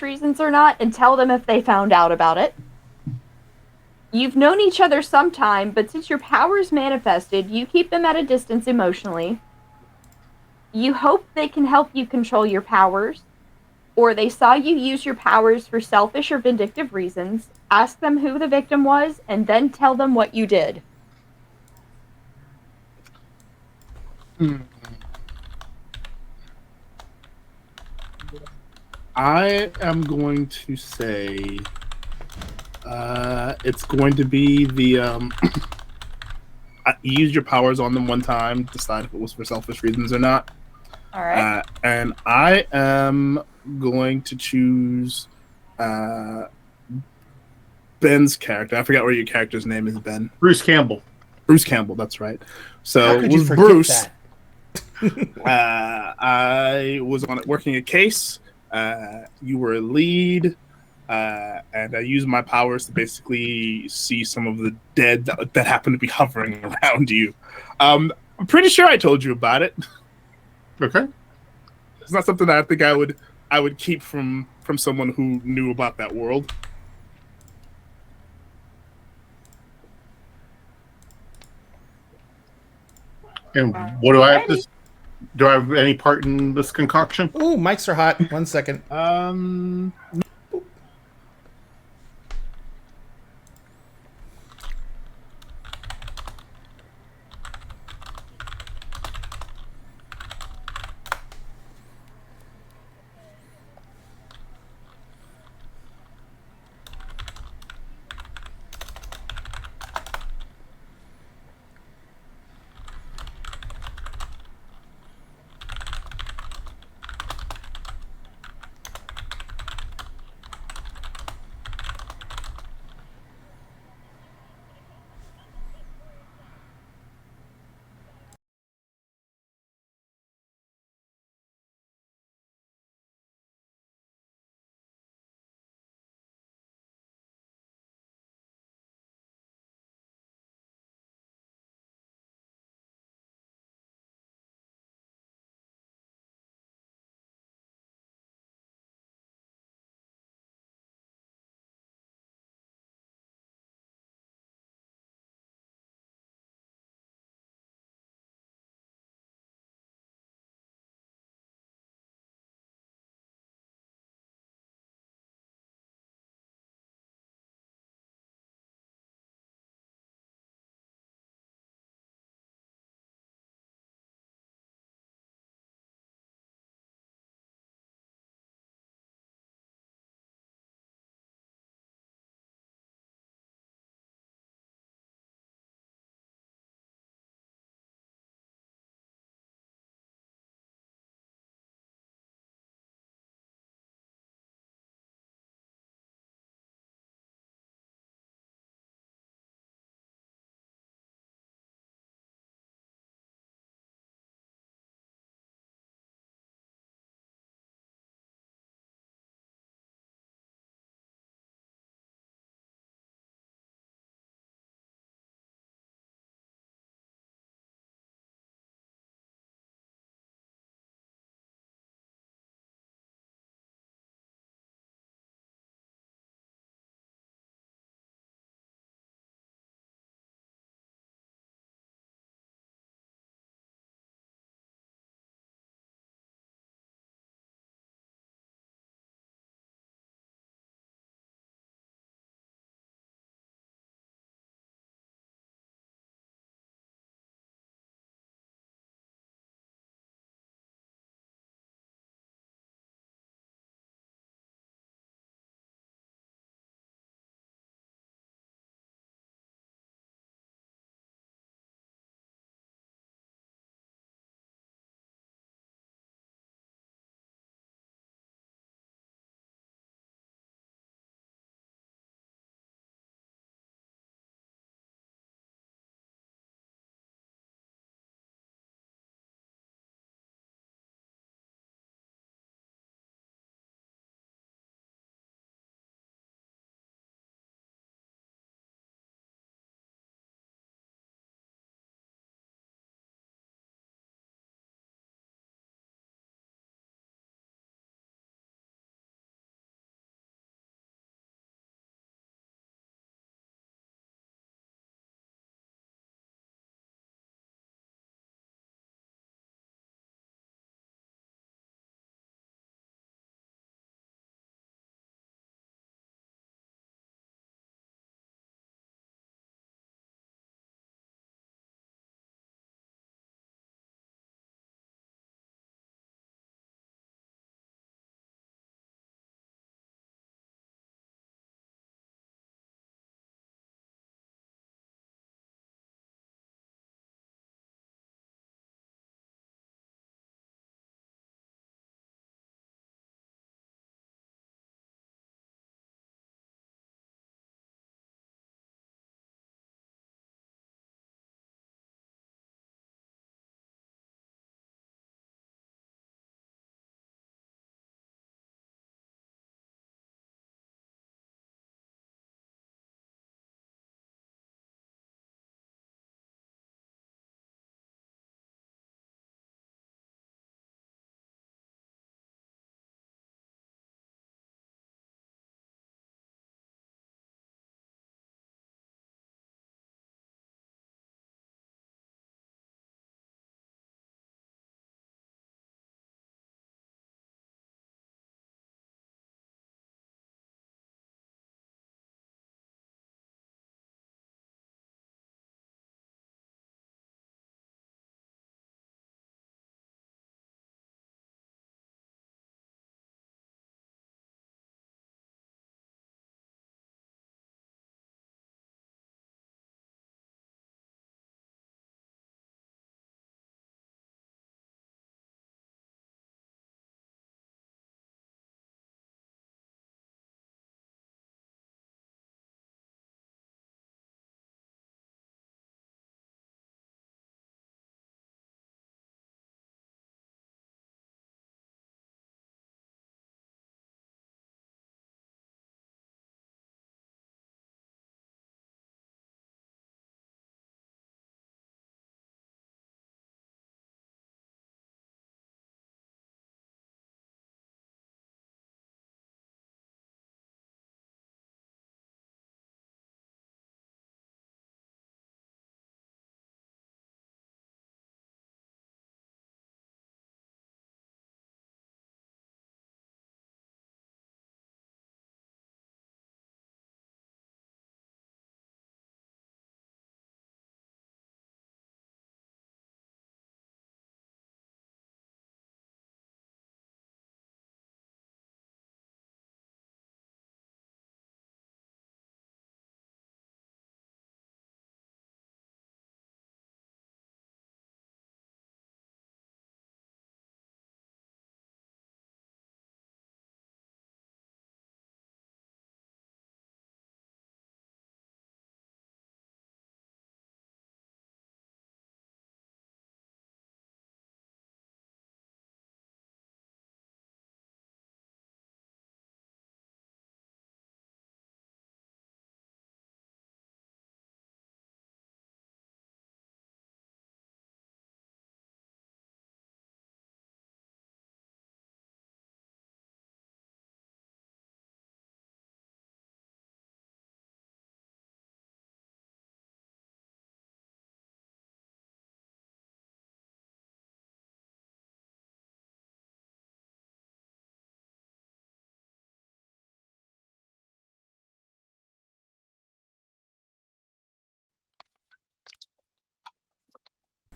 reasons or not and tell them if they found out about it. You've known each other some time, but since your powers manifested, you keep them at a distance emotionally. You hope they can help you control your powers, or they saw you use your powers for selfish or vindictive reasons. Ask them who the victim was, and then tell them what you did. I am going to say it's going to be the you used your powers on them one time, decide if it was for selfish reasons or not. All right. And I am going to choose Ben's character. I forgot what your character's name is, Ben. Bruce Campbell. Bruce Campbell, that's right. So How could you with forget Bruce, that? I was on it working a case. You were a lead, and I used my powers to basically see some of the dead that happened to be hovering around you. I'm pretty sure I told you about it. Okay. It's not something that I think I would keep from someone who knew about that world. And what do I have to? Do I have any part in this concoction? Ooh, mics are hot. 1 second.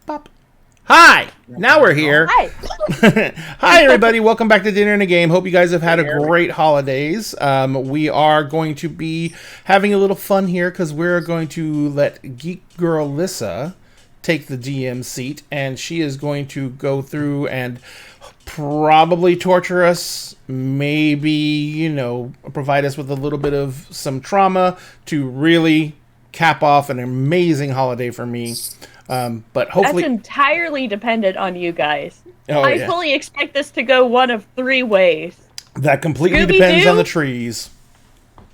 Pop. Hi! Now we're here. Hi. Hi, everybody. Welcome back to Dinner and a Game. Hope you guys have had a great holidays. We are going to be having a little fun here because we're going to let Geek Girl Lyssa take the DM seat, and she is going to go through and probably torture us, maybe, provide us with a little bit of some trauma to really cap off an amazing holiday for me. But hopefully... That's entirely dependent on you guys. Oh, I yeah. fully expect this to go one of three ways. That completely Scooby-Doo? depends on the trees.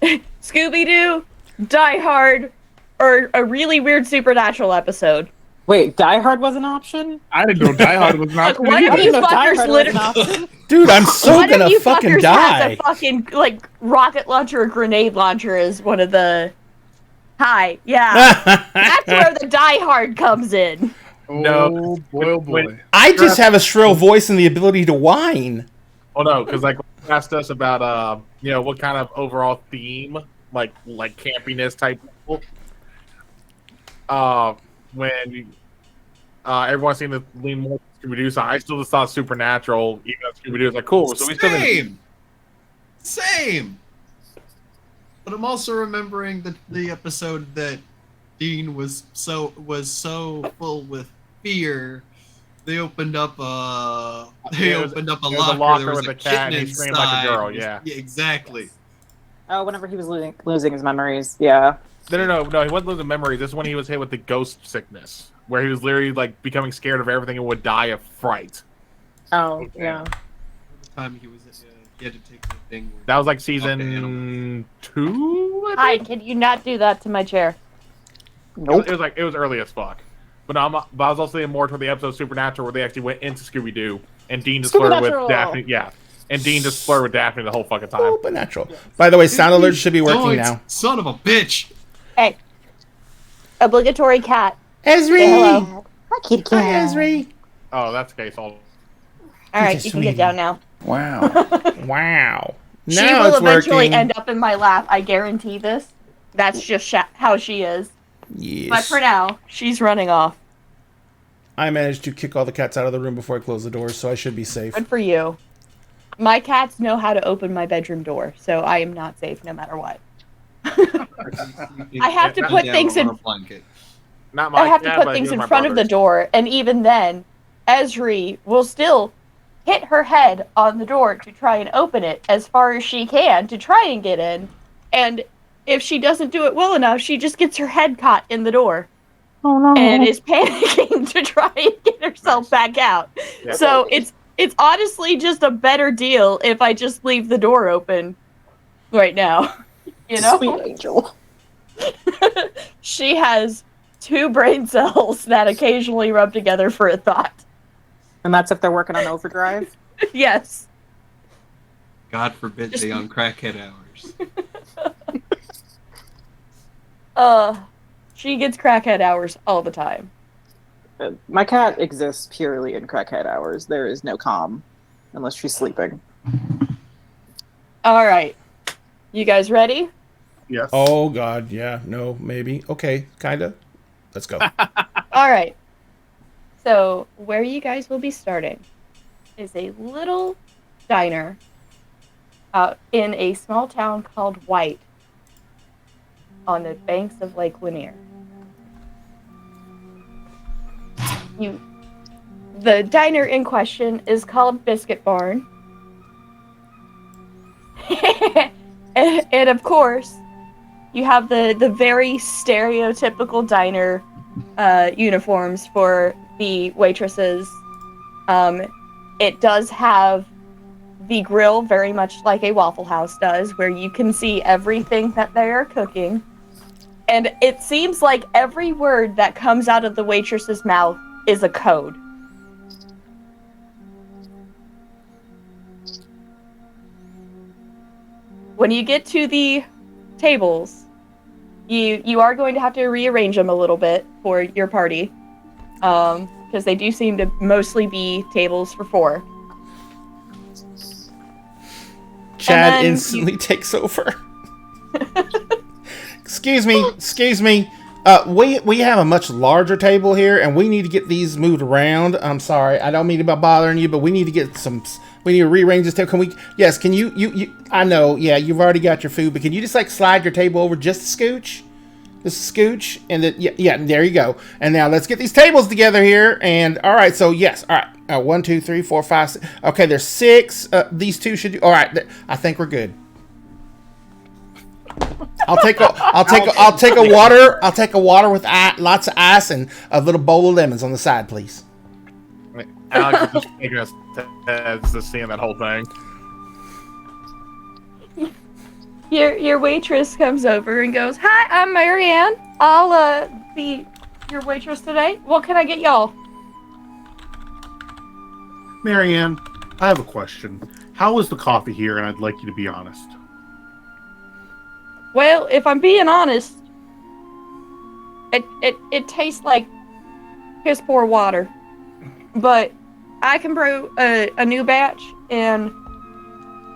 Scooby-Doo, Die Hard, or a really weird Supernatural episode. Wait, Die Hard was an option? I didn't know Die Hard was not. Look, one of you Die fuckers Hard was an literally... option. Dude, I'm so One gonna of you fucking fuckers die. has a fucking, rocket launcher or grenade launcher as one of the... Hi, yeah. That's where the Die Hard comes in. Oh boy, oh boy. I just have a shrill voice and the ability to whine. Oh no, because you asked us about what kind of overall theme, like campiness type. When everyone's seemed to lean more to Scooby Doo, so I still just thought Supernatural. Even though Scooby Doo was cool, so we still didn't. Same. But I'm also remembering the episode that Dean was so full with fear. They opened up a locker. There was with a a cat, and kitten he screamed like a inside. girl. Yeah. Exactly. Oh, whenever he was losing his memories, yeah. No. He wasn't losing memories. This is when he was hit with the ghost sickness, where he was literally becoming scared of everything and would die of fright. Oh, Okay. yeah. The time he had to take the thing. That was season 2. Hi, can you not do that to my chair? Nope. It was early as fuck. But I was also thinking more toward the episode of Supernatural where they actually went into Scooby Doo and Dean just flirted with Supernatural! Daphne. Yeah, and Dean just flirted with Daphne the whole fucking time. Supernatural. By the way, sound alerts should be working now. Son of a bitch. Hey. Obligatory cat. Esri! Say hello. Hi, Hi, Esri! Oh, that's the case. Alright, you can get down now. Wow. Wow. She Now will it's eventually working. end up in my lap, I guarantee this. That's just how she is. Yes. But for now, she's running off. I managed to kick all the cats out of the room before I close the doors, so I should be safe. Good for you. My cats know how to open my bedroom door, so I am not safe no matter what. I have to put things in. Not my I have to cat, put but things he's in my front of the brother's. door, and even then, Esri will still hit her head on the door to try and open it as far as she can to try and get in. And if she doesn't do it well enough, she just gets her head caught in the door. Oh, no. And is panicking to try and get herself back out. Yeah. So it's honestly just a better deal if I just leave the door open right now. You know? Sweet angel. She has 2 brain cells that occasionally rub together for a thought. And that's if they're working on overdrive. Yes. God forbid Just- they on crackhead hours. She gets crackhead hours all the time. My cat exists purely in crackhead hours. There is no calm unless she's sleeping. All right. You guys ready? Yes. Oh, God. Yeah. No. Maybe. Okay. Kinda. Let's go. All right. So, where you guys will be starting is a little diner out in a small town called White on the banks of Lake Lanier. The diner in question is called Biscuit Barn. and of course, you have the very stereotypical diner uniforms for the waitresses. It does have the grill very much like a Waffle House does, where you can see everything that they are cooking. And it seems like every word that comes out of the waitress's mouth is a code. When you get to the tables, you are going to have to rearrange them a little bit for your party, because they do seem to mostly be tables for 4. Chad then instantly takes over. Excuse me. We have a much larger table here, and we need to get these moved around. I'm sorry, I don't mean to be bothering you, but we need to get some. We need to rearrange this table. Can we? Yes. Can you? I know. Yeah, you've already got your food, but can you just like slide your table over just a scooch? Just a scooch, and then yeah. There you go. And now let's get these tables together here. And all right. So yes. All right. 1, 2, 3, 4, 5, 6. Okay. There's 6. These 2 should do. All right. I think we're good. I'll take a water. I'll take a water with lots of ice and a little bowl of lemons on the side, please. Alex is just taking us to seeing that whole thing. Your waitress comes over and goes, "Hi, I'm Marianne. I'll be your waitress today. What can I get y'all?" Marianne, I have a question. How is the coffee here? And I'd like you to be honest. Well, if I'm being honest, it tastes like piss poor water. But I can brew a new batch and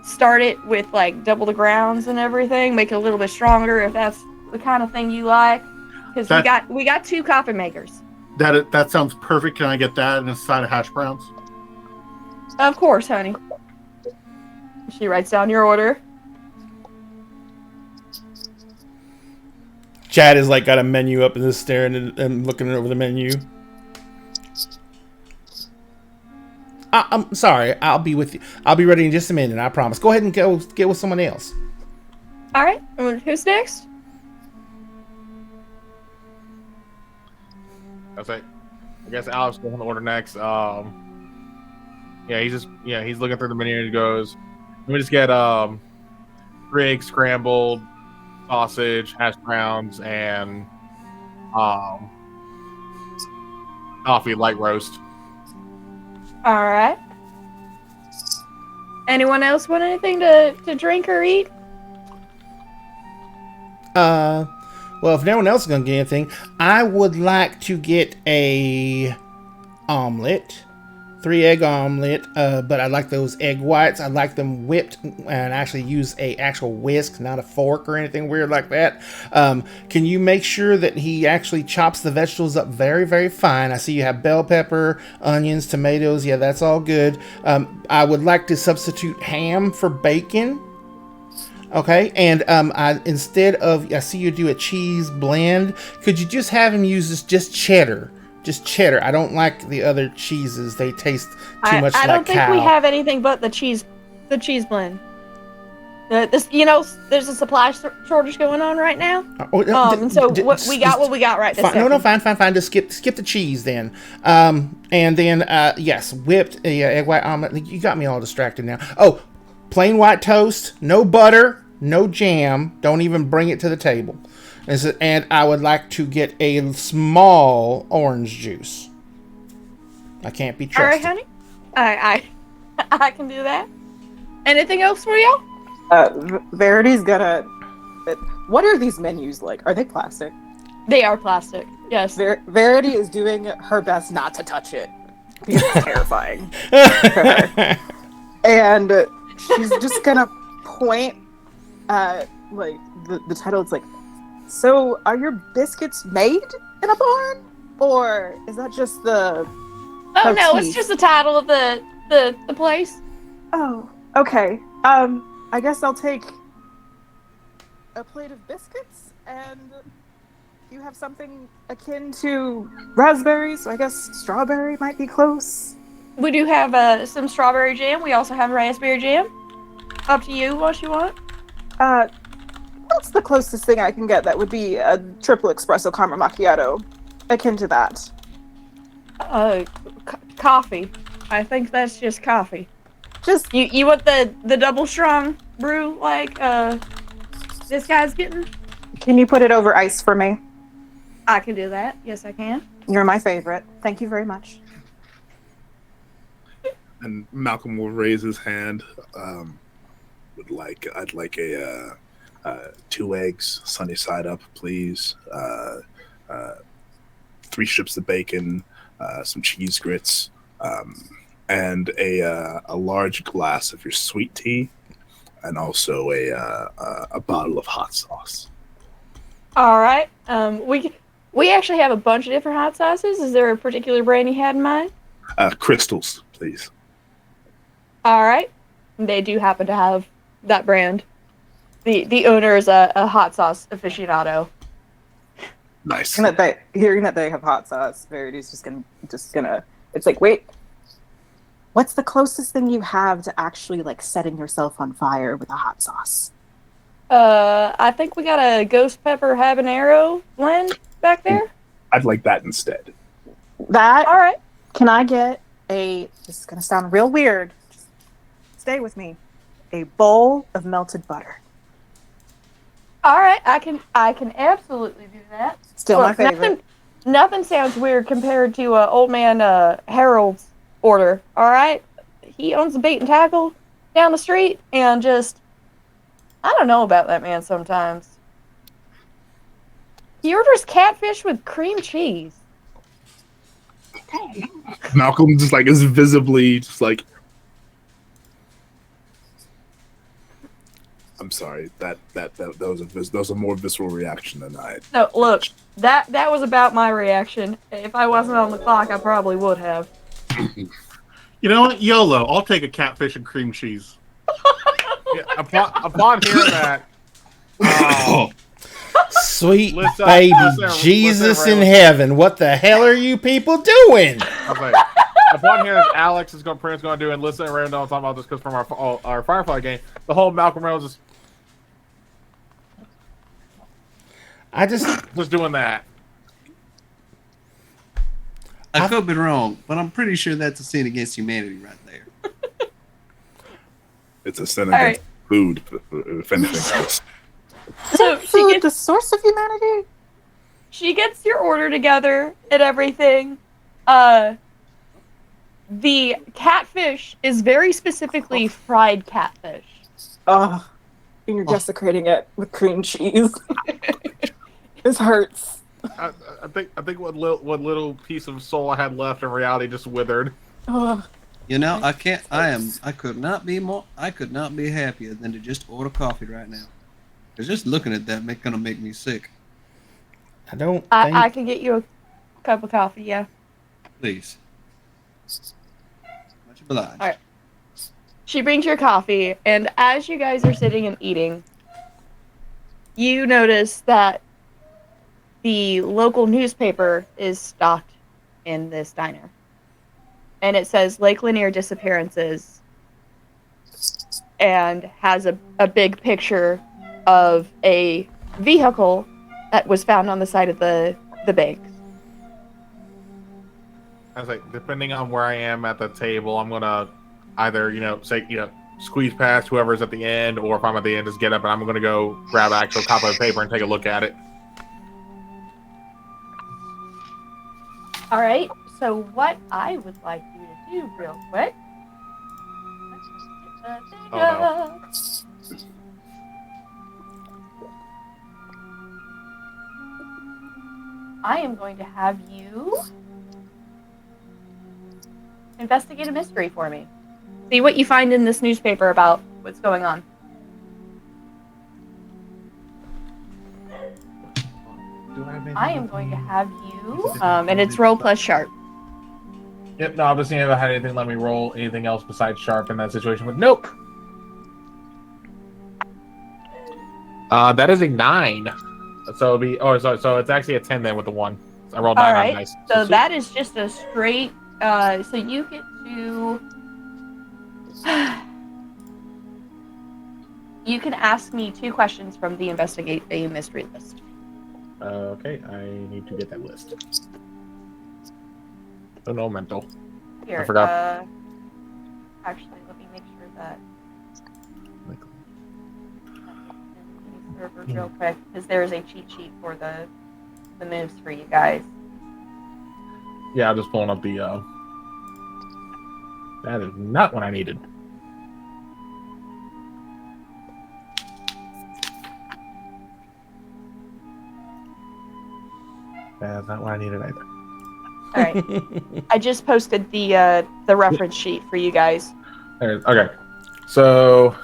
start it with like double the grounds and everything, make it a little bit stronger if that's the kind of thing you like. Because we got 2 coffee makers. That sounds perfect. Can I get that and a side of hash browns? Of course, honey. She writes down your order. Chad has like got a menu up and is staring and looking over the menu. I'm sorry. I'll be with you. I'll be ready in just a minute. I promise. Go ahead and go get with someone else. All right. Who's next? I guess Alex will order next. He's looking through the menu and he goes, "Let me just get 3 eggs scrambled, sausage, hash browns, and coffee light roast." All right. Anyone else want anything to drink or eat? Well, if no one else is gonna get anything, I would like to get a omelet, 3-egg omelet. But I like those egg whites. I like them whipped and actually use a actual whisk, not a fork or anything weird like that. Can you make sure that he actually chops the vegetables up very, very fine? I see you have bell pepper, onions, tomatoes. Yeah, that's all good. I would like to substitute ham for bacon. Okay, and instead of, I see you do a cheese blend. Could you just have him use just cheddar? Just cheddar. I don't like the other cheeses. They taste too much like cow. I don't think we have anything but the cheese blend. There's a supply shortage going on right now. We got what we got right this second. Fine. Just skip the cheese then. And then yes, whipped egg white omelet. You got me all distracted now. Oh, plain white toast, no butter, no jam. Don't even bring it to the table. And I would like to get a small orange juice. I can't be trusted. All right, honey. I can do that. Anything else for y'all? Verity's gonna. What are these menus like? Are they plastic? They are plastic. Yes. Verity is doing her best not to touch it because it's terrifying. And she's just gonna point at like the title. It's like, so are your biscuits made in a barn, or is that just the? Oh no, it's just the title of the place. Oh, okay. I guess I'll take a plate of biscuits, and you have something akin to raspberries, so I guess strawberry might be close. We do have some strawberry jam. We also have raspberry jam. Up to you what you want. What's the closest thing I can get that would be a triple espresso caramel macchiato akin to that? Coffee. I think that's just coffee. Just you want the double strong brew like this guy's getting? Can you put it over ice for me? I can do that. Yes, I can. You're my favorite. Thank you very much. And Malcolm will raise his hand. I'd like a 2 eggs, sunny side up, please. 3 strips of bacon, some cheese grits, and a large glass of your sweet tea, and also a bottle of hot sauce. All right. We actually have a bunch of different hot sauces. Is there a particular brand you had in mind? Crystals, please. All right. They do happen to have that brand. The owner is a hot sauce aficionado. Nice. Hearing that they have hot sauce, Verity's just gonna. It's like, wait, what's the closest thing you have to actually like setting yourself on fire with a hot sauce? I think we got a ghost pepper habanero blend back there. I'd like that instead. That. All right. Can I get a? This is gonna sound real weird. Just stay with me. A bowl of melted butter. All right. I can absolutely do that. Still my favorite. Nothing sounds weird compared to old man Harold's order. All right. He owns a bait and tackle down the street, and just I don't know about that man sometimes. He orders catfish with cream cheese. Malcolm just like is visibly just like, I'm sorry, that was a more visceral reaction than I. No, look, that was about my reaction. If I wasn't on the clock, I probably would have. You know what? YOLO. I'll take a catfish and cream cheese. Yeah, upon hearing that, Sweet Lyssa, baby Lyssa, Jesus Lyssa, in Lyssa. heaven. What the hell are you people doing? Okay. Upon hearing that Alex is going to do, and Lyssa and Randall talking about this because from our Firefly game, the whole Malcolm Reynolds is I just doing that. I could be wrong, but I'm pretty sure that's a sin against humanity right there. It's a sin All against food, if anything else. So Food, the source of humanity. she gets your order together and everything. The catfish is very specifically fried catfish. Oh, and you're desecrating it with cream cheese. This hurts. I think what little piece of soul I had left in reality just withered. Oh, You know, I could not be happier than to just order coffee right now. Because just looking at that gonna make me sick. I don't think I can get you a cup of coffee, yeah. Please. Much obliged. All right. She brings your coffee, and as you guys are sitting and eating, you notice that the local newspaper is stocked in this diner. And it says Lake Lanier disappearances and has a big picture of a vehicle that was found on the side of the bank. I was like, depending on where I am at the table, I'm gonna either, squeeze past whoever's at the end, or if I'm at the end, just get up and I'm gonna go grab an actual copy of the paper and take a look at it. All right, so what I would like you to do real quick. Let's get the thing up. I am going to have you investigate a mystery for me. See what you find in this newspaper about what's going on. I am going to have you, and it's roll plus sharp. Yep, no, I'm just seeing if I had anything let me roll anything else besides sharp in that situation. But nope. That is a 9. So it'll be so it's actually a 10 then with the 1. I rolled 9 All on right, dice. so that is just a straight. So you get to. You can ask me 2 questions from the investigate a mystery list. Okay, I need to get that list. Oh no, mental. Here, I forgot. Actually, let me make sure that. Server real quick, because there is a cheat sheet for the moves for you guys. Yeah, I'm just pulling up the. That is not what I needed. That's not what I needed either. All right, I just posted the reference sheet for you guys. Okay, so.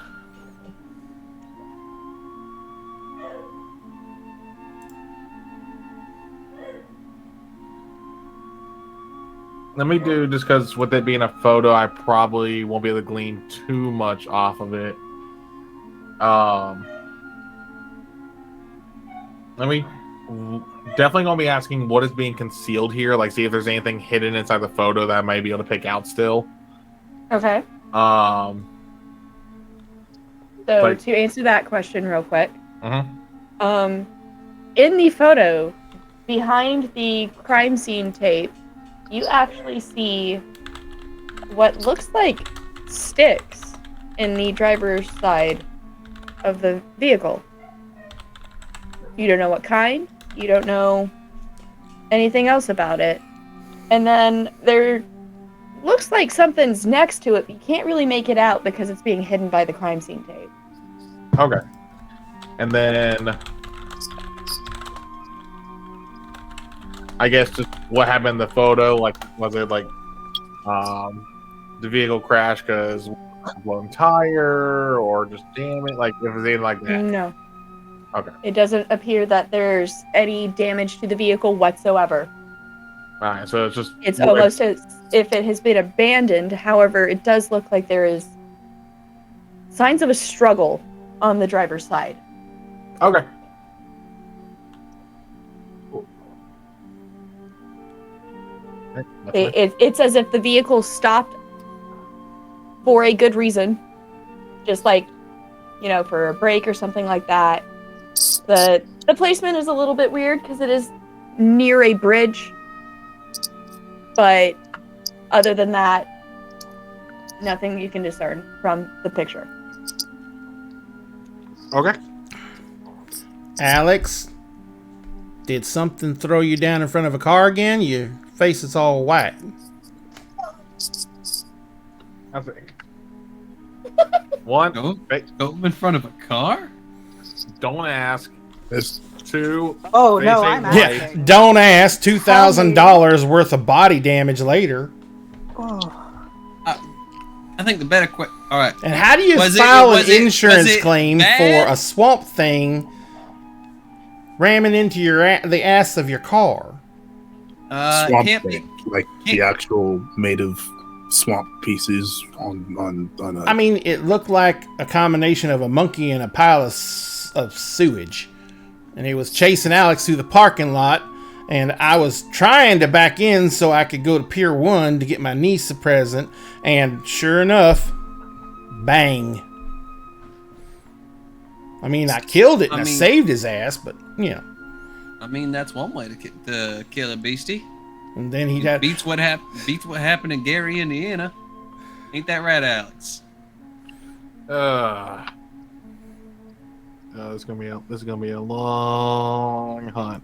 Let me do, just because with it being a photo, I probably won't be able to glean too much off of it. Let me definitely gonna be asking what is being concealed here. Like, see if there's anything hidden inside the photo that I might be able to pick out still. Okay. Um. So But- to answer that question real quick, Mhm. in the photo, behind the crime scene tape, you actually see what looks like sticks in the driver's side of the vehicle. You don't know what kind, you don't know anything else about it. And then there looks like something's next to it, but you can't really make it out because it's being hidden by the crime scene tape. Okay. And then I guess just what happened in the photo, like was it like the vehicle crash because blown tire or just damage, like if it was anything like that? No. Okay. It doesn't appear that there's any damage to the vehicle whatsoever. Alright, so it's just It's almost as if it has been abandoned. However, it does look like there is signs of a struggle on the driver's side. okay. It's as if the vehicle stopped for a good reason. Just like, for a break or something like that. The placement is a little bit weird because it is near a bridge. But other than that, nothing you can discern from the picture. Okay. Alex, did something throw you down in front of a car again? Your face is all white. I think. One, Go in front of a car? don't ask. There's Two, Oh They no, say I'm right. Yeah, asking. don't ask. $2,000 worth of body damage later. Oh. I think the better question. All right. And how do you Was file an was it insurance claim bad? for a swamp thing ramming into the ass of your car? swamp Can't be. thing, like the actual made of swamp pieces on a. I mean, it looked like a combination of a monkey and a pile of sewage. And he was chasing Alex through the parking lot, and I was trying to back in so I could go to Pier 1 to get my niece a present, and sure enough, bang. I mean, I killed it and I saved his ass, but, I mean, that's one way to kill a beastie. And then he had... Beats what happened in Gary, Indiana. Ain't that right, Alex? This is gonna be a long hunt.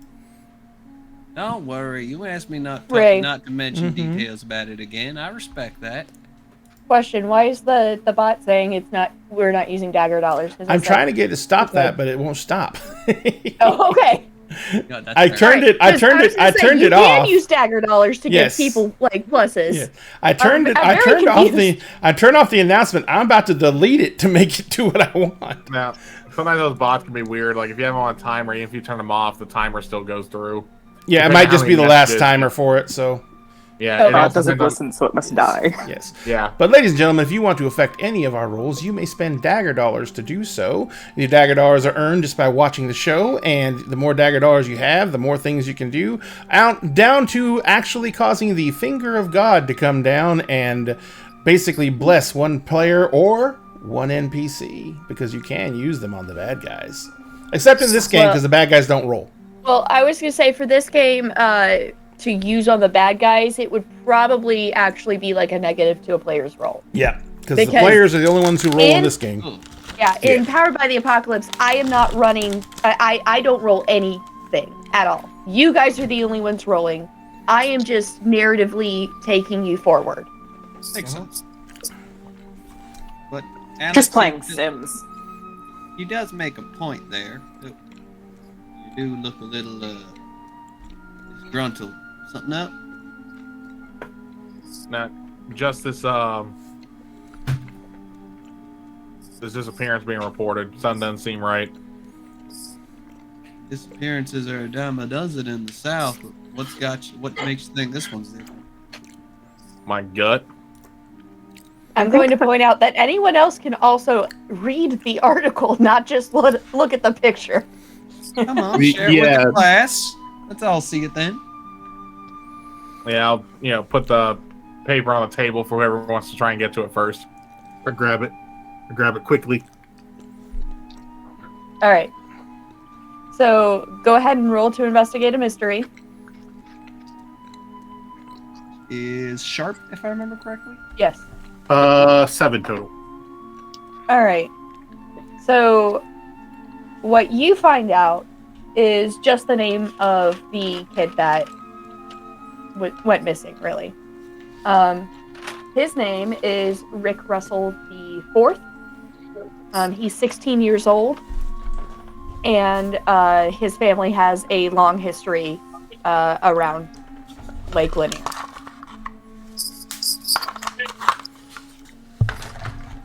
Don't worry. You asked me not Ray. to mention details about it again. I respect that. Question: why is the bot saying we're not using dagger dollars? I'm trying to get it to stop that, but it won't stop. Oh, okay. No, that's I fair. turned it. I turned it You off. can use dagger dollars to Yes. give people like pluses. Yeah. I turned it. I'm I very turned off confused. I turned off the announcement. I'm about to delete it to make it do what I want. Now, sometimes those bots can be weird. Like if you have them on a timer, even if you turn them off, the timer still goes through. Yeah, it Depending might on just how be the many last messages timer for it. So Yeah, Oh, it God also doesn't depends on- listen, so it must die. yes. Yeah. But ladies and gentlemen, if you want to affect any of our rules, you may spend dagger dollars to do so. The dagger dollars are earned just by watching the show, and the more dagger dollars you have, the more things you can do, down to actually causing the finger of God to come down and basically bless one player or one NPC, because you can use them on the bad guys. Except in this game, because the bad guys don't roll. Well, I was gonna say for this game, to use on the bad guys, it would probably actually be like a negative to a player's roll. Yeah, because the Because players are the only ones who roll in this game. Ooh. Yeah, in Powered by the Apocalypse, I am not running. I don't roll anything at all. You guys are the only ones rolling. I am just narratively taking you forward. Makes sense. But Alex, Just playing Sims. He does make a point there. You do look a little disgruntled. Something up? Now, just this disappearance being reported. Something doesn't seem right. Disappearances are a dime a dozen in the South. What makes you think this one's different? my gut. I'm going to point out that anyone else can also read the article, not just look at the picture. Come on, We- share it with yeah. the class. Let's all see it then. Yeah, I'll put the paper on the table for whoever wants to try and get to it first. I grab it. I grab it quickly. All right. So go ahead and roll to investigate a mystery. Is sharp, if I remember correctly. Yes. 7 total. All right. So what you find out is just the name of the kid that went missing, really. His name is Rick Russell the Fourth. He's 16 years old, and his family has a long history around Lake Lanier.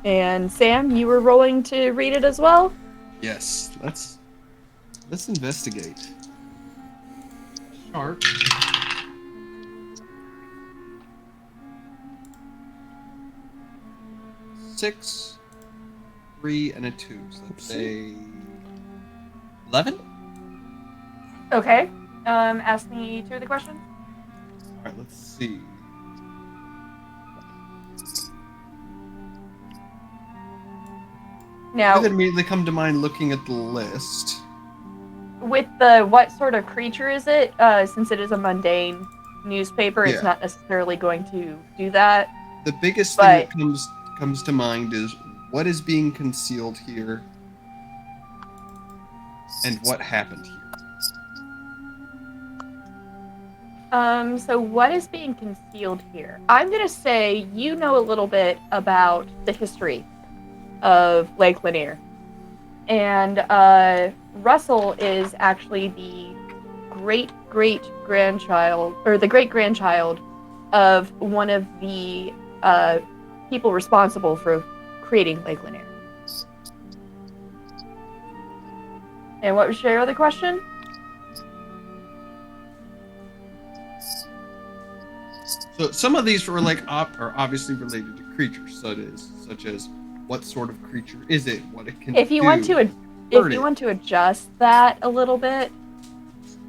And Sam, you were rolling to read it as well? Yes. Let's investigate. Sharp. Six, 3, and a 2. So let's say 11. Okay. Ask me 2 of the questions. All right. Let's see. Now, That immediately come to mind looking at the list. with the what sort of creature is it? Since it is a mundane newspaper, it's Yeah. not necessarily going to do that. The biggest thing that comes to mind is what is being concealed here and what happened here. So what is being concealed here? I'm gonna say you know a little bit about the history of Lake Lanier. And Russell is actually the great-great-grandchild, or the great-grandchild of one of the people responsible for creating Lake Lanier. And what was your other question? So some of these were are obviously related to creatures, such as what sort of creature is it? What it can If you do. want to, want to adjust that a little bit,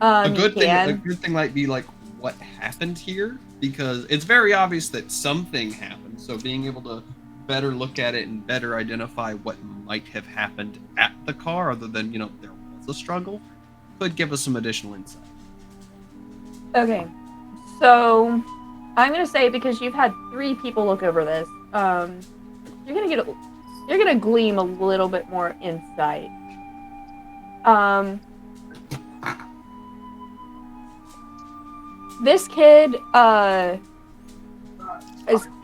A good you can. thing might be like what happened here, because it's very obvious that something happened. So being able to better look at it and better identify what might have happened at the car, other than there was a struggle, could give us some additional insight. Okay, so I'm gonna say, because you've had 3 people look over this, you're gonna glean a little bit more insight. This kid has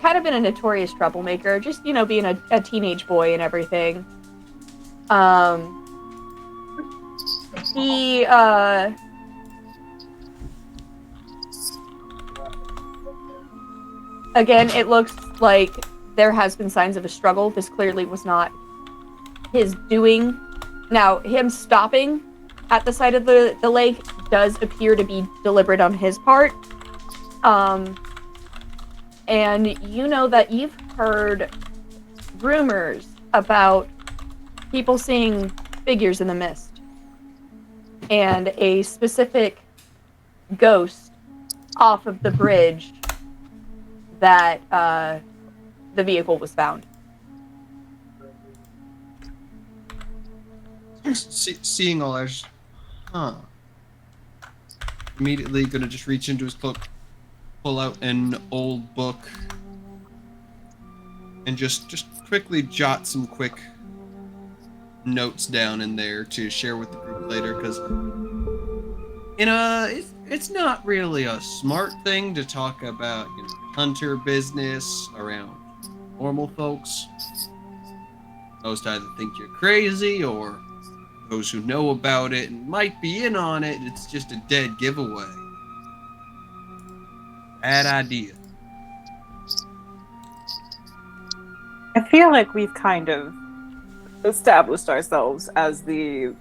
kind of been a notorious troublemaker, just being a teenage boy and everything. He again, it looks like there has been signs of a struggle. This clearly was not his doing. Now, him stopping at the side of the lake does appear to be deliberate on his part. And you know that you've heard rumors about people seeing figures in the mist. And a specific ghost off of the bridge that the vehicle was found. Seeing all that, immediately gonna just reach into his cloak, pull out an old book, and just quickly jot some quick notes down in there to share with the group later, because it's not really a smart thing to talk about hunter business around normal folks. Most either think you're crazy, or those who know about it and might be in on it, it's just a dead giveaway. Bad idea. I feel like we've kind of established ourselves as the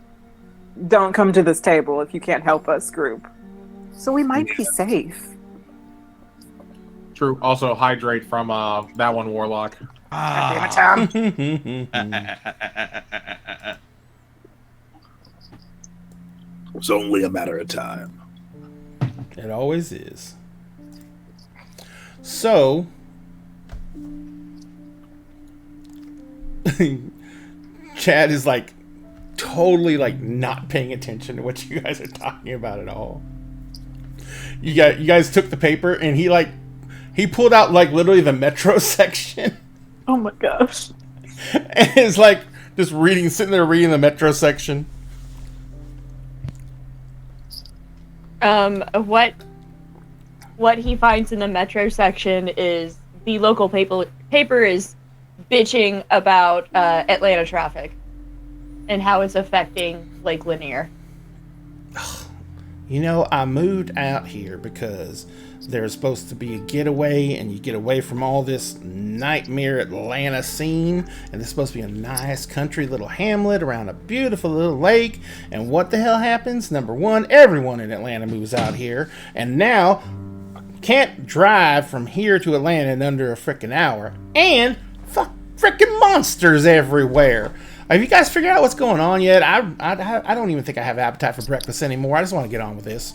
don't come to this table if you can't help us group. So we might be safe. True. Also, hydrate from that one warlock. Ah. It's only a matter of time. It always is. So, Chad is like totally like not paying attention to what you guys are talking about at all. You guys took the paper and he pulled out like literally the metro section. Oh my gosh. And it's like just sitting there reading the metro section. What he finds in the metro section is the local paper is bitching about Atlanta traffic and how it's affecting Lake Lanier. You know, I moved out here because there's supposed to be a getaway, and you get away from all this nightmare Atlanta scene, and there's supposed to be a nice country little hamlet around a beautiful little lake. And what the hell happens? Number one, everyone in Atlanta moves out here, and now can't drive from here to Atlanta in under a freaking hour, and freaking monsters everywhere. Have you guys figured out what's going on yet? I don't even think I have appetite for breakfast anymore. I just want to get on with this.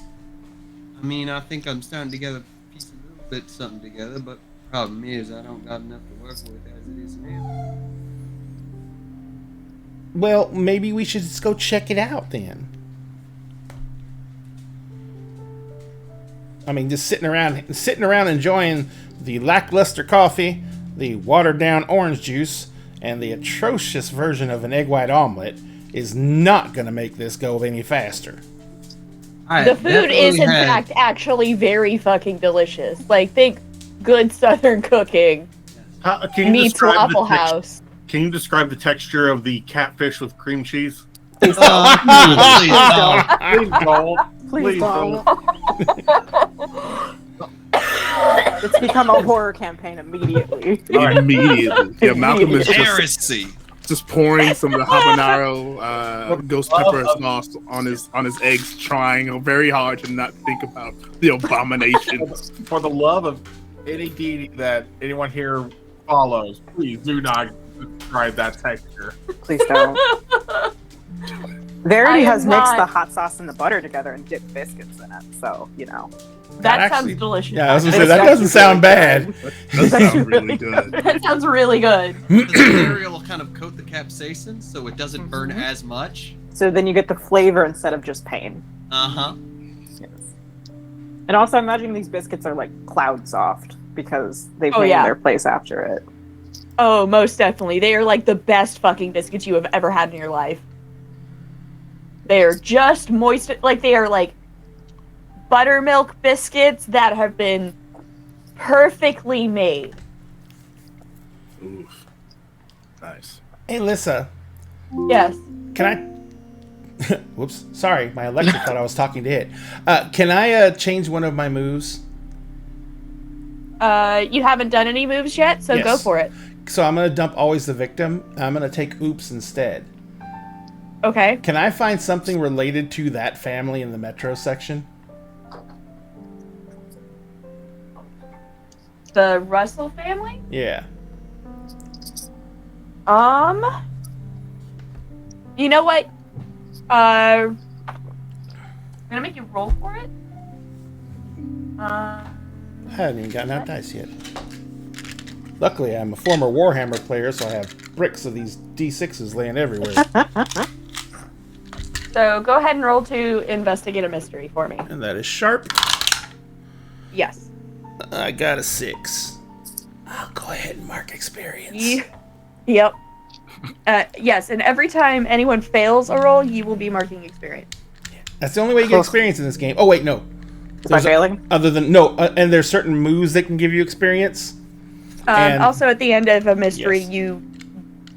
I mean, I think I'm starting to get a piece of little bit something together, but problem is I don't got enough to work with as it is now. Well, maybe we should just go check it out then. I mean, just sitting around enjoying the lackluster coffee, the watered down orange juice, and the atrocious version of an egg white omelet is not going to make this go any faster. The food is, in fact, actually very fucking delicious. Like, think good Southern cooking meets Waffle House. Can you describe the texture of the catfish with cream cheese? Please Please don't. Please don't. It's become a horror campaign immediately. Immediately. Yeah, Malcolm is heresy. just pouring some of the habanero ghost pepper sauce on his eggs, trying very hard to not think about the abomination. For the love of any deity that anyone here follows, please do not describe that texture. Please don't. Verity has mixed not- the hot sauce and the butter together and dipped biscuits in it, so, you know. That actually- sounds delicious. Yeah, I was gonna say, It's that doesn't actually sound really bad. That sounds really good. That sounds really good. The cereal will kind of coat the capsaicin so it doesn't burn as much. So then you get the flavor instead of just pain. Uh-huh. Yes. And also, I'm imagining these biscuits are like cloud soft because they've Oh, named yeah. their place after it. Oh, most definitely. They are like the best fucking biscuits you have ever had in your life. They are just moist, like they are like buttermilk biscuits that have been perfectly made. Oof. Nice. Hey, Lyssa, Yes. can I... Whoops. Sorry, my Alexa thought I was talking to it. Can I change one of my moves? You haven't done any moves yet, so Yes. go for it. So I'm going to dump always the victim. I'm going to take oops instead. Okay. Can I find something related to that family in the metro section? The Russell family? Yeah. You know what? I'm gonna make you roll for it. I haven't even gotten out dice yet. Luckily, I'm a former Warhammer player, so I have bricks of these D6s laying everywhere. So go ahead and roll to investigate a mystery for me. And that is sharp. Yes. I got a 6. I'll go ahead and mark experience. Yep. Yes, and every time anyone fails a roll, you will be marking experience. That's the only way you get experience in this game. Oh, wait, no. By failing? Other than, no, and there's certain moves that can give you experience. And- Also, at the end of a mystery, Yes. you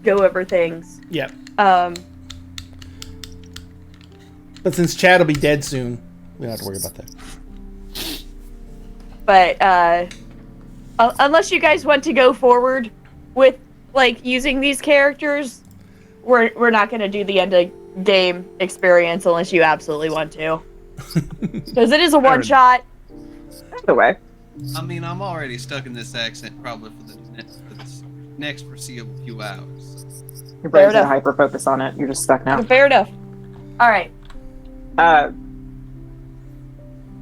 go over things. Yep. Um, But since Chad will be dead soon, we don't have to worry about that. but unless you guys want to go forward with like using these characters, we're not going to do the end of game experience unless you absolutely want to, because it is a one shot. Either way. I mean, I'm already stuck in this accent probably for the next foreseeable few hours. Your Fair brain's gonna enough. hyper focus on it. You're just stuck now. Fair enough. All right. Uh,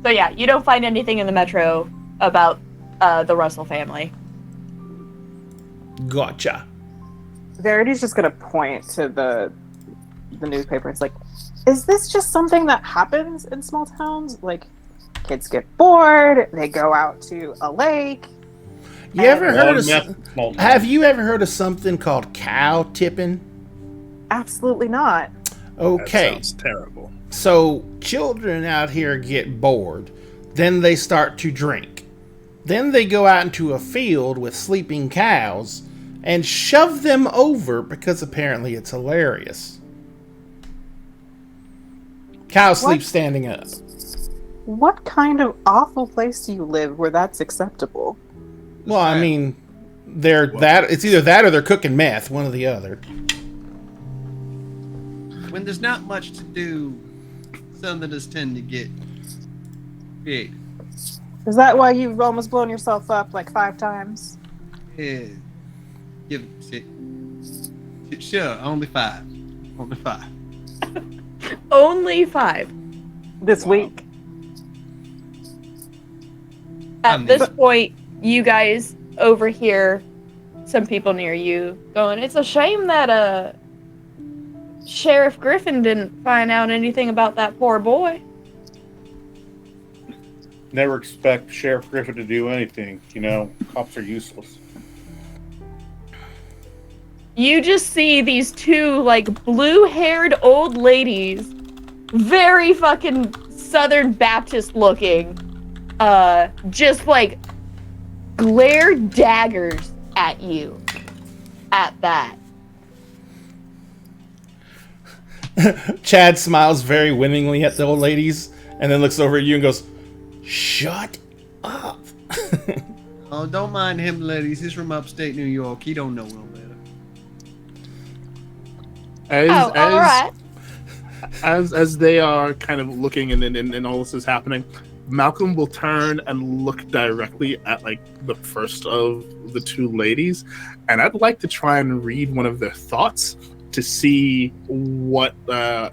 So yeah, you don't find anything in the metro about the Russell family. Gotcha. Verity's just gonna point to the newspaper. It's like, is this just something that happens in small towns? Like, kids get bored, they go out to a lake. You ever heard of? Small town. Have you ever heard of something called cow tipping? Absolutely not. Okay, That sounds terrible. so children out here get bored, then they start to drink. Then they go out into a field with sleeping cows and shove them over because apparently it's hilarious. Cows sleep What? standing up. What kind of awful place do you live where that's acceptable? Well, I mean, it's either that or they're cooking meth, one or the other. When there's not much to do, Southerners tend to get big. Is that why you've almost blown yourself up like 5 times? Yeah. Give it sure, only 5. Only 5. Only 5. This week? At this point, you guys overhear some people near you going, "It's a shame that Sheriff Griffin didn't find out anything about that poor boy." Never expect Sheriff Griffin to do anything. You know, cops are useless. You just see these 2 like blue-haired old ladies, very fucking Southern Baptist looking, just like glare daggers at you at that. Chad smiles very winningly at the old ladies and then looks over at you and goes, "Shut up." Oh, don't mind him, ladies. He's from upstate New York. He don't know no better. Alright. As they are kind of looking and all this is happening, Malcolm will turn and look directly at like the first of the 2 ladies, and I'd like to try and read one of their thoughts to see what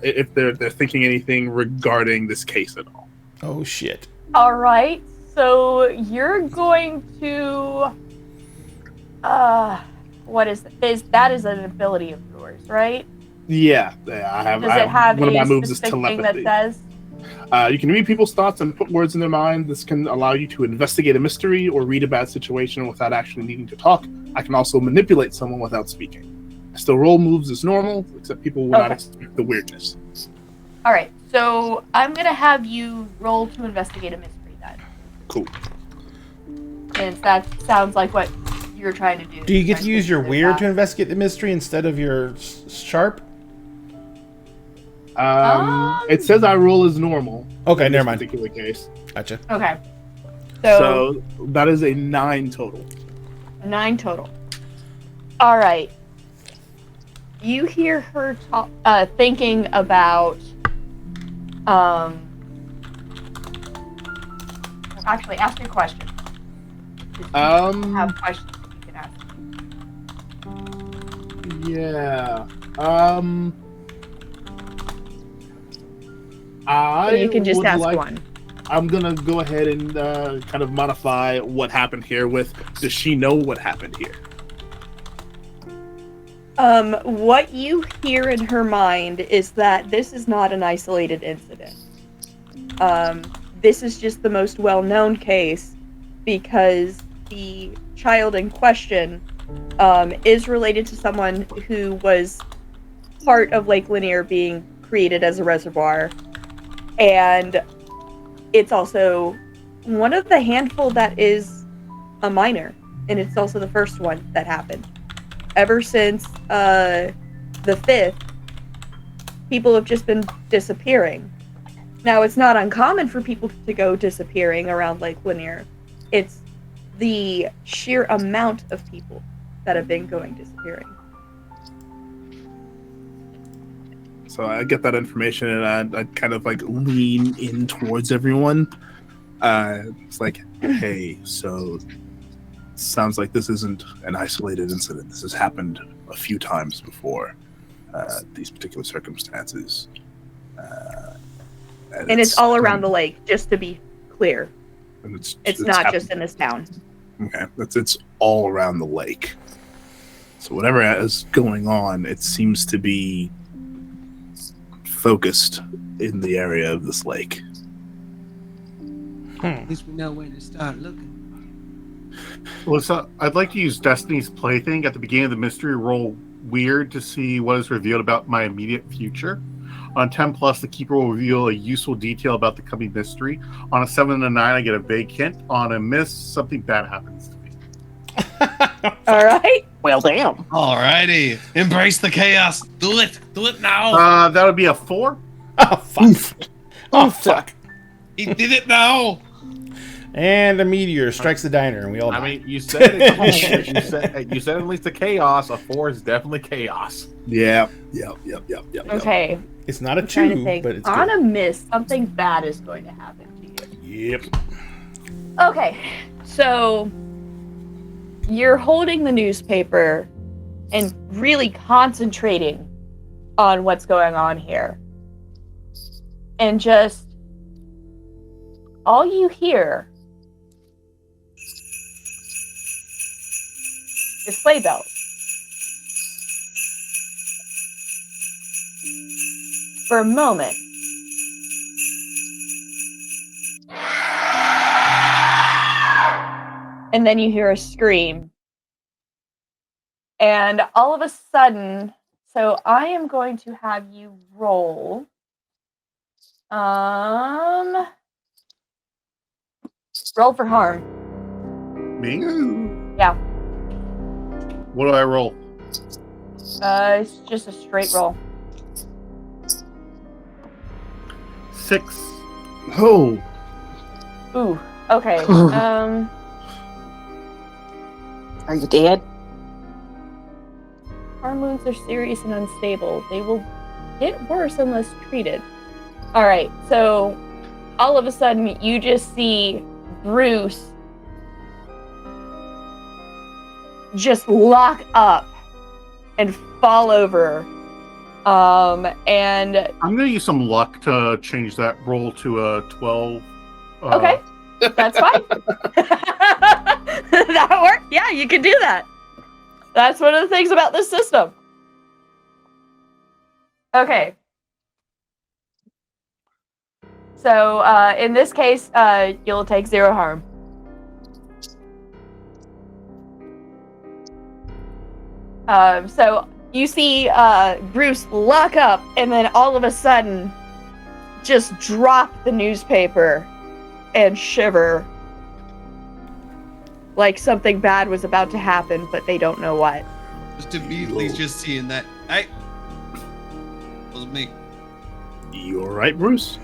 if they're thinking anything regarding this case at all. Oh shit. Alright. So you're going to what is that is an ability of yours, right? Yeah, I have. Does it have one of a my moves is specific thing telepathy. that says? You can read people's thoughts and put words in their mind. This can allow you to investigate a mystery or read a bad situation without actually needing to talk. I can also manipulate someone without speaking. I still roll moves as normal, except people will not expect the weirdness. All right, so I'm gonna have you roll to investigate a mystery then, Cool. since that sounds like what you're trying to do. Do you get to use your weird to to? investigate the mystery instead of your sharp? It says I roll as normal. Okay, in never this mind. particular case. Gotcha. Okay, So that is a 9 total. 9 total. All right. You hear her thinking about actually ask your question. Have questions you can ask. Yeah. So you can just ask one. I'm gonna go ahead and kind of modify what happened here with, does she know what happened here? What you hear in her mind is that this is not an isolated incident. This is just the most well-known case because the child in question is related to someone who was part of Lake Lanier being created as a reservoir, and it's also one of the handful that is a minor, and it's also the first one that happened. Ever since the 5th, people have just been disappearing. Now, it's not uncommon for people to go disappearing around Lake Lanier. It's the sheer amount of people that have been going disappearing. So I get that information and I kind of like lean in towards everyone. It's like, hey, so sounds like this isn't an isolated incident. This has happened a few times before. These particular circumstances. And it's all around the lake, just to be clear. And it's not just in this town. Okay, it's all around the lake. So whatever is going on, it seems to be focused in the area of this lake. At least we know where to start looking. Lyssa, I'd like to use Destiny's Plaything at the beginning of the mystery roll weird to see what is revealed about my immediate future. On 10 plus, the keeper will reveal a useful detail about the coming mystery. On a 7 and a 9, I get a vague hint. On a miss, something bad happens to me. All right. Well, damn. Alrighty. Embrace the chaos. Do it. Do it now. That would be a 4. Oh, fuck. Oh, fuck. He did it now. And a meteor strikes the diner, and we all die. I mean, you said it. you said at least the chaos. A 4 is definitely chaos. Yep. Okay. It's not a I'm trying to 2, think. but it's On good. a miss, something bad is going to happen to you. Yep. Okay, so you're holding the newspaper and really concentrating on what's going on here. And just all you hear is sleigh bells. For a moment, and then you hear a scream. And all of a sudden, so I am going to have you roll. Roll for harm. Me? Yeah. What do I roll? It's just a straight roll. 6. Oh, Ooh. Okay. Are you dead? Harm wounds are serious and unstable. They will get worse unless treated. Alright, so all of a sudden you just see Bruce just lock up and fall over. And I'm going to use some luck to change that roll to a 12. okay, that's fine. That'll work. Yeah, you can do that. That's one of the things about this system. Okay. So, in this case, you'll take 0 harm. So you see Bruce lock up and then all of a sudden just drop the newspaper and shiver like something bad was about to happen, but they don't know what. Just immediately just seeing that. Hey, was me. you all right, Bruce?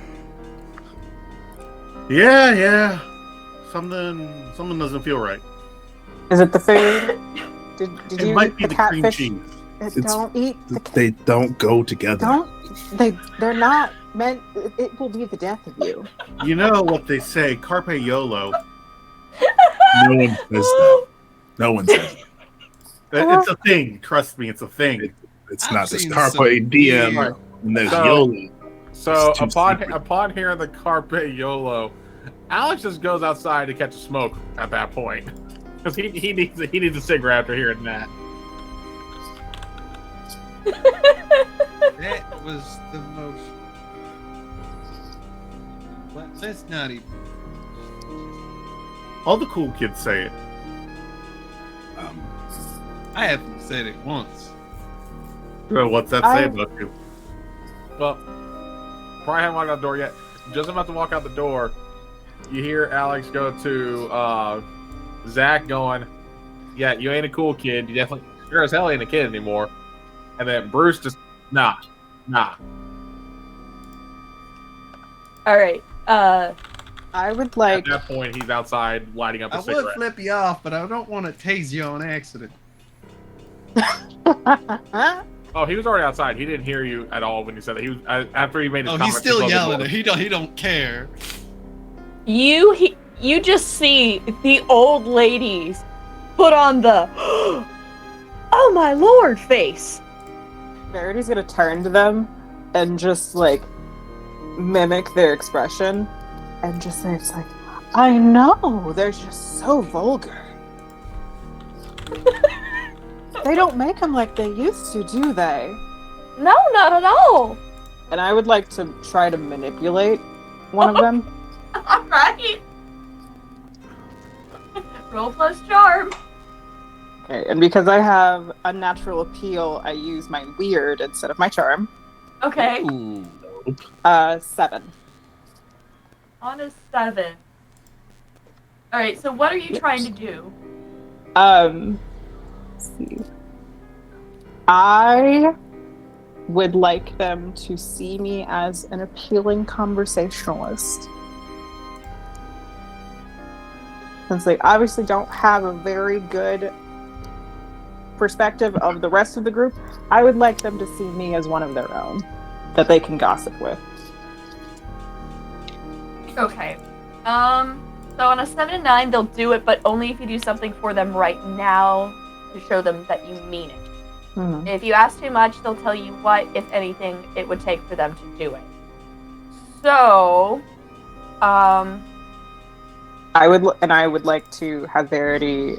Yeah. Something doesn't feel right. Is it the food? Did It you might eat be the the cream catfish? cheese. Don't eat the They don't go together. They're not meant. It will be the death of you. You know what they say, carpe YOLO. No one says that. No one says that. It's a thing. Trust me, it's a thing. It's I've not this seen carpe some diem. weird- And there's So- YOLO. So It's too secret. upon hearing the carpe YOLO, Alex just goes outside to catch a smoke at that point because he needs a cigarette after hearing that. That was the most. Let's not even. All the cool kids say it. I haven't said it once. So what's that say about you? Well, probably haven't walked out the door yet. Just about to walk out the door, you hear Alex go to Zach going, "Yeah, you ain't a cool kid. You definitely sure as hell ain't a kid anymore." And then Bruce just, nah. All right. I would At like. that point, he's outside lighting up a I would cigarette. flip you off, but I don't want to tase you on accident. Oh, he was already outside. He didn't hear you at all when you said that. He was after he made his Oh, comment. he's still closed the yelling door. it. He don't care. You just see the old ladies put on the oh my lord face. Verity's gonna turn to them and just like mimic their expression and just say, it's like, I know, they're just so vulgar. They don't make them like they used to, do they? No, not at all. And I would like to try to manipulate one of them. Alright. Roll plus charm. Okay, and because I have unnatural appeal, I use my weird instead of my charm. Okay. Ooh. 7. On a 7. Alright, so what are you trying to do? Let's see. I would like them to see me as an appealing conversationalist. Since they obviously don't have a very good perspective of the rest of the group, I would like them to see me as one of their own that they can gossip with. Okay. So on a 7 and 9, they'll do it, but only if you do something for them right now to show them that you mean it. Mm-hmm. If you ask too much, they'll tell you what, if anything, it would take for them to do it. So, I would like to have Verity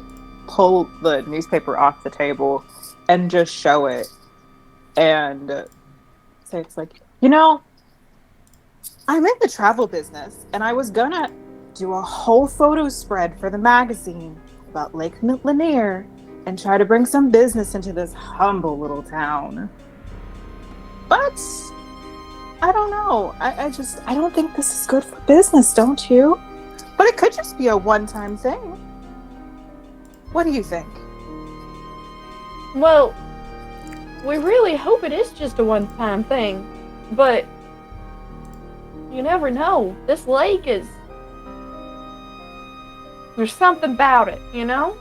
pull the newspaper off the table and just show it and say, it's like, you know, I'm in the travel business and I was gonna do a whole photo spread for the magazine about Lake Lanier and try to bring some business into this humble little town. But I don't know. I don't think this is good for business, don't you? But it could just be a one-time thing. What do you think? well, we really hope it is just a one-time thing, but you never know. This lake is... there's something about it, you know?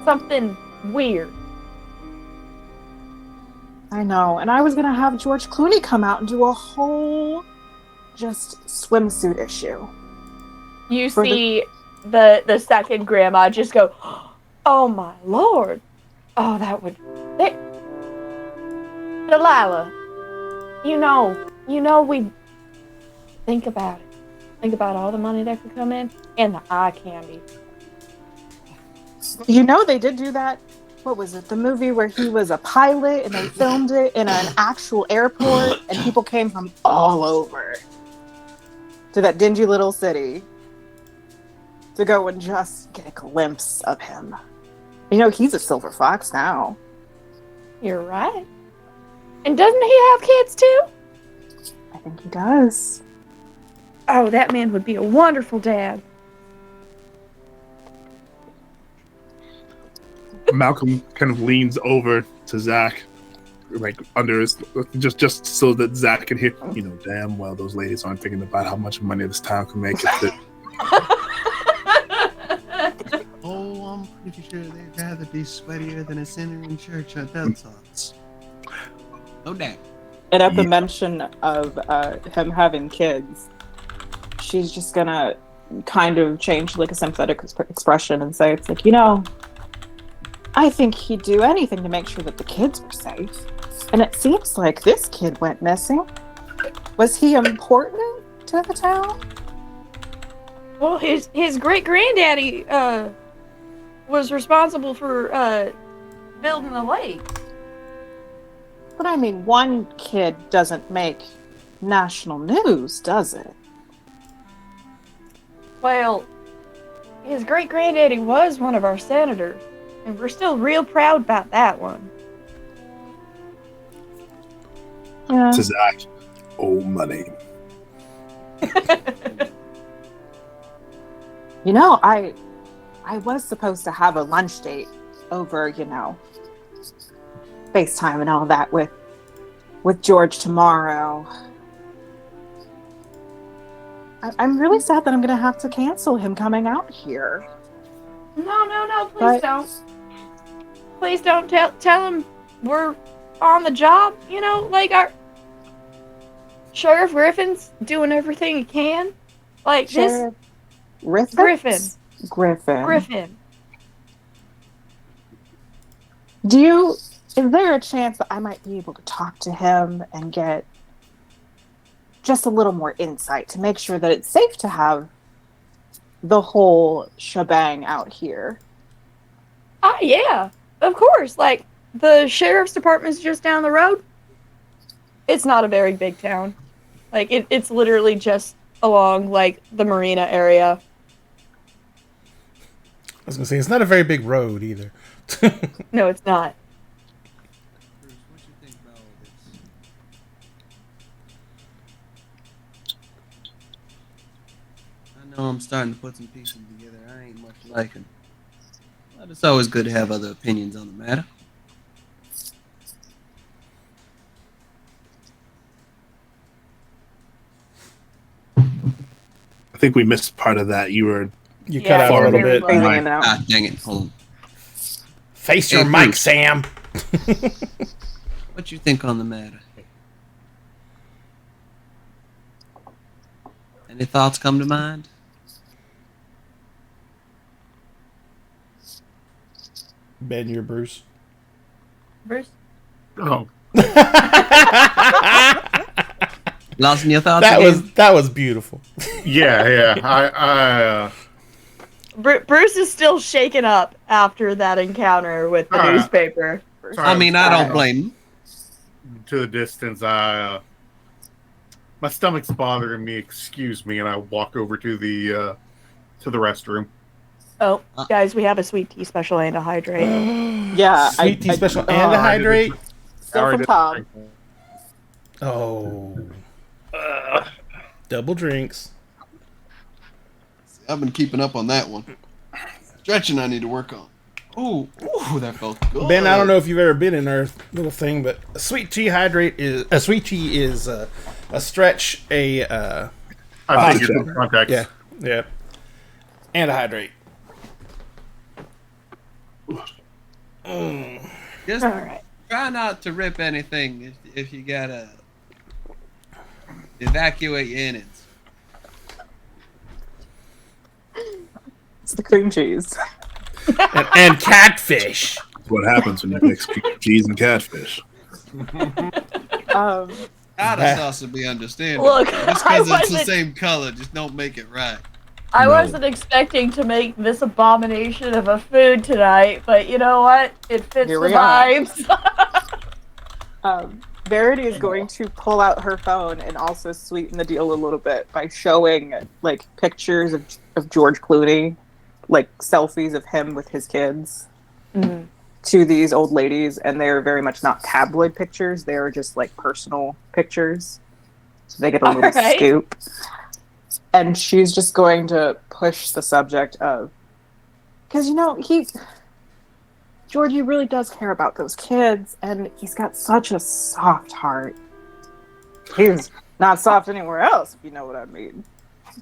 Something weird. I know. And I was going to have George Clooney come out and do a whole just swimsuit issue. You For see the second grandma just go, oh my lord. Oh, that would... Delilah, you know we... think about it. Think about all the money that could come in and the eye candy. You know, they did do that. What was it? The movie where he was a pilot and they filmed it in an actual airport and people came from all over to that dingy little city to go and just get a glimpse of him. You know, he's a silver fox now. You're right. And doesn't he have kids too? I think he does. Oh, that man would be a wonderful dad. Malcolm kind of leans over to Zach, like under his, just so that Zach can hear. You know, damn well those ladies aren't thinking about how much money this town can make. Oh, I'm pretty sure they'd rather be sweatier than a sinner in church at their thoughts. No doubt. And at the mention of him having kids, she's just gonna kind of change like a sympathetic expression and say, it's like, you know, I think he'd do anything to make sure that the kids were safe. And it seems like this kid went missing. Was he important to the town? Well, his great granddaddy was responsible for building the lake. But I mean, one kid doesn't make national news, does it? Well, his great granddaddy was one of our senators, and we're still real proud about that one. Yeah. To Zach, oh money. You know, I was supposed to have a lunch date over, you know, FaceTime and all that with George tomorrow. I'm really sad that I'm going to have to cancel him coming out here. No, please But- don't. Please don't tell him we're on the job, you know, like our Sheriff Griffin's doing everything he can. Like Sheriff Griffin. Griffin. Griffin. Is there a chance that I might be able to talk to him and get just a little more insight to make sure that it's safe to have the whole shebang out here? Yeah, of course. Like, the sheriff's department's just down the road. It's not a very big town. Like, it's literally just along, like, the marina area. I was gonna say it's not a very big road either. No, it's not. Bruce, what you think about all this? I know I'm starting to put some pieces together. I ain't much liking. But it's always good to have other opinions on the matter. I think we missed part of that. You You Yeah, cut out a little very bit. low. Phasing it out. Ah, dang it. Hold on. Face your Hey, mic, Bruce. Sam. What you think on the matter? Any thoughts come to mind? Ben, you're Bruce. Bruce? Oh, Lost in your thoughts That was beautiful. yeah. I Bruce is still shaken up after that encounter with the newspaper. sorry, I mean, I don't blame him. to the distance. My stomach's bothering me. Excuse me, and I walk over to the restroom. Oh, guys, we have a sweet tea special and a hydrate. Yeah, Sweet tea special and a hydrate. Still from Tom. Oh. Double drinks. I've been keeping up on that one. Stretching I need to work on. Ooh, that felt good. Ben, I don't know if you've ever been in our little thing, but a sweet tea is a stretch, I Ah, think it's context. yeah, and a hydrate. Just All right. try not to rip anything if you gotta evacuate your innards. It's the cream cheese. and catfish. That's what happens when you mix cheese and catfish. Tartar sauce would be understandable. Look, Just I because it's the wasn't- same color, just don't make it right. I No. wasn't expecting to make this abomination of a food tonight, but you know what? It fits Here the we are. vibes. Verity is going to pull out her phone and also sweeten the deal a little bit by showing like pictures of George Clooney, like selfies of him with his kids, to these old ladies, and they're very much not tabloid pictures. They are just like personal pictures. So they get a little Alright. scoop. And she's just going to push the subject of, because Georgie really does care about those kids, and he's got such a soft heart. He's not soft anywhere else, if you know what I mean.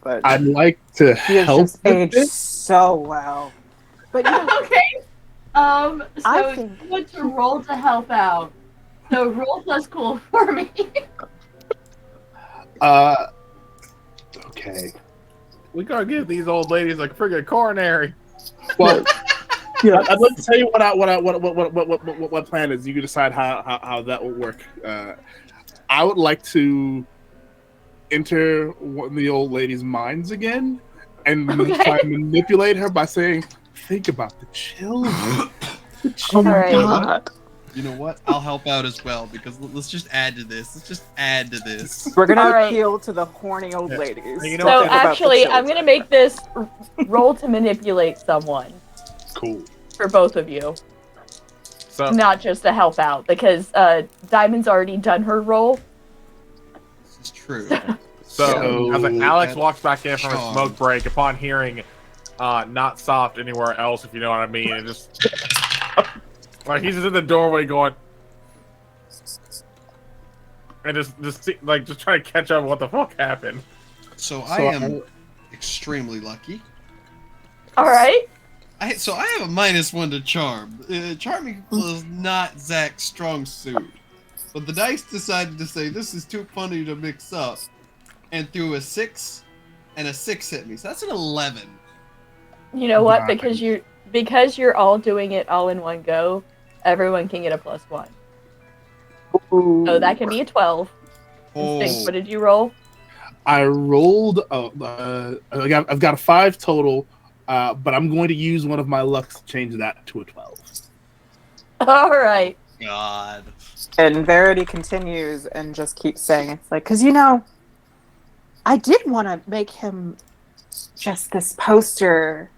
But I'd like to he has help just with aged this. so well. But Okay. I So think- you want to roll to help out. So roll plus cool for me. Okay. We gotta give these old ladies like friggin' coronary. Well, yeah, I'd like to tell you what plan is. You can decide how that will work. I would like to enter one of the old lady's minds again and try and manipulate her by saying, "Think about the children." The oh children. my Alright. god. You know what? I'll help out as well because let's just add to this. Let's just add to this. We're gonna Alright. appeal to the horny old ladies. You know So what? actually, I'm gonna make this roll to manipulate someone Cool. for both of you, So not just to help out, because Diamond's already done her roll. This is true. So, as like Alex that walks back in from a charm. smoke break upon hearing not soft anywhere else, if you know what I mean, and just like he's just in the doorway going and just trying to catch up with what the fuck happened. So I am extremely lucky. All right. I have a -1 to charm. Charming is not Zach's strong suit. But the dice decided to say this is too funny to mix up, and threw a 6 and a 6 hit me, so that's an 11. You know what? Nice. Because you're all doing it all in one go, everyone can get a +1. So that can be a 12. Instinct, what did you roll? I rolled. I've got a 5 total, but I'm going to use one of my lucks to change that to a 12. All right. God. And Verity continues and just keeps saying, it's like, because I did want to make him just this poster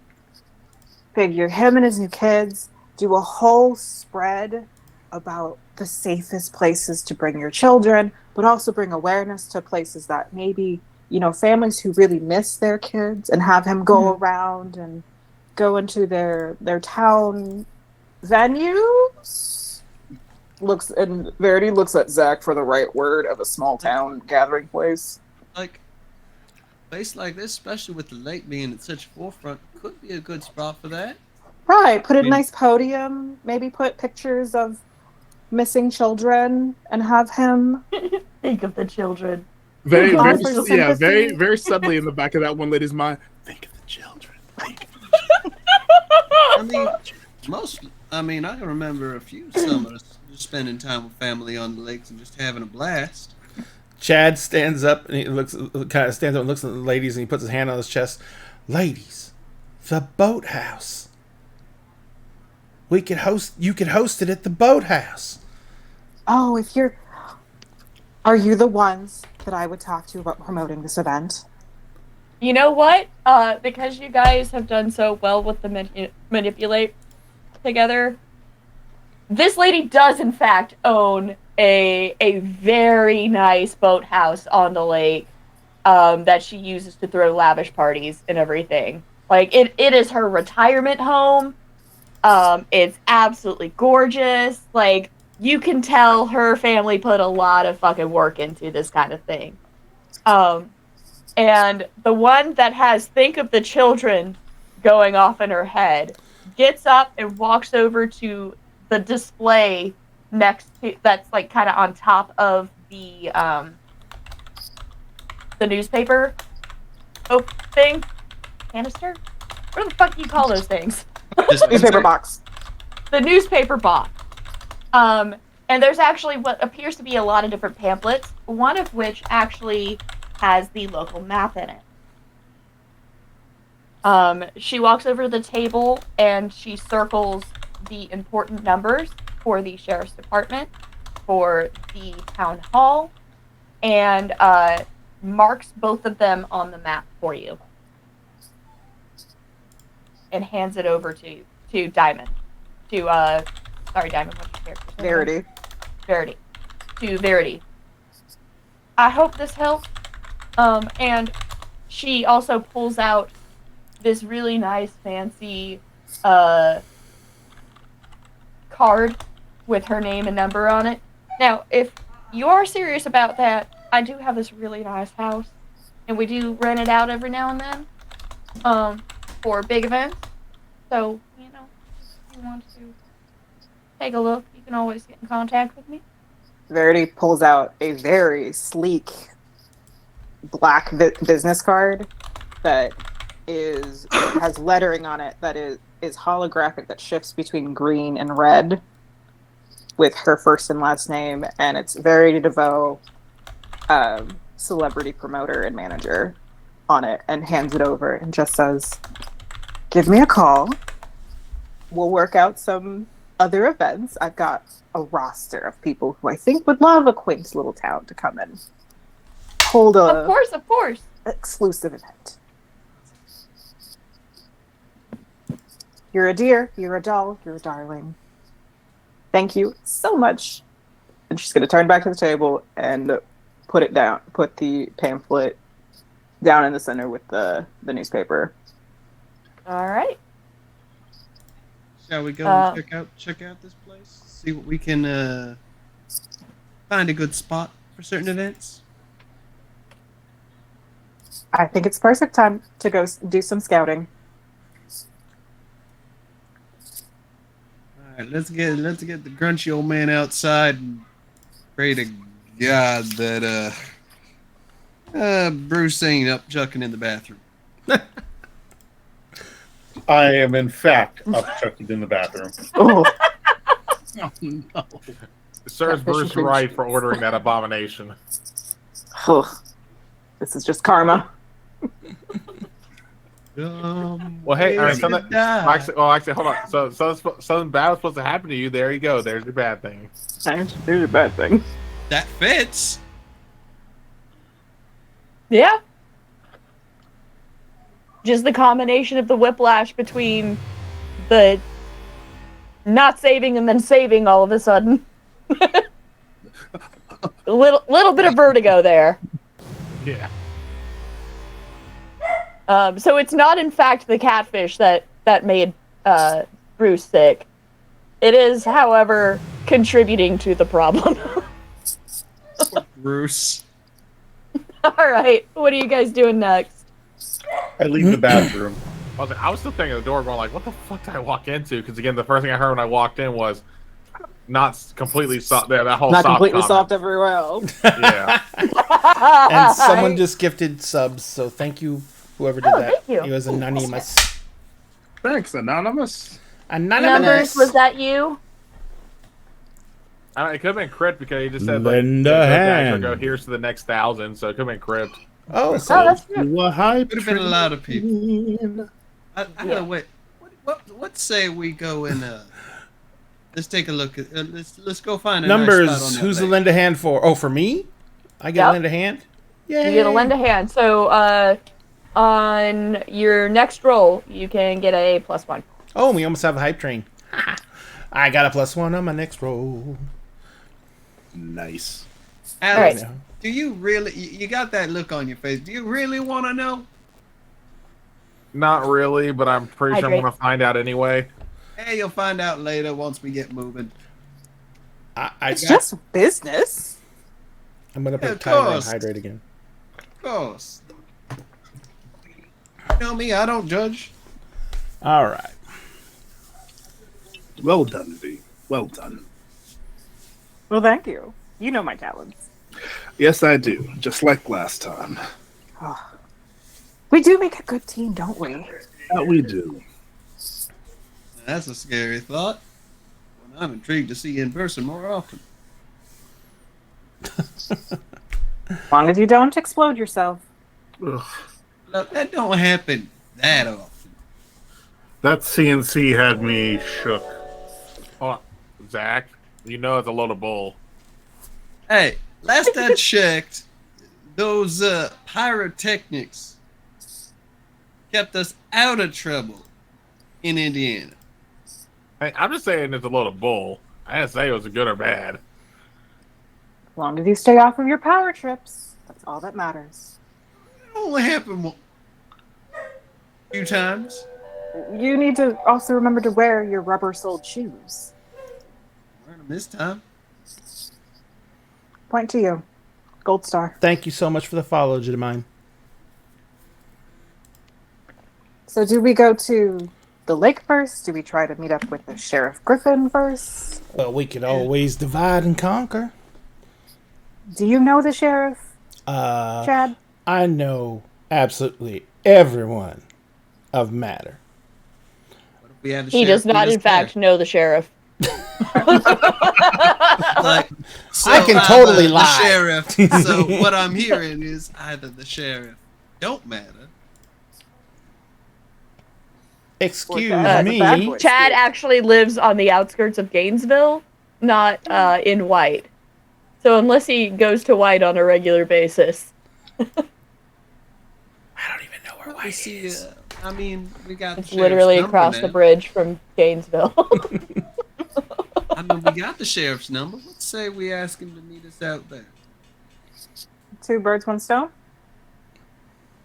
figure, him and his new kids, do a whole spread about the safest places to bring your children, but also bring awareness to places that maybe, families who really miss their kids, and have him go around and go into their town venues. Verity looks at Zach for the right word of a small town gathering place. Like, a place like this, especially with the lake being at such forefront, could be a good spot for that. Right, put a nice podium, maybe put pictures of missing children and have him Think of the children. Very, Think of very, the offer children. yeah, very, sympathy. very subtly in the back of that one lady's mind. Think of the children. I mean, I can remember a few summers just spending time with family on the lakes and just having a blast. Chad stands up and he looks at the ladies and he puts his hand on his chest. Ladies, the boathouse. You could host it at the boathouse. Oh, are you the ones that I would talk to about promoting this event? You know what? Because you guys have done so well with the manipulate together, this lady does in fact own a very nice boathouse on the lake that she uses to throw lavish parties and everything. Like it is her retirement home. It's absolutely gorgeous. Like you can tell her family put a lot of fucking work into this kind of thing. And the one that has think of the children going off in her head gets up and walks over to the display next to that's like kind of on top of the newspaper thing canister. What the fuck do you call those things? Newspaper box. The newspaper box. And there's actually what appears to be a lot of different pamphlets, one of which actually has the local map in it. She walks over to the table and she circles the important numbers for the sheriff's department, for the town hall, and marks both of them on the map for you. And hands it over to Diamond. Sorry, Diamond, what's your character's name? Verity. Verity. To Verity. I hope this helps. And she also pulls out this really nice, fancy card with her name and number on it. Now, if you are serious about that, I do have this really nice house, and we do rent it out every now and then for big events. So, if you want to take a look, you can always get in contact with me. Verity pulls out a very sleek black business card that has lettering on it that is holographic, that shifts between green and red with her first and last name, and it's Verity DeVoe, celebrity promoter and manager on it, and hands it over and just says, give me a call. We'll work out some other events. I've got a roster of people who I think would love a quaint little town to come and hold Of course. exclusive event. You're a dear, you're a doll, you're a darling. Thank you so much. And she's going to turn back to the table and put the pamphlet down in the center with the newspaper. All right. Shall we go and check out this place? See what we can find a good spot for certain events? I think it's perfect time to go do some scouting. All right, let's get the grunchy old man outside and pray to God that Bruce ain't up chucking in the bathroom. I am, in fact, upchucking in the bathroom. Oh, Oh, no. Serves Catfish Bruce and cream right cheese. for ordering that abomination. ugh. This is just karma. Well, hey, all right, actually, hold on. So something bad was supposed to happen to you. There you go. There's your bad thing. There's a bad thing. That fits. Yeah. Just the combination of the whiplash between the not saving and then saving all of a sudden. a little bit of vertigo there. Yeah. So it's not, in fact, the catfish that made Bruce sick. It is, however, contributing to the problem. Bruce. All right, what are you guys doing next? I leave the bathroom. I was still thinking at the door, going like, "What the fuck did I walk into?" Because again, the first thing I heard when I walked in was not completely soft. That whole Not soft completely comment. soft everywhere else. Yeah. And someone just gifted subs, so thank you, whoever did that. Thank you. It was anonymous. Thanks, Anonymous. Numbers, was that you? It could have been crypt because he just said Lend like, a actually hand. go here's to the next 1,000, so it could have been crypt. Oh, Oh, so that's true. What hype Could have been a lot of people. I Yeah. gotta wait. What say we go and let's take a look at let's go find a numbers. nice spot on that Who's the lake. lend a hand for? Oh, for me? I get Yep. a lend a hand? Yeah. You get a lend a hand. So on your next roll, you can get a +1. Oh, we almost have a hype train. I got a +1 on my next roll. Nice. Alex, Alright. do you really? You got that look on your face. Do you really want to know? Not really, but I'm pretty sure I'm Hydrate. gonna find out anyway. Hey, you'll find out later once we get moving. It's just business. I'm gonna Yeah, put of timer and course. hydrate again. Of course. You know me, I don't judge. All right. Well done, V. Well done. Well, thank you. You know my talents. Yes, I do. Just like last time. We do make a good team, don't we? That we do. That's a scary thought. Well, I'm intrigued to see you in person more often. As long as you don't explode yourself. Ugh. Look, that don't happen that often. That CNC had me shook. Hold on. Zach, you know it's a load of bull. Hey, last I checked, those pyrotechnics kept us out of trouble in Indiana. Hey, I'm just saying it's a load of bull. I didn't say it was good or bad. As long as you stay off of your power trips, that's all that matters. It only happened a few times. You need to also remember to wear your rubber-soled shoes. Wearing them this time. Point to you. Gold star. Thank you so much for the follow, Jemine. So do we go to the lake first? Do we try to meet up with the Sheriff Griffin first? Well, we could always divide and conquer. Do you know the sheriff, Uh, Chad? I know absolutely everyone of matter. What if we have the He sheriff does not, meet us in fact, there? know the sheriff. Like, so I can either totally the lie. sheriff. So what I'm hearing is either the sheriff don't matter. Excuse the me. bad boy. Chad actually lives on the outskirts of Gainesville, not in White. So unless he goes to White on a regular basis. I don't even know where We White see. is. I mean, we got It's the sheriff's literally number across now. the bridge from Gainesville. I mean, we got the sheriff's number. Let's say we ask him to meet us out there. 2 birds, 1 stone?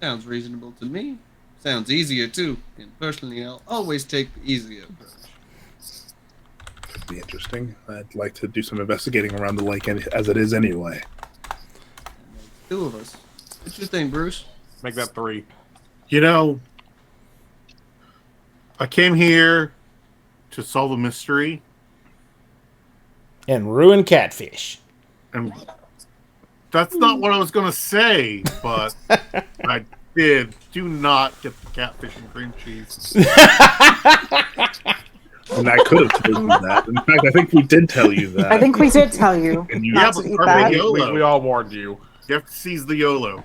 Sounds reasonable to me. Sounds easier too. And personally, I'll always take the easier approach. Could be interesting. I'd like to do some investigating around the lake as it is anyway. Two of us. What you think, Bruce? Make that 3. You know, I came here to solve a mystery, And ruin catfish. and That's not what I was going to say, but I did. Do not get the catfish and cream cheese. And I could have told you that. In fact, I think we did tell you that. I think we did tell you And you- not Yeah, to but eat Carpe that. Diem. We all warned you. You have to seize the YOLO.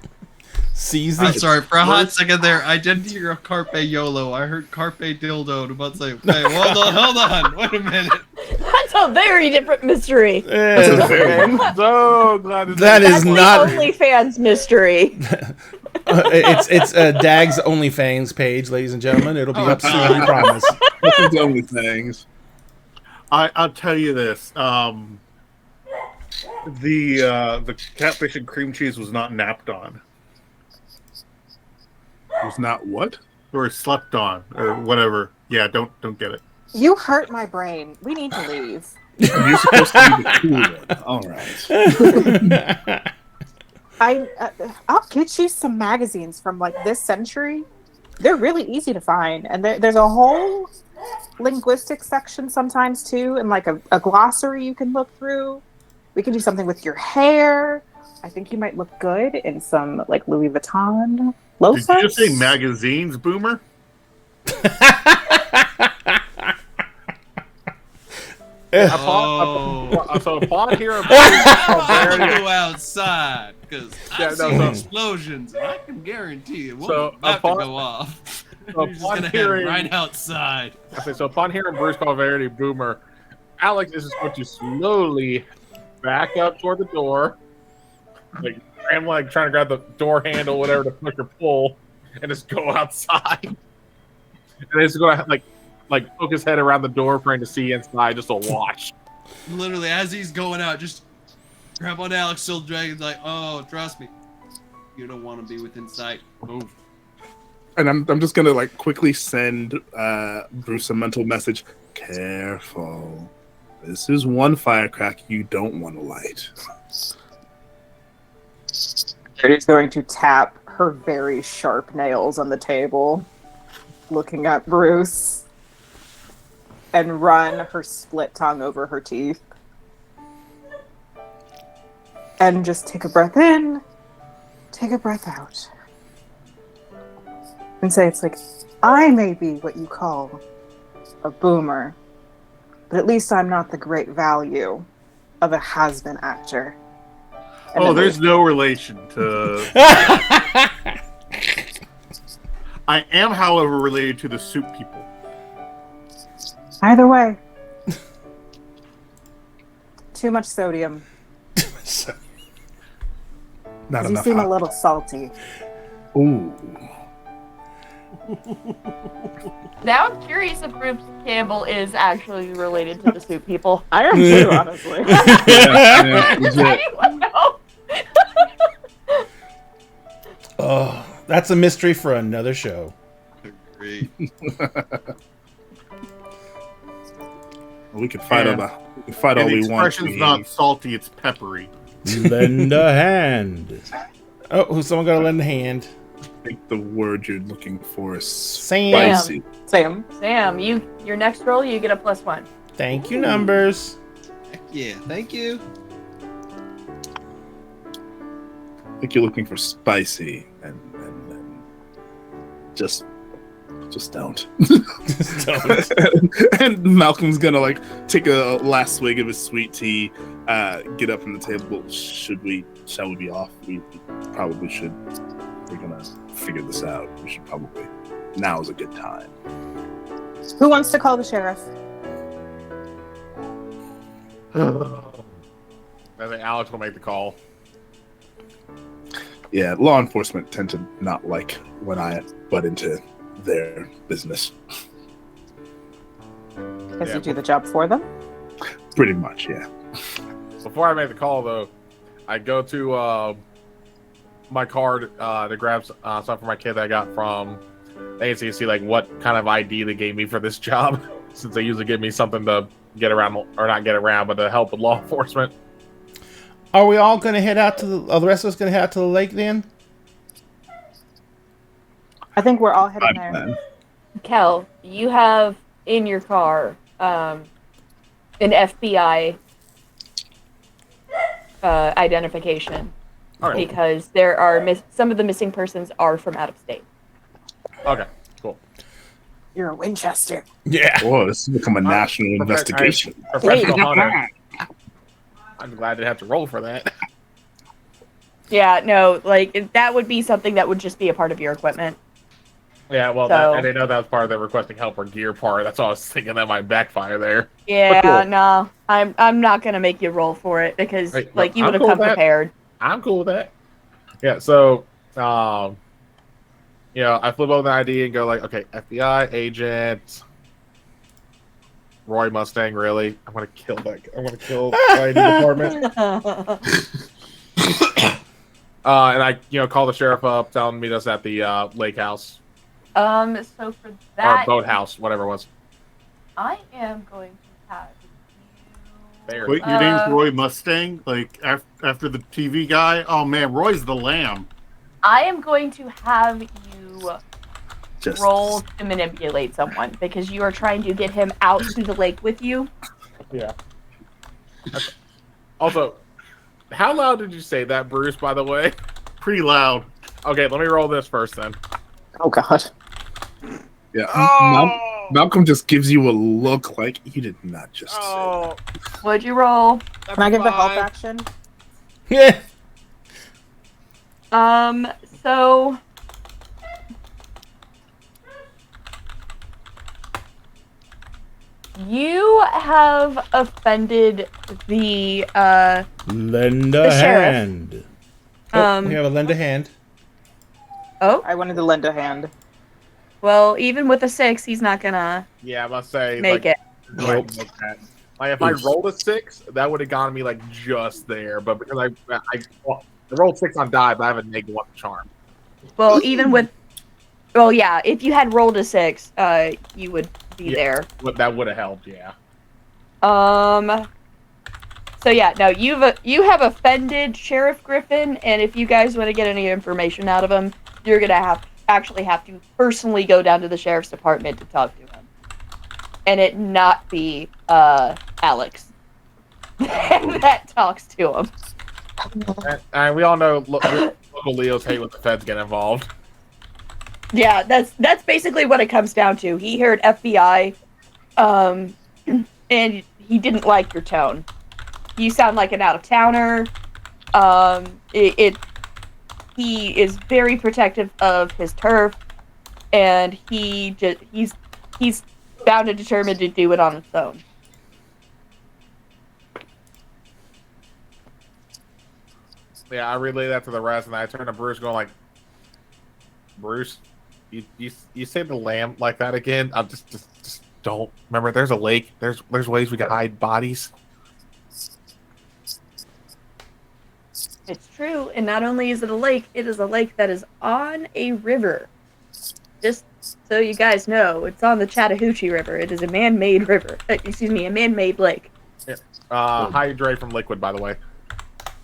Seize I'm the. sorry, for a hot second there, I didn't hear Carpe YOLO. I heard Carpe Dildo. I'm about to say, hey, hold on, wait a minute. That's a very different mystery. So glad That is That's not. the OnlyFans mystery. It's Dag's OnlyFans page, ladies and gentlemen. It'll be up soon, I promise. That's the only things. I'll tell you this. The catfish and cream cheese was not napped on. Was not what? Or slept on. Or whatever. Yeah, don't get it. You hurt my brain. We need to leave. You're supposed to be the cool one. All right. I'll get you some magazines from like this century. They're really easy to find, and there's a whole linguistics section sometimes too, and like a glossary you can look through. We can do something with your hair. I think you might look good in some like Louis Vuitton loafers. Did you just say magazines, Boomer? So upon hearing I'll go outside because Yeah, I've no, seen no. explosions, and I can guarantee it won't So, about to upon- go off. so You're just upon gonna hearing- head right outside. Okay, so upon hearing Bruce call Verity Boomer, Alex is just going to slowly back up toward the door, like trying to grab the door handle, whatever, to push or pull, and just go outside. And he's going to like poke his head around the door, trying to see inside, just to watch. Literally, as he's going out, just grab on Alex, still dragging, like, oh, trust me, you don't want to be within sight. Move. And I'm just gonna like quickly send Bruce a mental message. Careful. This is one firecracker you don't want to light. She's going to tap her very sharp nails on the table, looking at Bruce, and run her split tongue over her teeth. And just take a breath in, take a breath out. And say, it's like, I may be what you call a boomer, but at least I'm not the great value of a has-been actor. And Oh, then there's no relation to. I am, however, related to the soup people. either way. Too much sodium. Not You enough. seem a hot- little salty. Ooh. Now I'm curious if Bruce Campbell is actually related to the soup people. I am too, honestly. Yeah, legit. Anyone know? Oh, that's a mystery for another show. Great. We could fight And- all we can fight all And the we want. expression's not salty, it's peppery. Lend a hand. Oh, who's someone got to lend a hand? I think the word you're looking for is Sam. spicy. Sam. Sam, your next roll, you get a +1. Thank you, numbers. Heck yeah, thank you. I think you're looking for spicy, and just don't. And Malcolm's gonna like take a last swig of his sweet tea, get up from the table. Shall we be off? We probably should. We're gonna figure this out. We should probably. Now is a good time. Who wants to call the sheriff? I think Alex will make the call. Yeah, law enforcement tend to not like when I butt into their business. Does Yeah. he do the job for them? Pretty much, yeah. Before I make the call, though, I go to my card to grab stuff for my kid that I got from agency to see like what kind of ID they gave me for this job, since they usually give me something to get around, or not get around, but to help with law enforcement. Are we all going to head out to the rest of us going to head out to the lake then? I think we're all heading I'm there. fine. Kel, you have in your car an FBI identification. Okay. because there are some of the missing persons are from out of state. Okay. Cool. You're a Winchester. Yeah. Oh, this has become a national investigation. Professional hunter. I'm glad I didn't have to roll for that. Yeah, no, like that would be something that would just be a part of your equipment. Yeah, well, So- I didn't know that was part of the requesting help or gear part. That's all I was thinking that might backfire there. Yeah, But cool. no, I'm not gonna make you roll for it because Hey, like no, you I'm would have cool come with that. prepared. I'm cool with that. Yeah, so, I flip over the ID and go like, okay, FBI agent, Roy Mustang. Really, I'm gonna kill that. I'm gonna kill the ID department. And I, call the sheriff up, tell him to meet us at the lake house So for or that, boat house, whatever it was. I am going to have There. Wait, your name's Roy Mustang? Like after the TV guy? Oh man, Roy's the lamb. I am going to have you Just roll to manipulate someone because you are trying to get him out to the lake with you. Yeah. Also, how loud did you say that, Bruce? By the way. Pretty loud. Okay, let me roll this first then. Oh God. Yeah. Oh! Malcolm just gives you a look like you did not just say Oh, What'd you roll? Can I give the help action? Yeah. So you have offended the Lend The a sheriff. hand. Oh, we have a lend a hand. oh, I wanted to lend a hand. well, even with a 6, he's not gonna yeah, I must say, make it. Nope. Like if I rolled a 6, that would have gotten me like just there. But because I rolled 6 on die, but I have a -1 charm. Well, even with, well, yeah, if you had rolled a 6, you would be Yeah. there. But that would have helped, yeah. So yeah, no, you have offended Sheriff Griffin, and if you guys want to get any information out of him, you're gonna actually have to personally go down to the sheriff's department to talk to him, and it not be Alex that talks to him. And we all know local Leos hate when the feds get involved. Yeah, that's basically what it comes down to. He heard FBI, and he didn't like your tone. You sound like an out-of-towner. He is very protective of his turf, and he's bound and determined to do it on his own. Yeah, I relay that to the rest, and I turn to Bruce, going like, "Bruce, you say the lamb like that again? I'm just don't remember. There's a lake. There's ways we can hide bodies." It's true, and not only is it a lake, it is a lake that is on a river. Just so you guys know, it's on the Chattahoochee River. It is a man-made river. Excuse me, a man-made lake. Hydrate from liquid, by the way.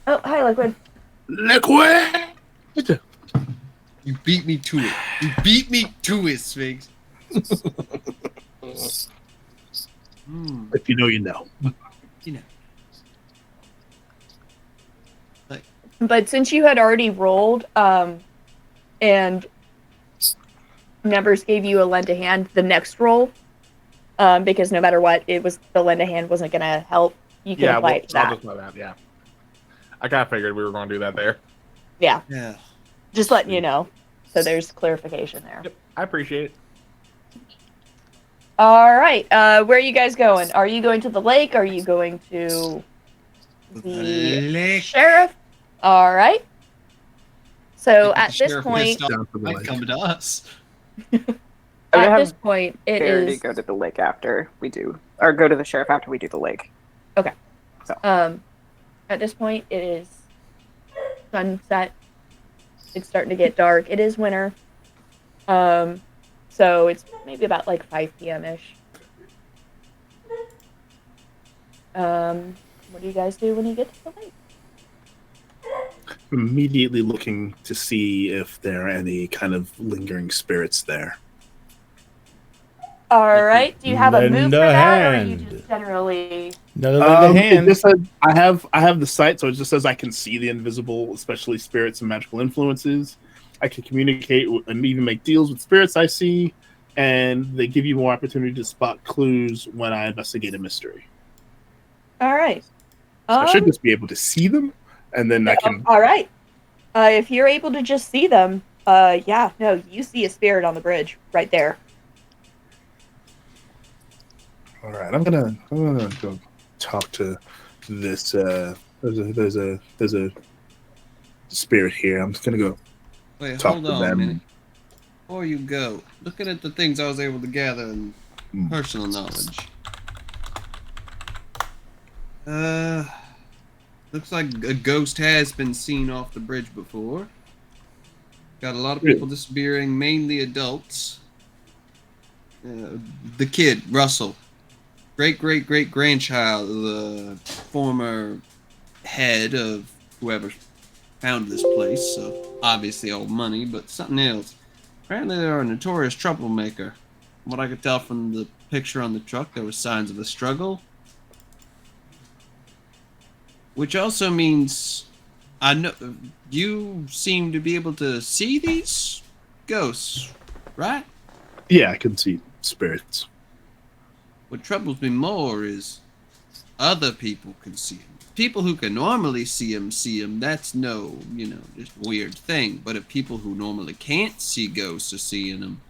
Oh, hi, Liquid. Liquid. You beat me to it. You beat me to it, Sphinx. If you know, you know. You know. But since you had already rolled, and numbers gave you a lend a hand the next roll, because no matter what, it was the lend a hand wasn't gonna help. You can apply it to I'll that. just know that. Yeah, I kind of figured we were going to do that there. Yeah, Yeah. just letting you know. So there's clarification there. Yep, I appreciate it. All right, where are you guys going? Are you going to the lake? Are you going to the Lake. sheriff? All right. So If the at this sheriff point, pissed off, Down for the might lake. come to us. I would at have this point, it Verity is go to the lake after we do, or go to the sheriff after we do the lake. At this point, it is sunset. It's starting to get dark. It is winter. So it's maybe about like 5 p.m. ish. What do you guys do when you get to the lake? Immediately looking to see if there are any kind of lingering spirits there. All right. Do you have a Lend move a for that, or are you hand. just generally? Another lend a It hand. just says I have the sight, so it just says I can see the invisible, especially spirits and magical influences. I can communicate and even make deals with spirits I see, and they give you more opportunity to spot clues when I investigate a mystery. All right. So I should just be able to see them, and then I can. All right. If you're able to just see them, yeah, no, you see a spirit on the bridge right there. All right, I'm gonna go talk to this. There's a spirit here. I'm just gonna go Wait, talk hold to on a them. minute. Before you go, looking at the things I was able to gather in personal knowledge. Looks like a ghost has been seen off the bridge before. Got a lot of people disappearing, mainly adults. The kid, Russell. Great-great-great-grandchild of the former head of whoever founded this place, so obviously old money, but something else. Apparently they're a notorious troublemaker. From what I could tell from the picture on the truck, there were signs of a struggle. Which also means, I know you seem to be able to see these ghosts, right? Yeah, I can see spirits. What troubles me more is other people can see them. People who can normally see them, that's no, just weird thing. But if people who normally can't see ghosts are seeing them,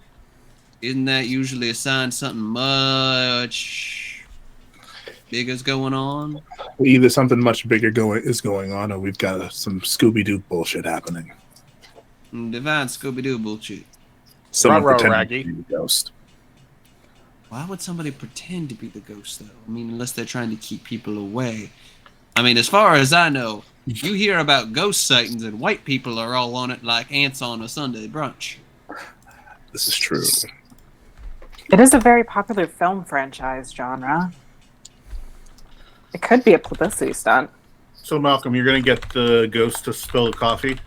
isn't that usually a sign something much bigger's going on? Either something much bigger is going on, or we've got some Scooby-Doo bullshit happening. Divine Scooby-Doo bullshit. Someone Ruh-roh, pretending Raggy. to be the ghost. Why would somebody pretend to be the ghost, though? I mean, unless they're trying to keep people away. I mean, as far as I know, you hear about ghost sightings and white people are all on it like ants on a Sunday brunch. This is true. It is a very popular film franchise genre. It could be a publicity stunt. So, Malcolm, you're going to get the ghost to spill the coffee?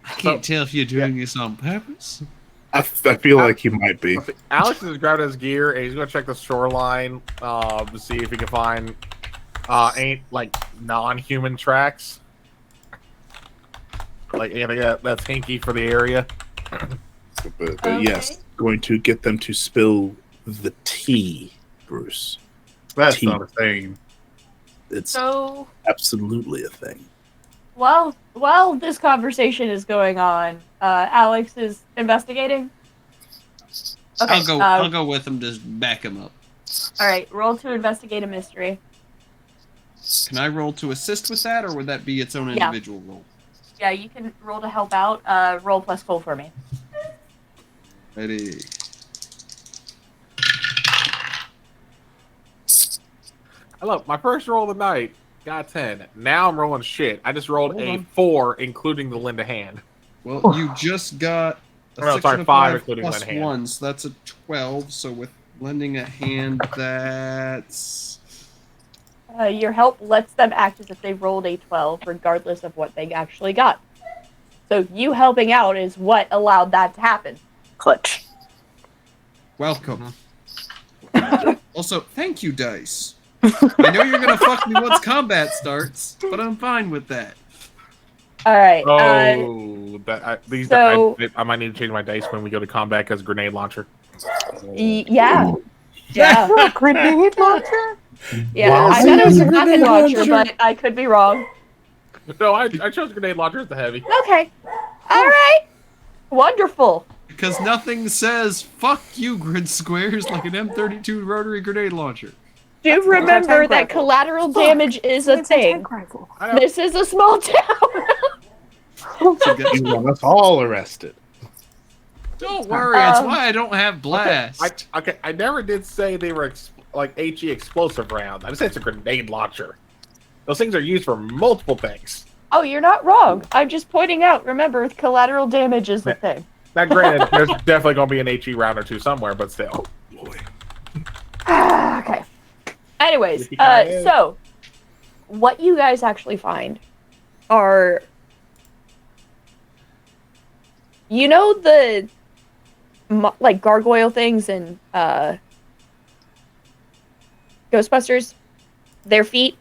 I can't tell if you're doing this on purpose. I feel like he might be. Alex has grabbed his gear and he's going to check the shoreline to see if he can find non-human tracks. Like anything that's hinky for the area. But yes, going to get them to spill the tea, Bruce. That's Tea. not a thing. It's So, absolutely a thing. while this conversation is going on, Alex is investigating. Okay, I'll go with him to back him up. all right, roll to investigate a mystery. Can I roll to assist with that, or would that be its own Yeah. individual roll? Yeah, you can roll to help out. Roll plus cool for me. Ready. Look, my first roll of the night got 10. Now I'm rolling shit. I just rolled a 4, including the Linda hand. Well, you just got a No, 6 sorry, and a 5, 5 including plus lend hand. 1, so that's a 12. So with lending a hand, that's... Your help lets them act as if they rolled a 12, regardless of what they actually got. So you helping out is what allowed that to happen. Clutch. Welcome. Also, thank you, Dice. I know you're gonna fuck me once combat starts, but I'm fine with that. All right. I might need to change my dice when we go to combat because grenade launcher. Yeah. Yeah. Grenade launcher? Yeah. Wow. I thought it was a Grenade rocket launcher, launcher. but I could be wrong. No, I chose grenade launcher as the heavy. Okay. All right. Wonderful. Because nothing says "fuck you, grid squares" like an M32 rotary grenade launcher. Do remember that rifle. collateral damage is a thing. Rifle. This is a small town. You want us all arrested. Don't worry, that's why I don't have blast. I never did say they were HE explosive rounds. I just said it's a grenade launcher. Those things are used for multiple things. Oh, you're not wrong. I'm just pointing out. Remember, collateral damage is a thing. Now, granted, there's definitely going to be an HE round or two somewhere, but still. Boy. Okay. Anyways, so what you guys actually find are You know the like gargoyle things and Ghostbusters, their feet.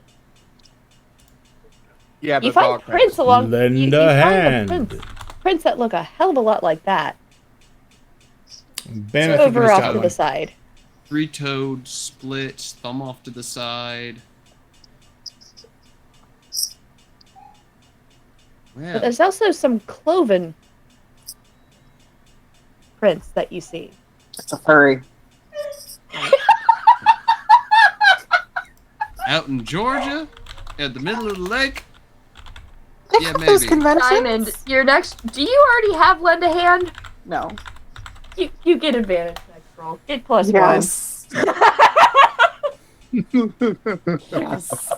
Yeah, You the find dog prints things. along. Lend You a find the hand. prints that look a hell of a lot like that. Ben, It's I think you over just off got to one. the side. Three-toed split, thumb off to the side. But Well, there's also some cloven prints that you see. It's a furry. out in Georgia, at the middle of the lake. They Yeah, have those maybe. conventions. Diamond, your next. Do you already have lend a hand? No. You get advantage next roll. Get plus Yes. one. Yes.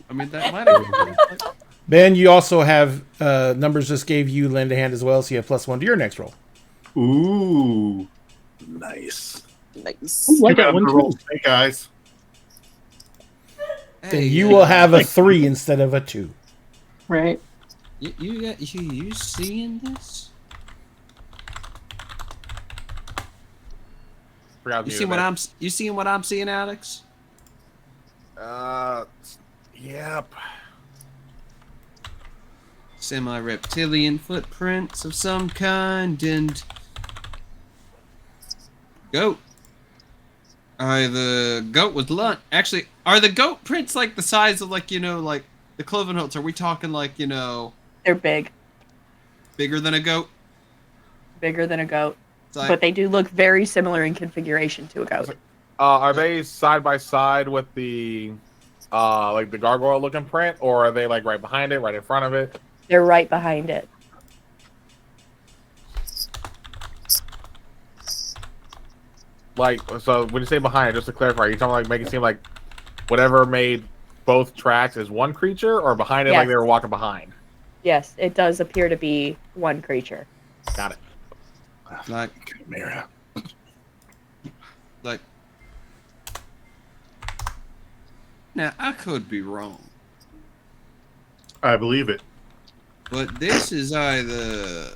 I mean, that might have. Ben, you also have numbers just gave you lend a hand as well, so you have +1 to your next roll. Ooh. Nice. Nice. Ooh, I got Good one roll, too. snake eyes. Then you will have a 3 instead of a 2. Right. You seeing this? Forgot You to see mute what that. you seeing what I'm seeing, Alex? Yep. Semi-reptilian footprints of some kind and goat. The goat with lunch. Actually, are the goat prints like the size of like like the cloven hooves? Are we talking like They're big, bigger than a goat? bigger than a goat, It's like, but they do look very similar in configuration to a goat. Are they side by side with the like the gargoyle looking print, or are they like right behind it, right in front of it? They're right behind it. Like, so when you say behind it, just to clarify, you're talking like make it seem like whatever made both tracks is one creature, or behind it like Yes. they were walking behind? Yes, it does appear to be one creature. Got it. like, Chimera. like. Now I could be wrong, I believe it. but this is either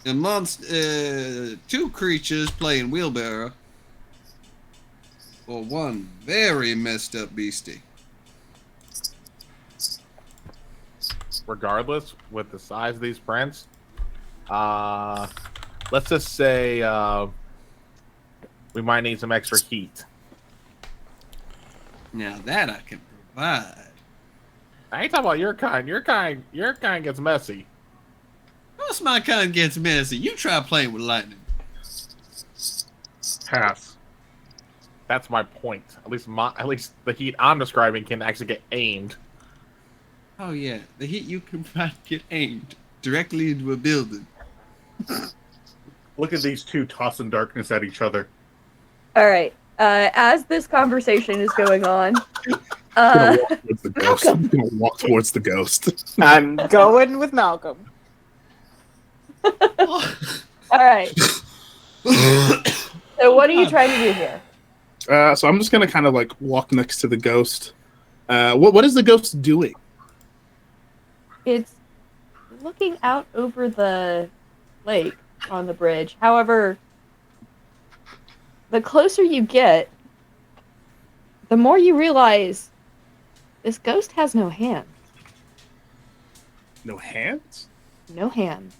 amongst two creatures playing wheelbarrow, or one very messed up beastie. Regardless, with the size of these prints, let's just say we might need some extra heat. Now that I can provide. I ain't talking about your kind. Your kind gets messy. Once my kind gets messy, you try playing with lightning. Pass. That's my point. At least the heat I'm describing can actually get aimed. Oh yeah, the heat you can provide get aimed directly into a building. Look at these two tossing darkness at each other. All right. As this conversation is going on, Gonna walk towards the ghost. Malcolm. Gonna walk towards the ghost. I'm going with Malcolm. All right. So what are you trying to do here? So I'm just gonna kind of like walk next to the ghost. What is the ghost doing? It's looking out over the lake on the bridge. However, the closer you get, the more you realize this ghost has no hands. No hands? No hands.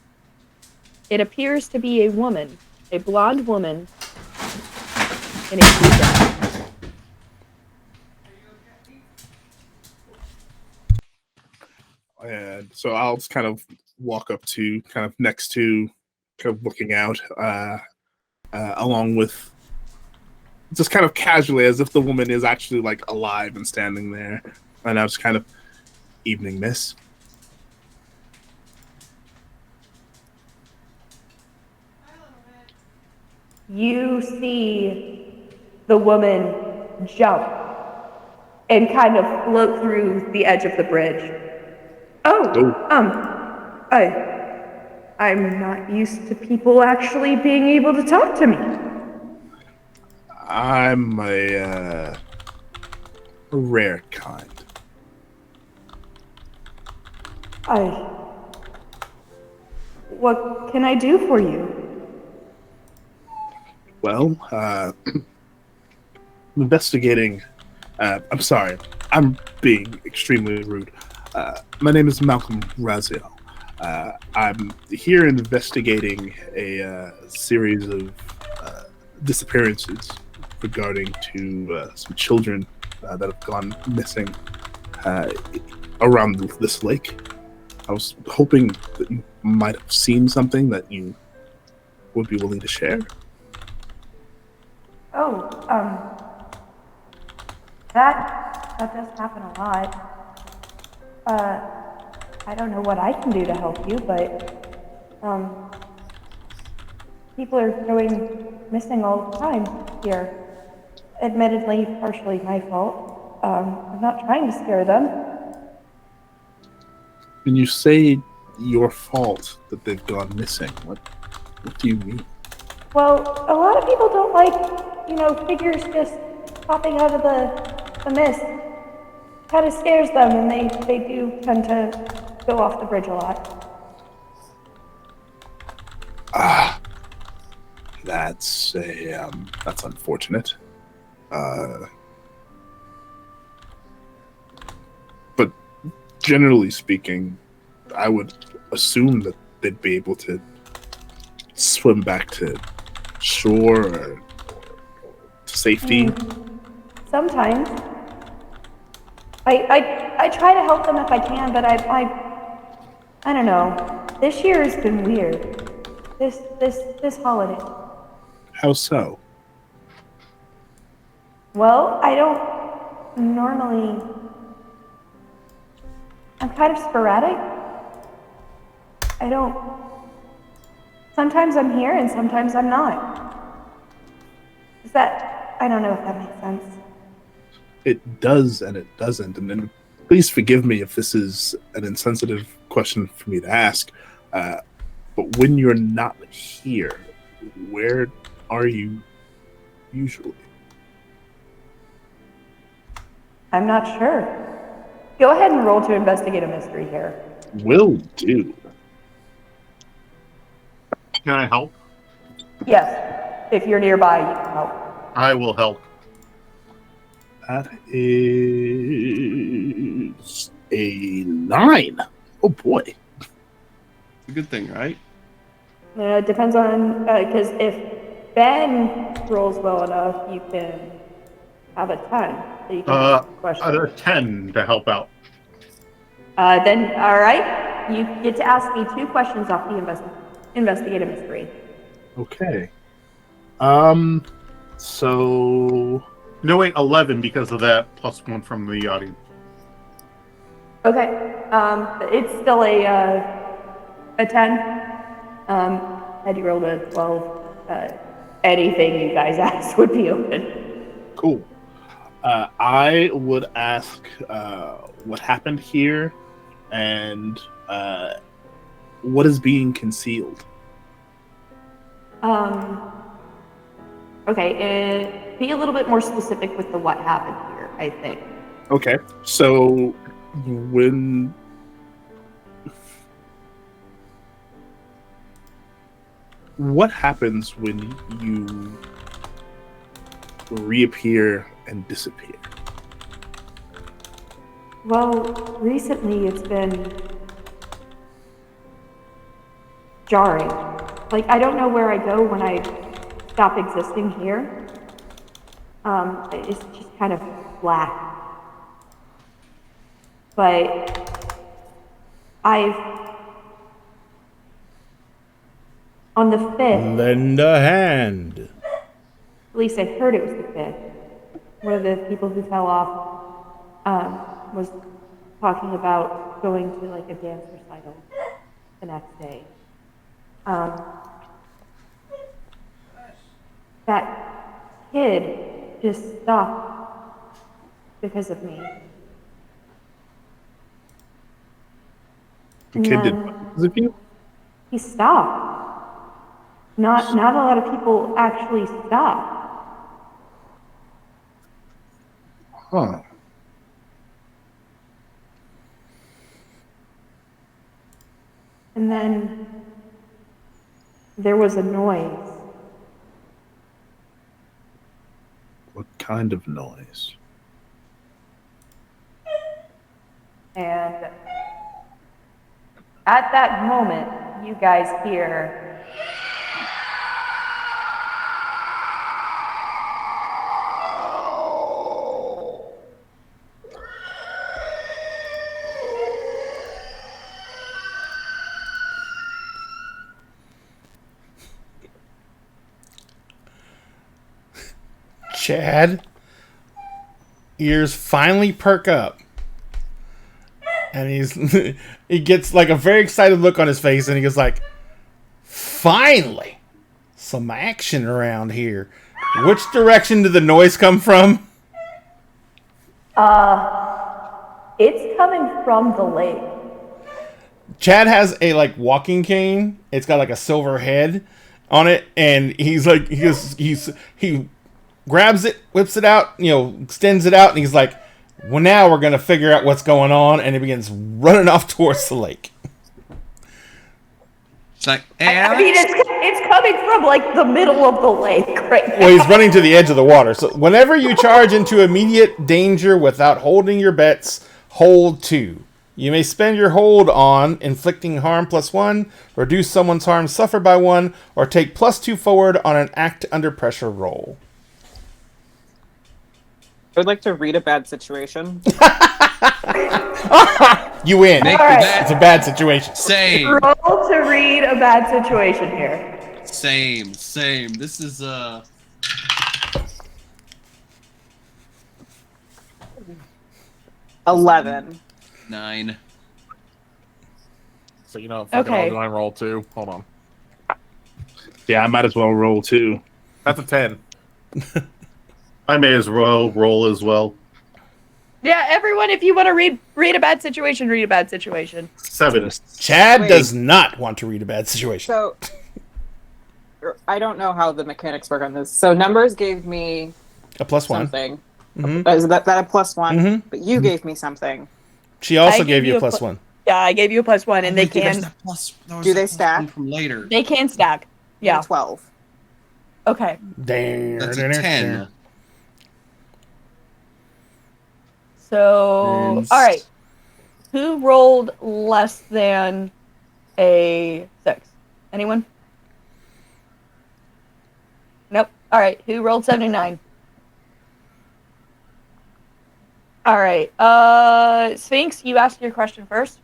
It appears to be a woman, a blonde woman in a blue dress. And so I'll just kind of walk up to, kind of next to, kind of looking out, along with, just kind of casually, as if the woman is actually like alive and standing there. And I was kind of, evening, miss. You see the woman jump and kind of float through the edge of the bridge. I'm not used to people actually being able to talk to me. I'm a rare kind. What can I do for you? Well, I'm investigating. I'm sorry, I'm being extremely rude. My name is Malcolm Raziel. I'm here investigating a series of disappearances regarding to some children that have gone missing uh, around this lake. I was hoping that you might have seen something that you would be willing to share. Oh, that does happen a lot. I don't know what I can do to help you, but people are going missing all the time here. Admittedly, partially my fault. I'm not trying to scare them. When you say your fault that they've gone missing, what do you mean? Well, a lot of people don't like, figures just popping out of the mist. Kind of scares them, and they do tend to go off the bridge a lot. Ah, that's that's unfortunate. But generally speaking, I would assume that they'd be able to swim back to shore or to safety. Sometimes. I try to help them if I can, but I don't know. This year has been weird. This holiday. How so? Well, I don't normally. I'm kind of sporadic. I don't. Sometimes I'm here and sometimes I'm not. I don't know if that makes sense. It does and it doesn't. And then please forgive me if this is an insensitive question for me to ask. But when you're not here, where are you usually? I'm not sure. Go ahead and roll to investigate a mystery here. Will do. Can I help? Yes. If you're nearby, you can help. I will help. That is a 9. Oh boy. It's a good thing, right? It depends on, because if Ben rolls well enough, you can have a 10. So you can ask a question. A 10 to help out. Then, all right, you get to ask me 2 questions off the investigate a mystery. Okay. So No, wait, 11 because of that plus 1 from the audience. Okay. It's still a 10. Had you rolled a 12, anything you guys asked would be open. cool. I would ask what happened here and what is being concealed. Okay, be a little bit more specific with the what happened here, I think. Okay, so what happens when you reappear and disappear? Well, recently it's been jarring. Like, I don't know where I go when I stop existing here. It's just kind of black. But on the 5th, Lend a hand. at least I heard it was the 5th, one of the people who fell off was talking about going to like a dance recital the next day. That kid just stopped because of me. The kid did because of you? He stopped. Not a lot of people actually stop. Huh. And then There was a noise. What kind of noise? And at that moment, you guys hear Chad, ears finally perk up. And he gets like a very excited look on his face, and he goes like, finally, some action around here. Which direction did the noise come from? it's coming from the lake. Chad has a like walking cane. It's got like a silver head on it, and he's like he grabs it, whips it out, extends it out, and he's like, well, now we're gonna figure out what's going on, and he begins running off towards the lake. It's like, I mean, it's coming from like the middle of the lake right now. Well, he's running to the edge of the water. So whenever you charge into immediate danger without holding your bets, hold 2. You may spend your hold on inflicting harm +1, reduce someone's harm suffered by 1, or take +2 forward on an act under pressure roll. I would like to read a bad situation. You win. Make All right. that It's a bad situation. same. Roll to read a bad situation here. Same. This is 11. 9. So fucking Okay. I'll join roll 2. Hold on. Yeah, I might as well roll too. That's a 10. I may as well roll as well. Yeah, everyone, if you want to read a bad situation, read a bad situation. 7. Chad Wait. does not want to read a bad situation. So, I don't know how the mechanics work on this. So, numbers gave me A +1. something. Mhm. Is that a +1? Mhm. But you gave me something. She also I gave you a a pl- +1. Yeah, I gave you a +1, and they Wait, there's can the plus- there was Do the they plus stack? one from later? they can stack. Yeah. 12. Okay. That's a 10. So, And all right. Who rolled less than a 6? Anyone? Nope. All right. Who rolled 79? All right. Sphinx, you ask your question first.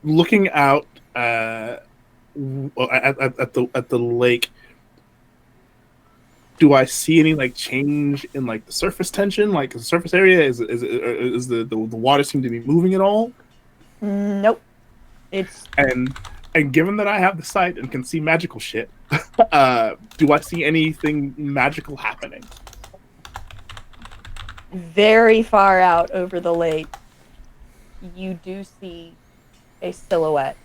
Looking out at the lake, do I see any like change in like the surface tension, like the surface area? Is the water seem to be moving at all? Nope. It's And given that I have the sight and can see magical shit, do I see anything magical happening? very far out over the lake. You do see a silhouette.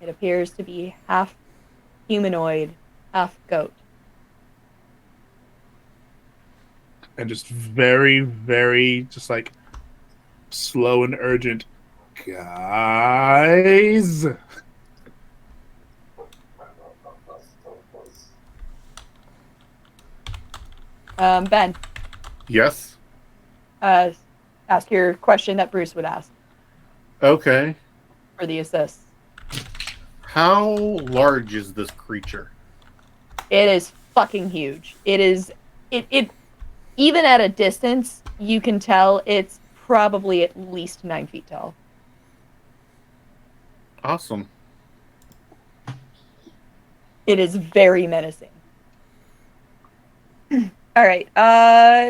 It appears to be half humanoid, half goat. And just very, very, just like slow and urgent. Guys, Ben, Yes. ask your question that Bruce would ask Okay. for the assist. How large is this creature? It is fucking huge. It is. It even at a distance, you can tell it's probably at least 9 feet tall. Awesome. It is very menacing. All right.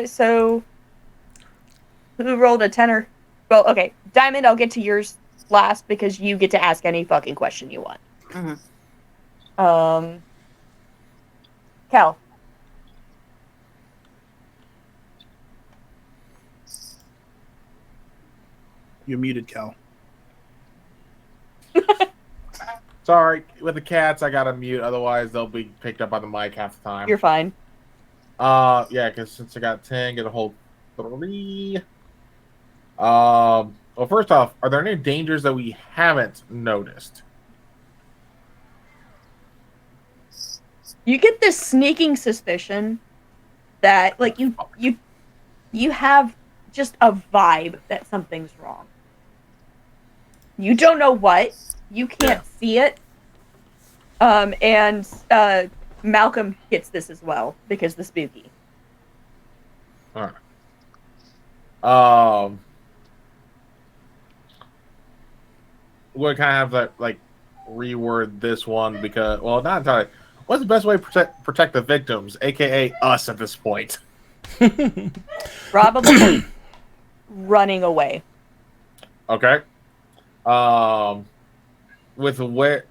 So who rolled a 10 or? Well, okay. Diamond, I'll get to yours last because you get to ask any fucking question you want. Mhm. Cal. you're muted, Cal. Sorry, with the cats, I gotta mute. Otherwise, they'll be picked up on the mic half the time. You're fine. Yeah, because since I got 10, get a whole 3. Well, first off, are there any dangers that we haven't noticed? You get this sneaking suspicion that, like, you have just a vibe that something's wrong. You don't know what. You can't see it. And Malcolm gets this as well because the spooky. All right. We're kind of have that like reword this one because not entirely. What's the best way to protect the victims, aka us at this point? Probably running away. Okay. With where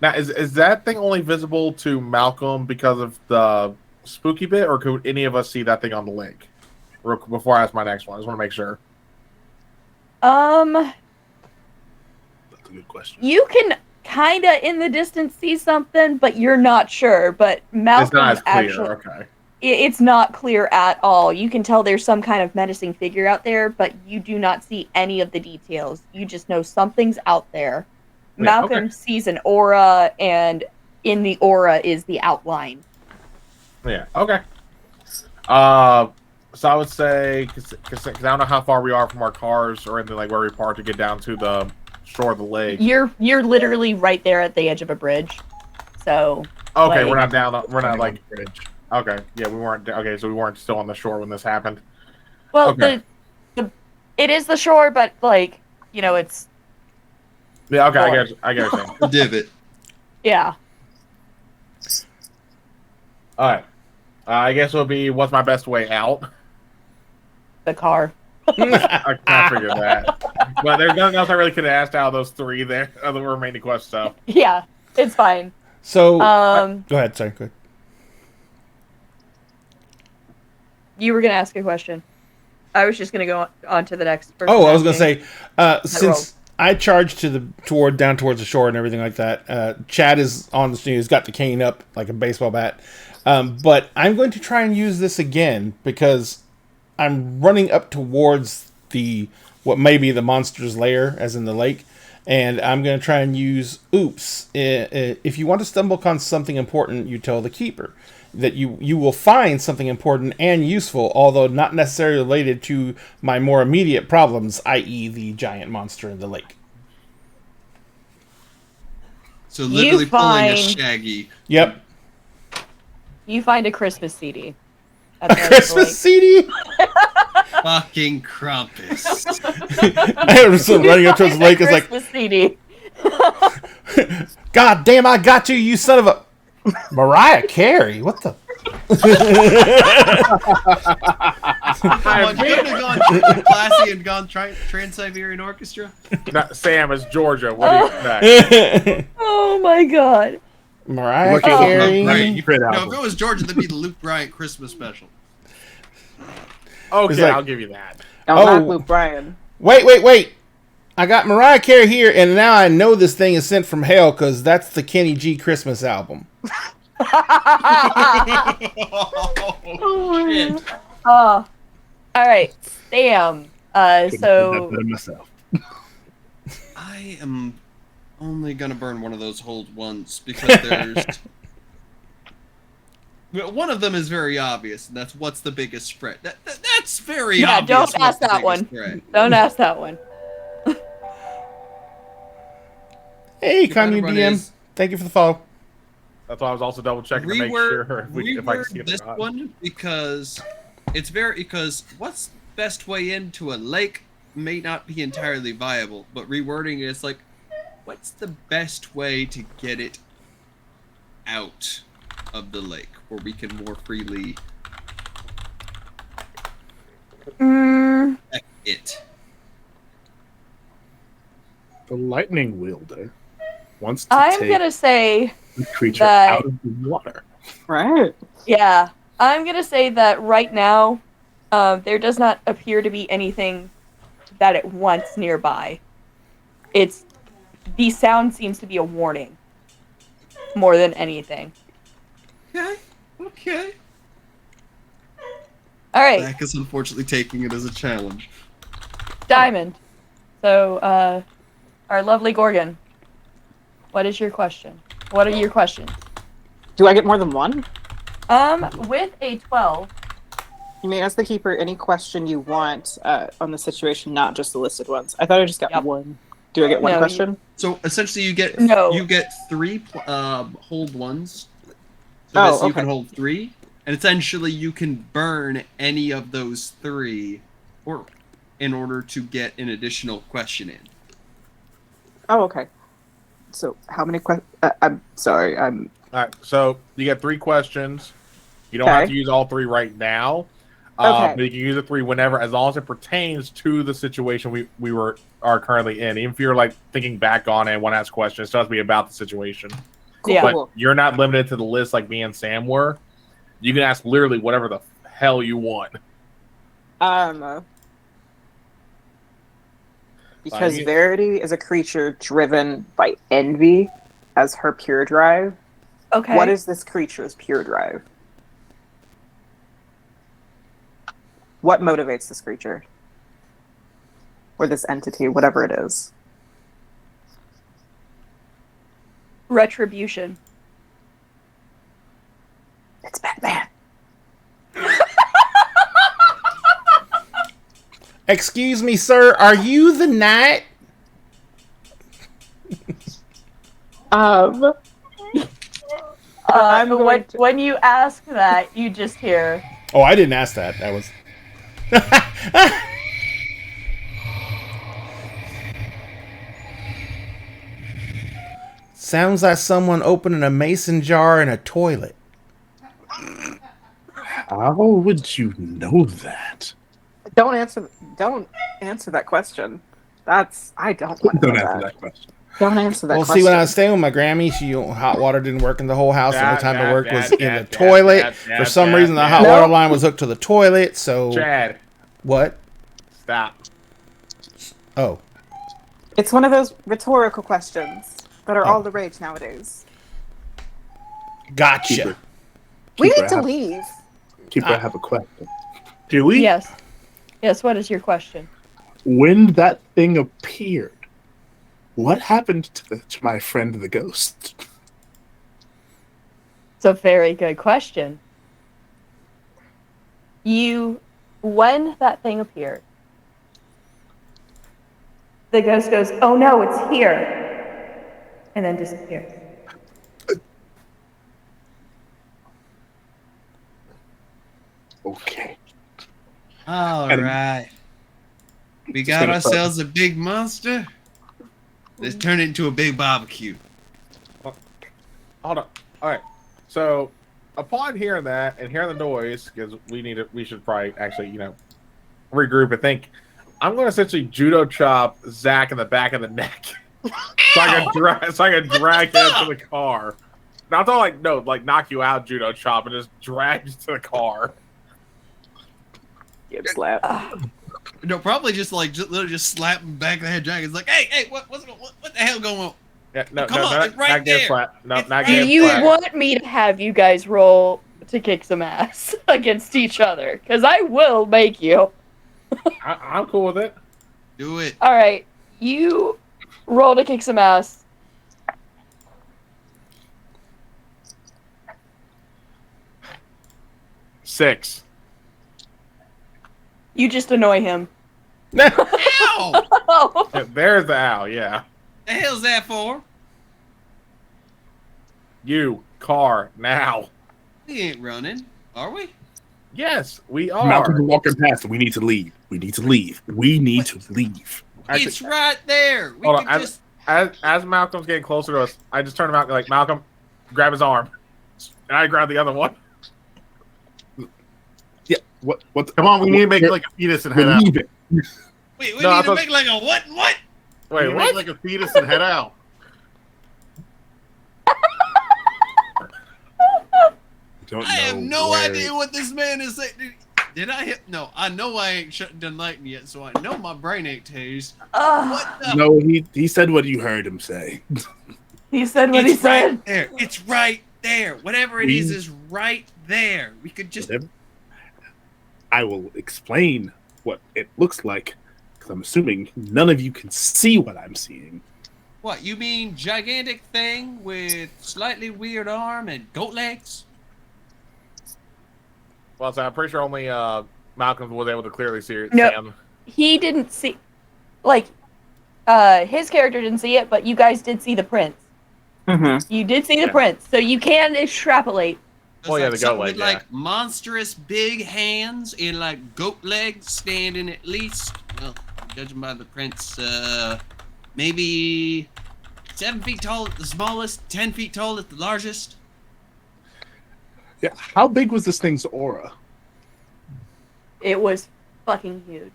now is that thing only visible to Malcolm because of the spooky bit, or could any of us see that thing on the lake? Before I ask my next one, I just want to make sure. That's a good question. You can kinda in the distance see something, but you're not sure. But Malcolm It's not as clear. actually, Okay. it's not clear at all. You can tell there's some kind of menacing figure out there, but you do not see any of the details. You just know something's out there. Yeah, Malcolm okay. sees an aura, and in the aura is the outline. Yeah. Okay. So I would say, because I don't know how far we are from our cars or anything like where we park to get down to the shore of the lake. You're literally right there at the edge of a bridge. So Okay, like, we're not down. We're not Standing on like the bridge. okay. Yeah, we weren't. Okay, so we weren't still on the shore when this happened. well, Okay. it is the shore, but like it's Yeah. Okay, Shore. I get what you're saying. Divot. yeah. All right. I guess it'll be what's my best way out. The car. I can't figure that. But there's nothing else I really could have asked out of those three there, of the remaining questions. So. Yeah, it's fine. So, Um, go ahead. Sorry, go ahead. you were gonna ask a question. I was just gonna go on to the next person. Oh, I was gonna asking. say, since I charged down towards the shore and everything like that, Chad is on the he's got the cane up like a baseball bat. But I'm going to try and use this again because I'm running up towards what may be the monster's lair, as in the lake, and I'm going to try and use oops. If you want to stumble upon something important, you tell the keeper that you will find something important and useful, although not necessarily related to my more immediate problems, i.e. the giant monster in the lake. So literally pulling a find- Shaggy. Yep. You find a Christmas CD. A Christmas CD? Fucking Krampus. I was running up towards the lake. It's like, Christmas CD. God damn, I got you, you son of a... Mariah Carey? What the... Come on, you couldn't have gone classy and gone Trans-Siberian Orchestra? Sam is Georgia. What do you expect? Oh my god. Mariah Look at Carey. Right. Print No, album. if it was Georgia, that'd be the Luke Bryant Christmas special. Okay, It's like- I'll give you that. Don't Oh. knock Luke Bryan. Wait. I got Mariah Carey here, and now I know this thing is sent from hell because that's the Kenny G Christmas album. Oh, shit. All right, Sam. Couldn't do that So better myself. I am only gonna burn one of those hold once because there's well, one of them is very obvious, and that's what's the biggest spread. That's very Yeah, obvious. don't what's ask the that biggest one. spread. don't ask that one. Hey, The better Kanye one DM. is- Thank you for the follow. That's why I was also double checking to make sure if I can see Reword it this or not. one because what's the best way into a lake may not be entirely viable, but rewording it is like, what's the best way to get it out of the lake where we can more freely affect it? The lightning wielder wants to I'm take gonna say, the creature that- out of the water. Right. yeah, I'm gonna say that right now, there does not appear to be anything that it wants nearby. The sound seems to be a warning more than anything. Okay. All right, Zach is unfortunately taking it as a challenge. Diamond. So, our lovely Gorgon, what is your question? What are your questions? Do I get more than one? With a 12, You may ask the keeper any question you want on the situation, not just the listed ones. I thought I just got Yep. one. Do I get one No, question? So essentially, you get No. 3 hold ones. So Oh, basically you okay. can hold 3, and essentially you can burn any of those 3, or in order to get an additional question in. Oh, okay. So how many questions? I'm sorry. All right, so you get 3 questions. You don't have Okay. to use all 3 right now. Okay. But you can use the 3 whenever, as long as it pertains to the situation we are currently in. Even if you're like thinking back on it and want to ask questions, it does be about the situation. Cool, Yeah. But cool. you're not limited to the list like me and Sam were. You can ask literally whatever the hell you want. Because you- Verity is a creature driven by envy as her pure drive. okay. What is this creature's pure drive? What motivates this creature? Or this entity, whatever it is. Retribution. It's Batman. Excuse me, sir. Are you the knight? I'm going to- When you ask that, you just hear, Oh, I didn't ask that. That was. Sounds like someone opening a mason jar in a toilet. How would you know that? Don't answer that question. I don't want to Don't know answer that. that question. Don't answer that Well, question. see, when I was staying with my Grammy, hot water didn't work in the whole house. The only time it worked was in the toilet. For some reason, the hot water line was hooked to the toilet. So Chad, what? stop. Oh, It's one of those rhetorical questions that are Oh. all the rage nowadays. gotcha. Keeper. We Keeper, need to leave. Keeper, I have a question. Do we? yes. Yes, what is your question? When that thing appeared, what happened to my friend the ghost? It's a very good question. When that thing appeared, the ghost goes, "Oh no, it's here," and then disappears. Okay. All And- right. We Just got gonna ourselves a big monster. Let's turn it into a big barbecue. Hold on. All right. So, upon hearing that and hearing the noise, because we should probably actually, regroup and think. I'm going to essentially judo chop Zach in the back of the neck, so I can drag him to the car. Not to like knock you out, judo chop, and just drag you to the car. Give slap. No, probably just literally just slap him back of the head, drag. It's like, hey, what the hell going on? Yeah, no, Come on, not, it's right not get there. flat. No, It's not right Do get you flat. want me to have you guys roll to kick some ass against each other? Because I will make you. I'm cool with it. Do it. All right, you roll to kick some ass. Six. You just annoy him. Ow! Oh, Yeah, there's the owl. Yeah. The hell's that for? You car now. We ain't running, are we? Yes, we are. Malcolm's walking past. We need to leave. We need to leave. We need to leave. Actually, It's right there. We hold on. can just. As Malcolm's getting closer to us, I just turn him out like, Malcolm, grab his arm, and I grab the other one. Yeah. What? Come on, we need to make like a fetus and head out. Leave it. Wait, we No, I need to thought- make like a what? What? We Wait, need to what? make like a fetus and head out. Don't I have know no where- idea what this man is saying. Did I hit? No, I know I ain't done lightning yet, so I know my brain ain't tased. What the? No, he said what you heard him say. he said what he It's said. right there. It's right there. Whatever it is right there. We could just. Whatever. I will explain what it looks like because I'm assuming none of you can see what I'm seeing. What, you mean gigantic thing with slightly weird arm and goat legs? Well, so I'm pretty sure only Malcolm was able to clearly see it. No. Sam. He didn't see, like, his character didn't see it, but you guys did see the prints. Mm-hmm. You did see the Yeah. prints, so you can extrapolate. It's Oh, yeah, like the goat something leg, with like monstrous big hands and like goat legs standing at least, well, judging by the prints, maybe 7 feet tall at the smallest, 10 feet tall at the largest. Yeah. How big was this thing's aura? It was fucking huge.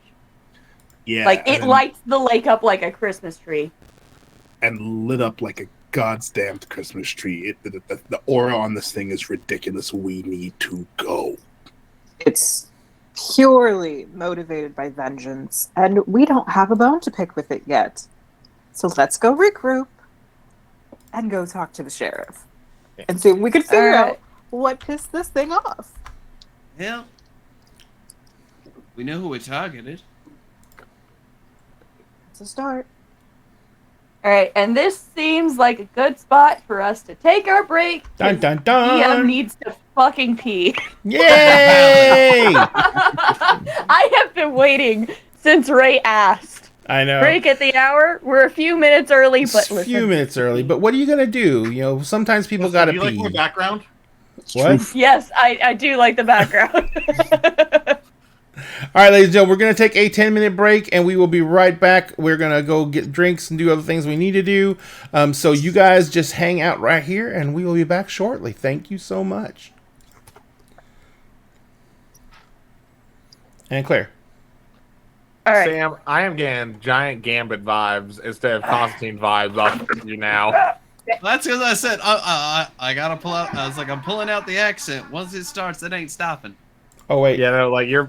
Yeah. Like, it and, lights the lake up like a Christmas tree. and lit up like a goddamn Christmas tree. The aura on this thing is ridiculous. We need to go. It's purely motivated by vengeance, and we don't have a bone to pick with it yet. So let's go regroup and go talk to the sheriff and see if we can figure out what pissed this thing off. Hell, we know who we targeted. It's a start. Alright, and this seems like a good spot for us to take our break. Dun dun DM dun! needs to fucking pee. Yay! I have been waiting since Ray asked. I know. Break at the hour. We're a few minutes early, but A listen. few minutes early, but what are you gonna do? You know, sometimes people gotta Do you like pee. my background? What? Yes, I do like the background. All right, ladies and gentlemen, we're going to take a 10-minute break, and we will be right back. We're going to go get drinks and do other things we need to do. So you guys just hang out right here, and we will be back shortly. Thank you so much. And Claire. All right. Sam, I am getting giant Gambit vibes instead of Constantine vibes off of you now. That's because I said I gotta pull out. I was like, I'm pulling out the accent. Once it starts, it ain't stopping. Oh, wait. Yeah, no, like you're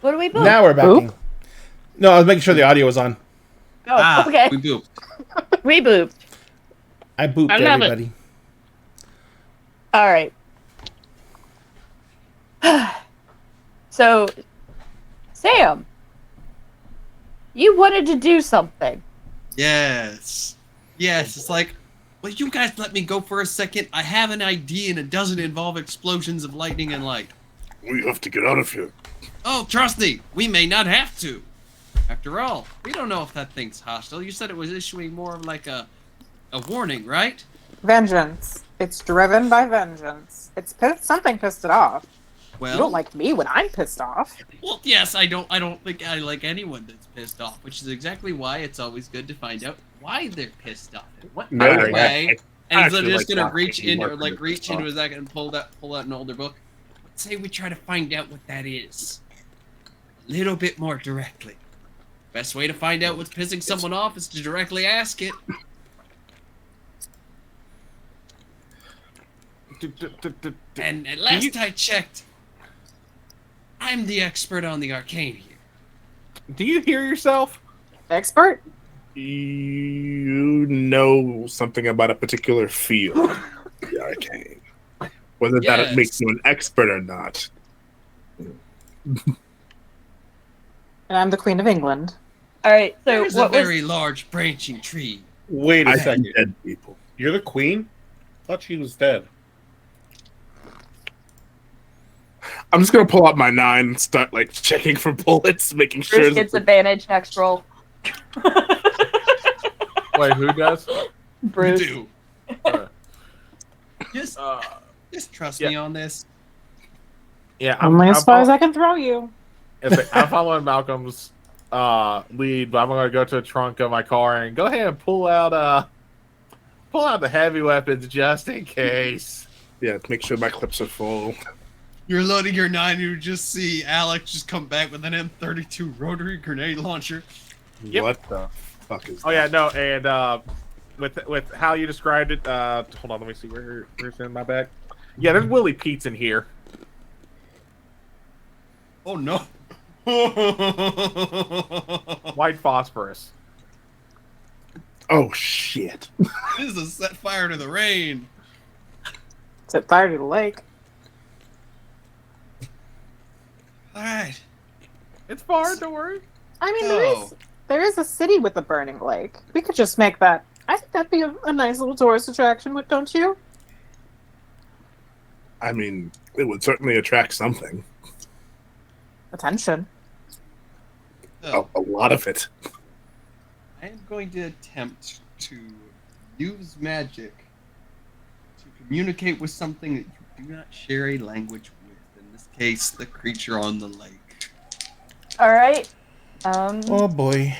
What do we boop? Now we're backing. No, I was making sure the audio was on. Oh, okay. We booped. We booped. I booped I love it. everybody. All right. So, Sam, you wanted to do something. Yes. Yes, it's like, will you guys let me go for a second? I have an idea and it doesn't involve explosions of lightning and light. We have to get out of here. Oh, trust me, we may not have to. After all, we don't know if that thing's hostile. You said it was issuing more of like a warning, right? Vengeance. It's driven by vengeance. It's something pissed it off. Well, You don't like me when I'm pissed off. Well, yes, I don't think I like anyone that's pissed off, which is exactly why it's always good to find out why they're pissed off. In what No, other way? And he's actually just like gonna that. reach in or Mark like is reach pissed into off. his back and pull out an older book. Let's say we try to find out what that is. A little bit more directly. Best way to find out what's pissing someone off is to directly ask it. And at last I checked, I'm the expert on the arcane here. Do you hear yourself? Expert? You know something about a particular field, the arcane. Whether that Yes. makes you an expert or not. And I'm the Queen of England. All right. So There's a what was? very large branching tree. Wait a I second. see dead people. You're the queen? Thought she was dead. I'm just gonna pull out my 9 and start like checking for bullets, making sure. Bruce gets advantage next roll. Wait, who does? Bruce. You do. Uh, Just, uh, just trust yeah. me on this. yeah, Only as far as I can throw you. I'm following Malcolm's lead, but I'm gonna go to the trunk of my car and go ahead and pull out the heavy weapons just in case. Yeah, make sure my clips are full. You're loading your 9, you just see Alex just come back with an M32 rotary grenade launcher. Yep. What the fuck is? Oh yeah, no, and with how you described it, hold on, let me see where's in my bag. Yeah, there's Willie Pete's in here. Oh no. White phosphorus. Oh shit! This is a set fire to the rain. Set fire to the lake. Alright. It's far, don't worry. I mean, Oh. there is a city with a burning lake. We could just make that. I think that'd be a nice little tourist attraction, don't you? I mean, it would certainly attract something. Attention. A lot of it. I am going to attempt to use magic to communicate with something that you do not share a language with. In this case, the creature on the lake. All right. Oh boy.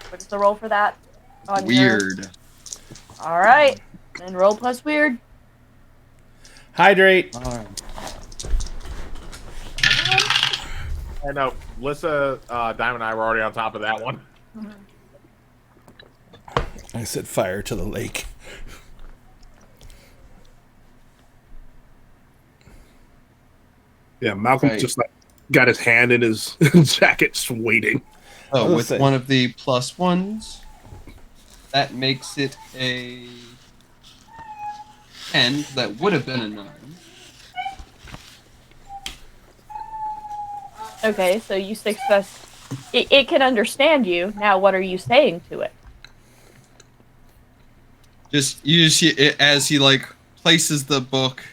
What's the roll for that? On Weird. All right. And roll plus weird. Hydrate. Alright. I know, Lyssa, Diamond and I were already on top of that one. I said fire to the lake. Yeah, Malcolm Right. just like got his hand in his jacket, just waiting. So I'll with say. one of the plus ones, that makes it a 10. That would have been a 9. Okay, so you success. It can understand you. Now, what are you saying to it? You just see it as he like places the book,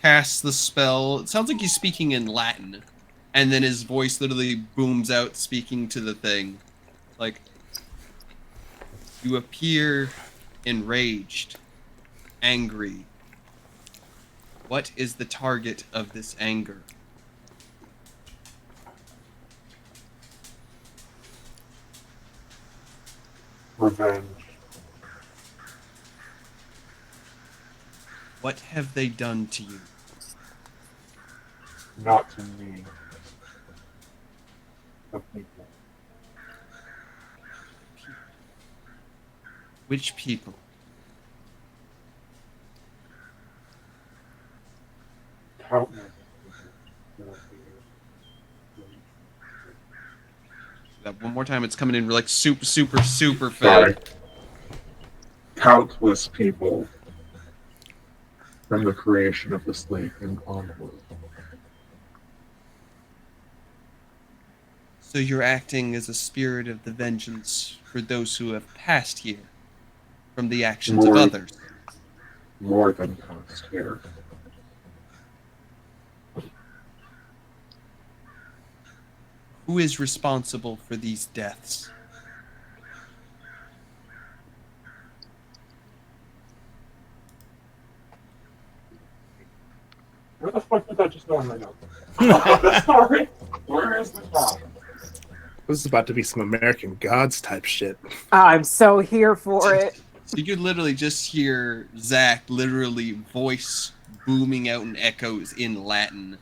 casts the spell. It sounds like he's speaking in Latin, and then his voice literally booms out, speaking to the thing, like, "You appear enraged, angry. What is the target of this anger?" Revenge. What have they done to you? Not to me. The people. Which people? Countless. That one more time. It's coming in like super, super, super Sorry. fast. Countless people from the creation of this lake and onward. So you're acting as a spirit of the vengeance for those who have passed here from the actions of More- others. More than past here. Who is responsible for these deaths? Where the fuck did that just go in my nose? Sorry. Where is the top? This is about to be some American Gods type shit. I'm so here for it. So you could literally just hear Zach literally voice booming out in echoes in Latin.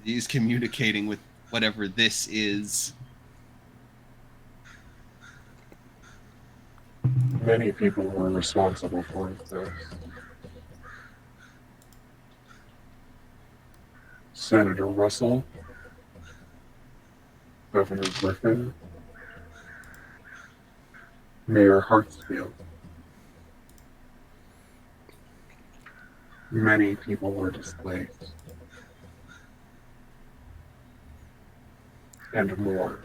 He's communicating with whatever this is. Many people were responsible for this. Senator Russell, Governor Griffin, Mayor Hartsfield. Many people were displaced. And more.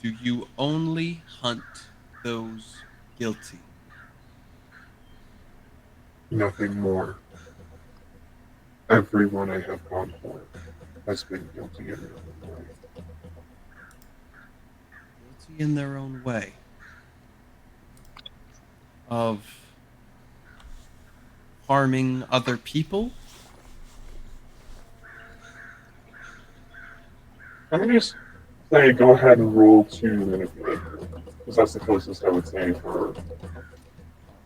Do you only hunt those guilty? Nothing more. Everyone I have gone for has been guilty in their own way. Guilty in their own way. Of harming other people? I'm gonna just say go ahead and roll to manipulate, because that's the closest I would say for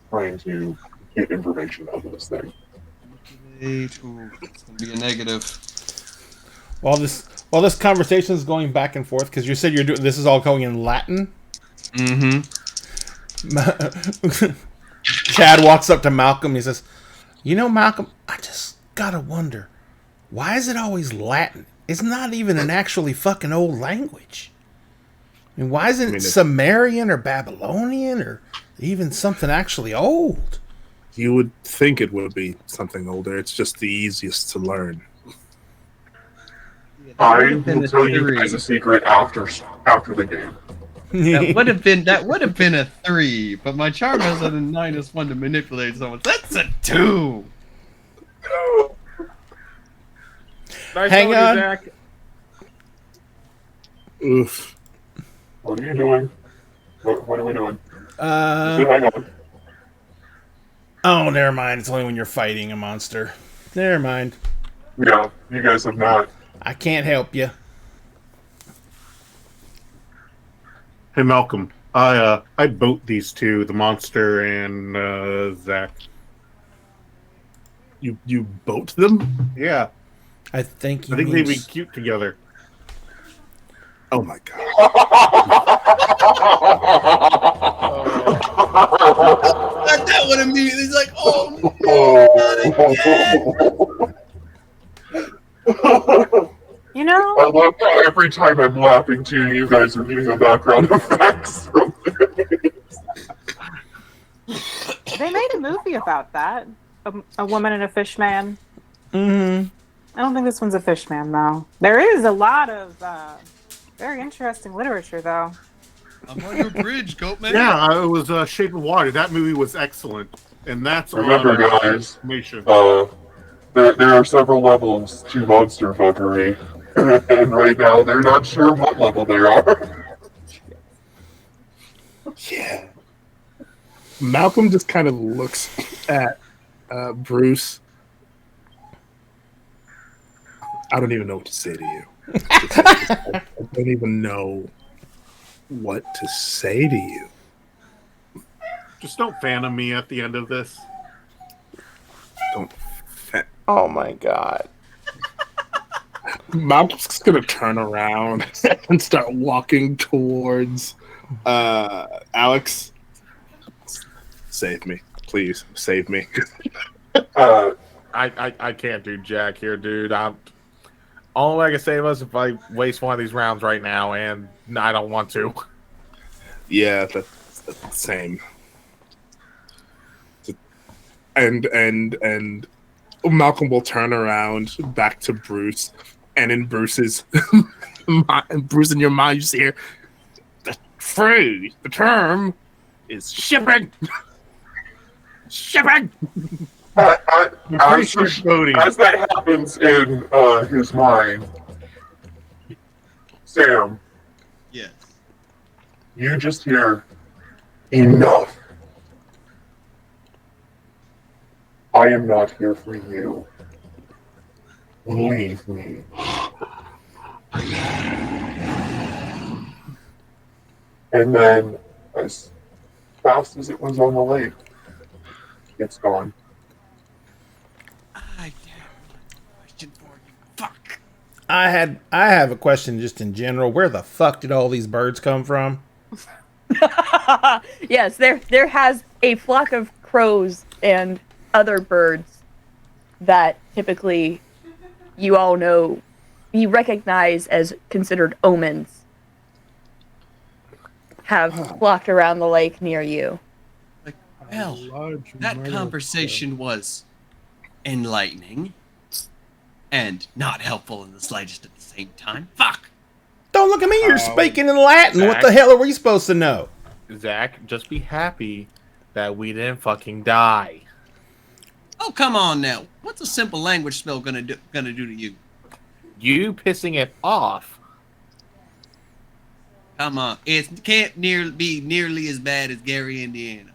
trying to get information out of this thing. Ooh, it's gonna be a negative. While this conversation is going back and forth, because you said you're doing this is all going in Latin. Mm-hmm. Chad walks up to Malcolm. He says, "You know, Malcolm, I just gotta wonder, why is it always Latin? It's not even an actually fucking old language. I mean, why isn't it Sumerian or Babylonian or even something actually old?" You would think it would be something older. It's just the easiest to learn. I will tell you guys a secret after the game. That would have been a 3, but my charm has a -1 to manipulate someone. That's a 2. Nice Hang knowing you, on. Zach. Oof. What are you doing? What are we doing? Uh, Hang on. oh, never mind. It's only when you're fighting a monster. Never mind. Yeah, you guys have not. I can't help you. Hey Malcolm, I boat these two, the monster and Zach. You boat them? Yeah, I think I think they'd be cute together. Oh my god. That would immediately is like, oh no, You know, I love how every time I'm laughing too, you guys are getting the background effects from they made a movie about that. A woman and a fish man. Mm-hmm. I don't think this one's a fish man, though. There is a lot of very interesting literature, though. I'm on your bridge, Goatman. Yeah, it was Shape of Water. That movie was excellent, and that's Remember, on guys, information. there are several levels to monster fuckery, and right now they're not sure what level they are. Yeah. Malcolm just kind of looks at Bruce. I don't even know what to say to you. I don't even know what to say to you. Just don't phantom me at the end of this. Don't. Oh my god. Malcolm's just gonna turn around and start walking towards Alex. Save me, please. Save me. I can't do jack here, dude. Only way I can save us if I waste one of these rounds right now, and I don't want to. Yeah, that's the same. And Malcolm will turn around back to Bruce, and in Bruce's Bruce in your mind, you see here the phrase, the term is shipping. Shipping. As Voting. that happens in his mind, Sam, Yes. you just hear, enough. I am not here for you. Leave me. And then, as fast as it was on the lake, it's gone. I have a question for you. Fuck. I have a question just in general. Where the fuck did all these birds come from? Yes, there has a flock of crows and other birds that typically you all know, you recognize as considered omens, have flocked around the lake near you. Like, well, that conversation was enlightening and not helpful in the slightest at the same time. Fuck. Don't look at me. You're speaking in Latin. What Zach? the hell are we supposed to know? Zach, just be happy that we didn't fucking die. Oh, come on now. What's a simple language spell gonna do to you? You pissing it off. Come on. It can't be nearly as bad as Gary, Indiana.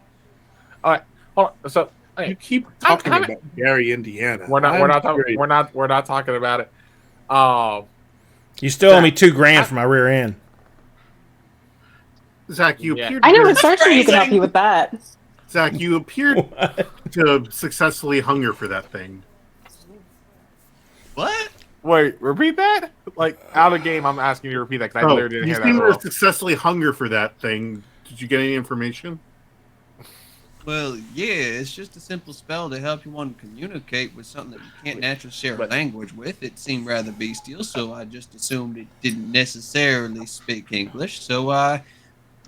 All right, hold on. So You hey, keep talking I'm- about Gary, Indiana. we're not talking about it. You still owe me $2,000 for my rear end. Zach, you Yeah. appeared. I know a searcher who can help you with that. Zach, you appeared to successfully hunger for that thing. What? Wait, repeat that? Like out of game, I'm asking you to repeat that because I Oh, literally didn't you hear seem that. to Well. successfully hunger for that thing. Did you get any information? Well, yeah, it's just a simple spell to help you want to communicate with something that you can't naturally share a But- language with. It seemed rather bestial, so I just assumed it didn't necessarily speak English. So I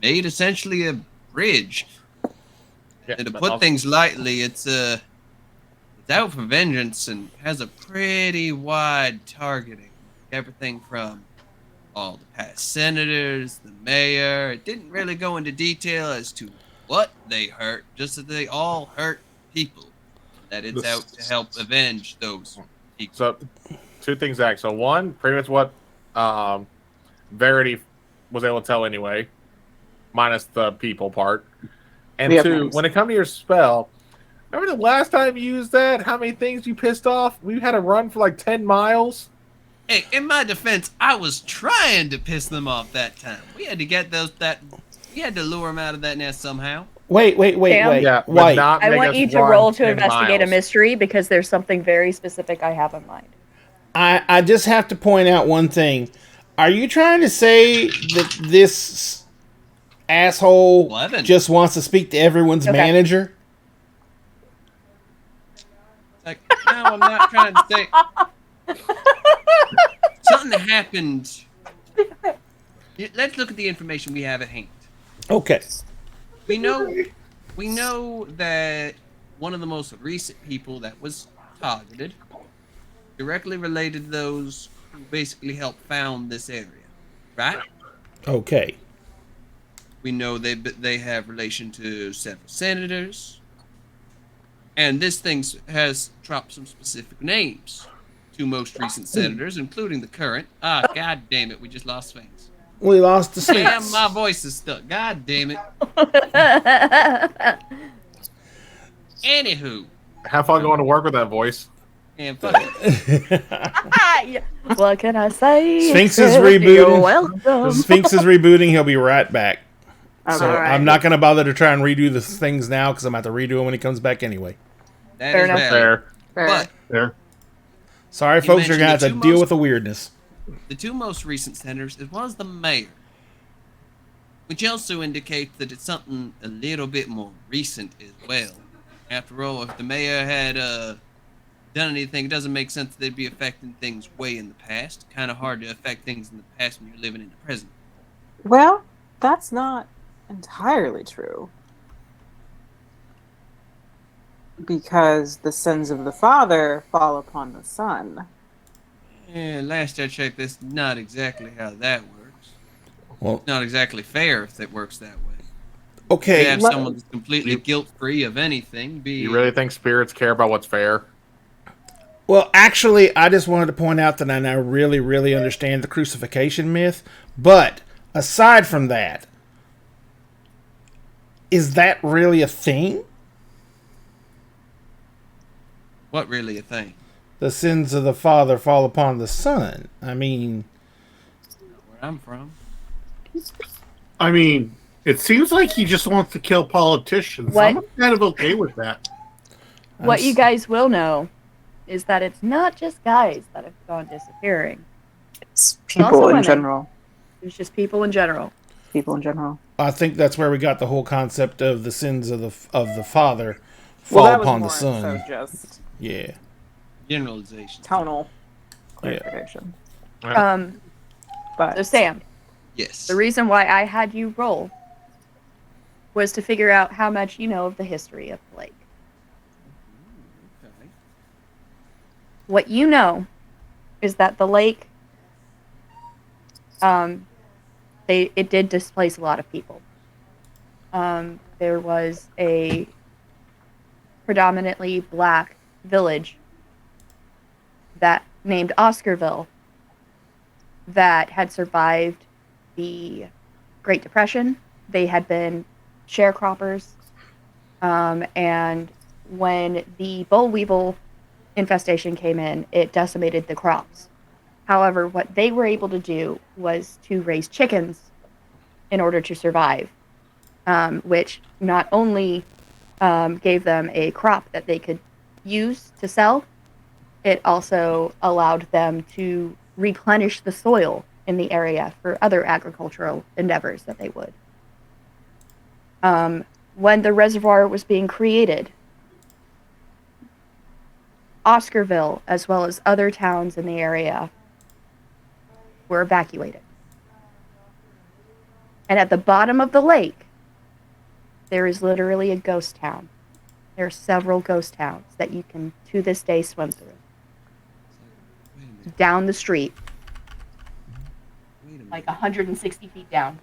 made essentially a bridge. Yeah, And to but put also- things lightly, it's out for vengeance and has a pretty wide targeting. Everything from all the past senators, the mayor. It didn't really go into detail as to what they hurt, just that they all hurt people. That it's out to help avenge those people. So, two things, Zach. So, one, pretty much what Verity was able to tell anyway, minus the people part. And We have two, names. when it comes to your spell, remember the last time you used that? How many things you pissed off? We had to run for like 10 miles. Hey, in my defense, I was trying to piss them off that time. We had to get we had to lure them out of that nest somehow. Wait. Sam? Yeah, but Wait. not I make want us you to run roll to 10 investigate a miles. mystery because there's something very specific I have in mind. I just have to point out one thing. Are you trying to say that this asshole 11. just wants to speak to everyone's Okay. manager? Like, no, I'm not trying to say. Something happened. Let's look at the information we have at hand. Okay. We know that one of the most recent people that was targeted directly related to those who basically helped found this area, right? Okay. We know they have relation to several senators, and this thing has dropped some specific names. Two most recent senators, including the current. Ah, god damn it, we just lost Sphinx. We lost the Damn, Sphinx. my voice is stuck. God damn it. Anywho, Have fun going to work with that voice. and fuck it. What can I say? Sphinx is Except rebooting. You're welcome. Sphinx is rebooting. He'll be right back. So Alright. I'm not going to bother to try and redo the things now because I'm going to have to redo them when he comes back anyway. That Fair is enough. valid. Fair. But There. Sorry, You folks, you're mentioned going to have the to two deal most- with the weirdness. the two most recent senators, as well as the mayor, which also indicates that it's something a little bit more recent as well. After all, if the mayor had done anything, it doesn't make sense that they'd be affecting things way in the past. Kind of hard to affect things in the past when you're living in the present. Well, that's not entirely true. Because the sins of the father fall upon the son. Yeah, last I checked, that's not exactly how that works. Well, It's not exactly fair if it works that way. You okay. have Let- someone that's completely You- guilt-free of anything, You really think spirits care about what's fair? Well, actually, I just wanted to point out that I now really, really understand the crucifixion myth. But aside from that, is that really a thing? what really a thing? The sins of the father fall upon the son. I mean, Not where I'm from. I mean, it seems like he just wants to kill politicians. What? I'm kind of okay with that. What you guys will know is that it's not just guys that have gone disappearing. It's Also people in women. general. It's just people in general. People in general. I think that's where we got the whole concept of the sins of the father fall Well, that was upon more the son. so just Yeah. Generalization. tonal Yeah. clarification. But So Sam, Yes. the reason why I had you roll was to figure out how much you know of the history of the lake. Okay. What you know is that the lake, it did displace a lot of people. There was a predominantly black village that named Oscarville that had survived the Great Depression. They had been sharecroppers, and when the boll weevil infestation came in, it decimated the crops. However, what they were able to do was to raise chickens in order to survive, which not only gave them a crop that they could use to sell, it also allowed them to replenish the soil in the area for other agricultural endeavors that they would. When the reservoir was being created, Oscarville, as well as other towns in the area, were evacuated. And at the bottom of the lake, there is literally a ghost town. There are several ghost towns that you can, to this day, swim through. Wait a minute. Down the street, Wait a minute. like 160 feet down.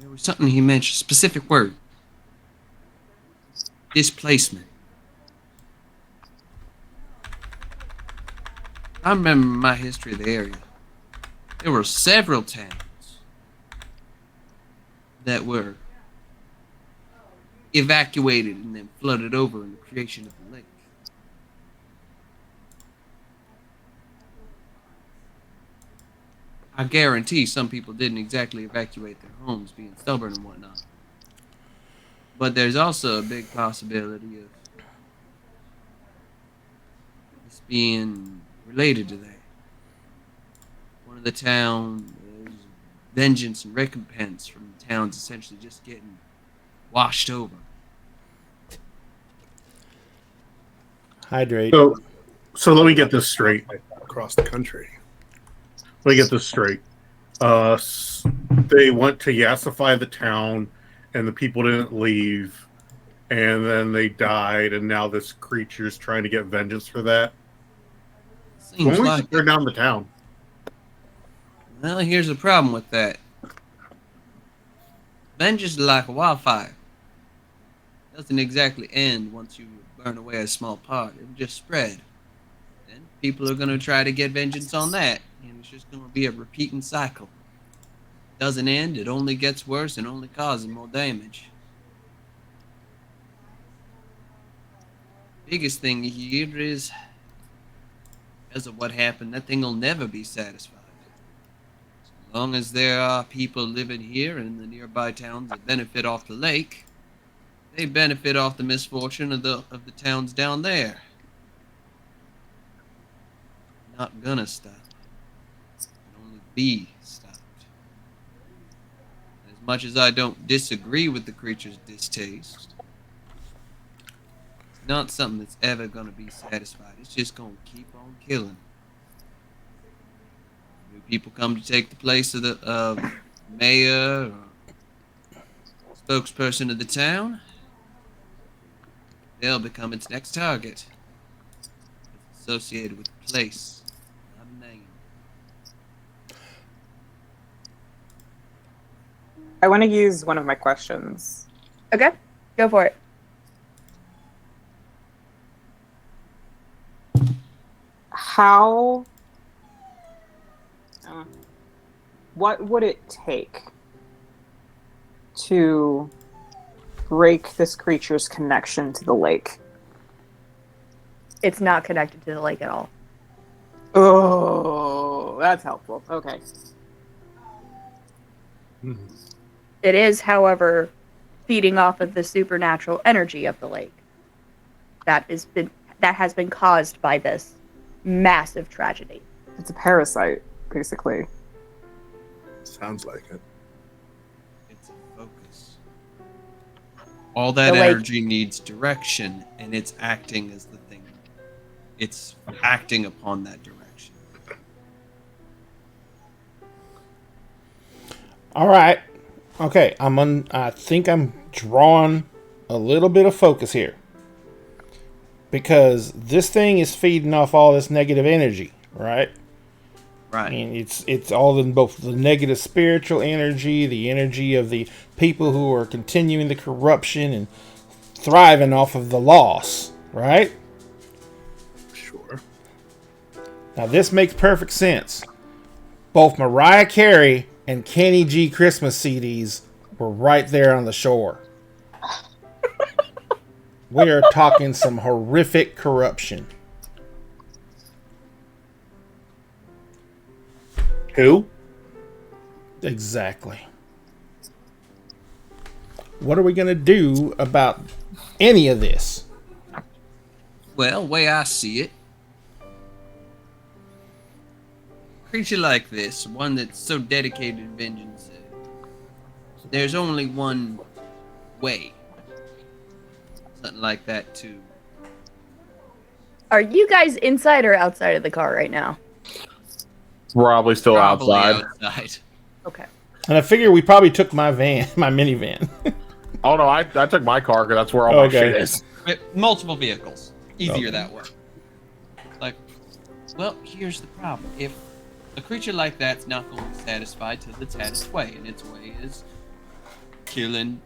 There was something he mentioned. Specific word. Displacement. I remember my history of the area. There were several towns that were evacuated and then flooded over in the creation of the lake. I guarantee some people didn't exactly evacuate their homes, being stubborn and whatnot. But there's also a big possibility of this being related to that. One of the town, there's vengeance and recompense from the towns essentially just getting washed over. Hydrate. So let me get this straight. Across the country. Let me get this straight. They went to yassify the town, and the people didn't leave, and then they died, and now this creature's trying to get vengeance for that. Seems When we like burn down the town. Well, here's the problem with that. Vengeance is like a wildfire. It doesn't exactly end once you burn away a small part. It'll just spread. Then people are going to try to get vengeance on that. And it's just going to be a repeating cycle. It doesn't end. It only gets worse and only causes more damage. Biggest thing here is, because of what happened, that thing will never be satisfied. As long as there are people living here and in the nearby towns that benefit off the lake, they benefit off the misfortune of the towns down there. Not gonna stop. It can only be stopped. As much as I don't disagree with the creature's distaste, it's not something that's ever gonna be satisfied. It's just gonna keep on killing. New people come to take the place of the mayor or spokesperson of the town. They'll become its next target. It's associated with the place, not a name. I want to use one of my questions. Okay, go for it. How? What would it take to break this creature's connection to the lake? It's not connected to the lake at all. Oh, that's helpful. Okay. It is, however, feeding off of the supernatural energy of the lake. That has been caused by this massive tragedy. It's a parasite, basically. Sounds like it. It's a focus. All that The lake- energy needs direction, and it's acting as the thing. It's acting upon that direction. All right. Okay, I think I'm drawing a little bit of focus here. Because this thing is feeding off all this negative energy, right? Right. I mean, it's all in both the negative spiritual energy, the energy of the people who are continuing the corruption and thriving off of the loss, right? Sure. Now, this makes perfect sense. Both Mariah Carey and Kenny G Christmas CDs were right there on the shore. We are talking some horrific corruption. Who? Exactly. What are we going to do about any of this? Well, way I see it, creature like this, one that's so dedicated to vengeance, there's only one way. Something like that too. Are you guys inside or outside of the car right now? Probably still Probably outside. Okay. And I figure we probably took my van, my minivan. Oh no, I took my car because that's where all my Okay. shit is. Multiple vehicles. Easier Okay. that way. Like, well, here's the problem. If a creature like that's not going to be satisfied till its had its way, and its way is killing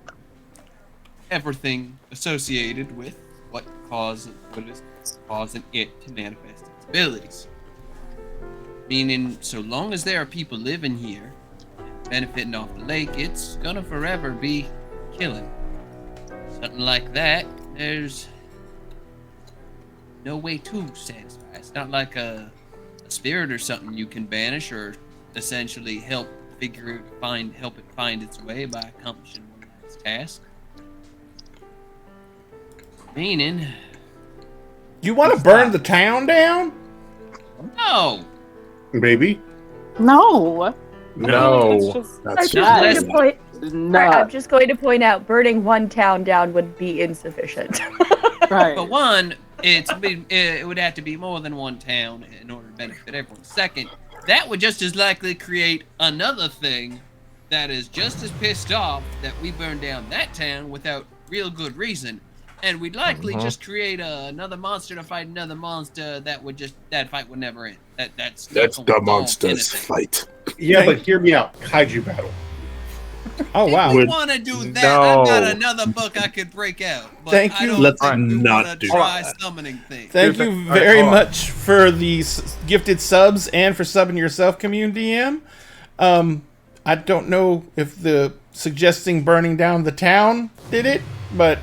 everything associated with what is causing it to manifest its abilities. Meaning, so long as there are people living here benefiting off the lake, it's gonna forever be killing. Something like that, there's no way to satisfy. It's not like a spirit or something you can banish or essentially help it find its way by accomplishing one of its tasks. Meaning, You want to burn the town down? no. Maybe. No. No. It's just I'm That's just, not- going to point, no. I'm just going to point out burning one town down would be insufficient. Right. But one, it would have to be more than one town in order to benefit everyone. Second, that would just as likely create another thing that is just as pissed off that we burned down that town without real good reason. And we'd likely just create another monster to fight another monster that fight would never end. That's not That's gonna the solve monster's anything. fight. Yeah, but hear me out. Kaiju battle. Oh, wow. If you want to do that, I've got another book I could break out. But Thank I you. don't Let's think we not want do to try that. summoning things. Thank Here's you the- alright, very hold on. much for the gifted subs and for subbing yourself, Community DM. I don't know if the suggesting burning down the town did it, but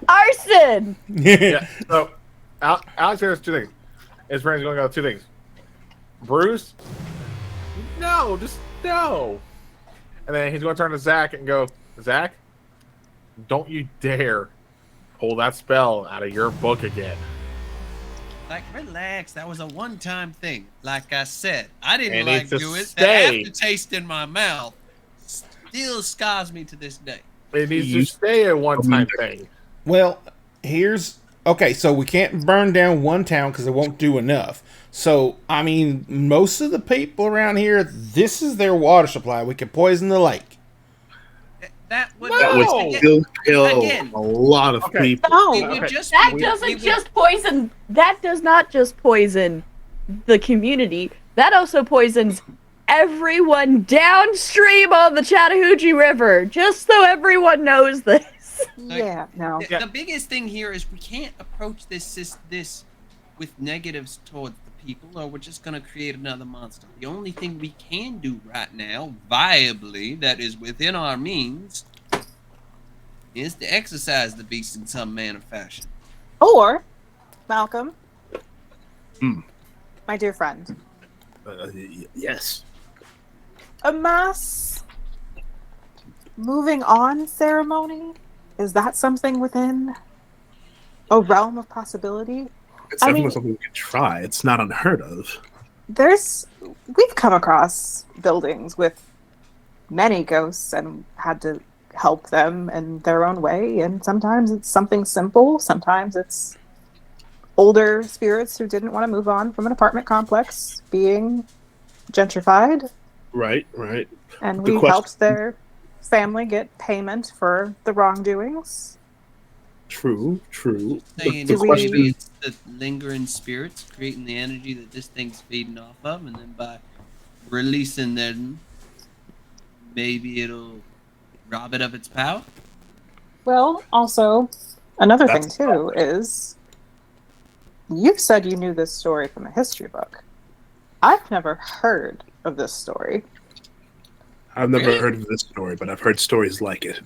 Arson! Yeah. So, Alex has two things. His friend's going to go two things. Bruce, no, just no. And then he's going to turn to Zach and go, Zach, don't you dare pull that spell out of your book again. Like, relax. That was a one-time thing. Like I said, I didn't And like it's a doing it. The stay. aftertaste in my mouth still scars me to this day. It needs You- to stay a one-time thing. well, Okay, so we can't burn down one town because it won't do enough. So, I mean, most of the people around here, this is their water supply. We could poison the lake. That would That would again, still kill again. a lot of Okay. people. we No. would Okay. just That we doesn't would- just poison. That does not just poison the community. That also poisons everyone downstream on the Chattahoochee River. Just so everyone knows this. Yeah, no. The biggest thing here is we can't approach this with negatives towards the people, or we're just gonna create another monster. The only thing we can do right now, viably, that is within our means, is to exercise the beast in some manner or fashion. Or, Malcolm, Hmm. my dear friend, Yes. a mass moving on ceremony? Is that something within a realm of possibility? It's I definitely mean- something we could try. It's not unheard of. We've come across buildings with many ghosts and had to help them in their own way, and sometimes it's something simple, sometimes it's older spirits who didn't want to move on from an apartment complex being gentrified, Right. and The we question- helped their family get payment for the wrongdoings. True. Saying Do it's we- maybe it's the lingering spirits creating the energy that this thing's feeding off of, and then by releasing them, maybe it'll rob it of its power. Well, also, another thing That's- too is you've said you knew this story from a history book. I've never heard of this story. I've never Really? heard of this story, but I've heard stories like it.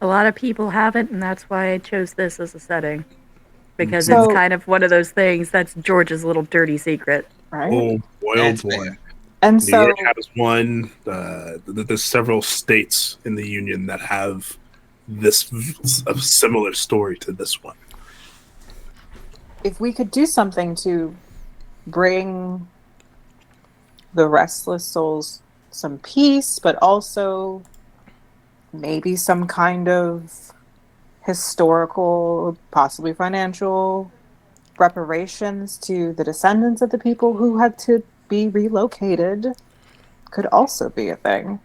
A lot of people haven't, and that's why I chose this as a setting. Because So- it's kind of one of those things that's George's little dirty secret. Right? Oh boy, That's oh boy. fair. And New so York has one. There's several states in the union that have a similar story to this one. if we could do something to bring the restless souls some peace, but also maybe some kind of historical, possibly financial reparations to the descendants of the people who had to be relocated, could also be a thing.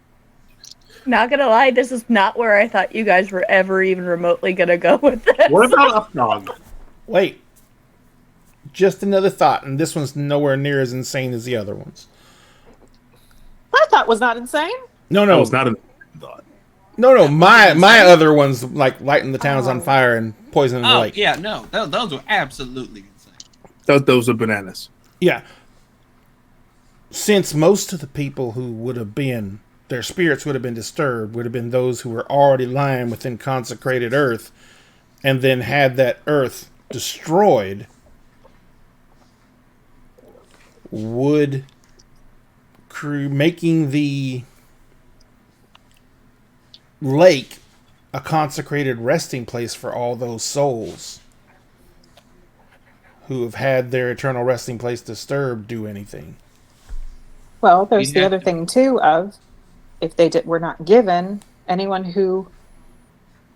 Not gonna lie, this is not where I thought you guys were ever even remotely gonna go with this. What about Updog? Wait. Just another thought, and this one's nowhere near as insane as the other ones. I thought was not insane. No, That no, was not a thought. no. My other ones, like lighting the towns on fire and poisoning the Oh lake. yeah, no, those were absolutely insane. Those are bananas. Yeah. Since most of the people who would have been, their spirits would have been disturbed, would have been those who were already lying within consecrated earth, and then had that earth destroyed, would making the lake a consecrated resting place for all those souls who have had their eternal resting place disturbed do anything? Well, there's You'd the have other to- thing too of if they were not given, anyone who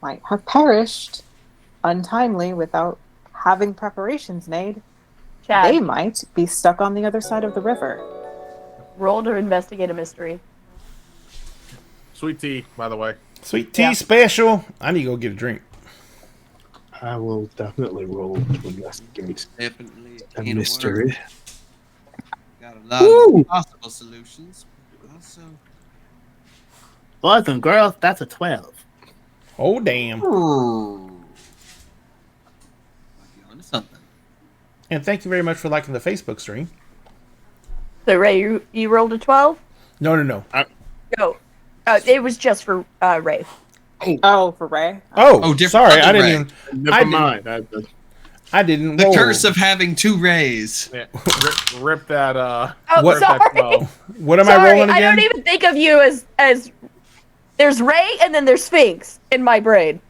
might have perished untimely without having preparations made, Chad, they might be stuck on the other side of the river. roll to investigate a mystery. Sweet tea, by the way. Sweet tea Yeah. special. I need to go get a drink. I will definitely roll to investigate Definitely a in mystery. order. Got a lot Woo! of possible solutions. But also, Boys and girls, that's a 12. Oh, damn. might be onto something. And thank you very much for liking the Facebook stream. So Ray, you rolled a 12? No. No. It was just for Ray. Oh, for Ray? Oh, different sorry. I other didn't Ray. even. Never I didn't- mind. I didn't The roll. curse of having two Rays. Yeah, rip that. Oh, What- rip that sorry. spell. What am I Sorry, rolling I again? don't even think of you as there's Ray and then there's Sphinx in my brain.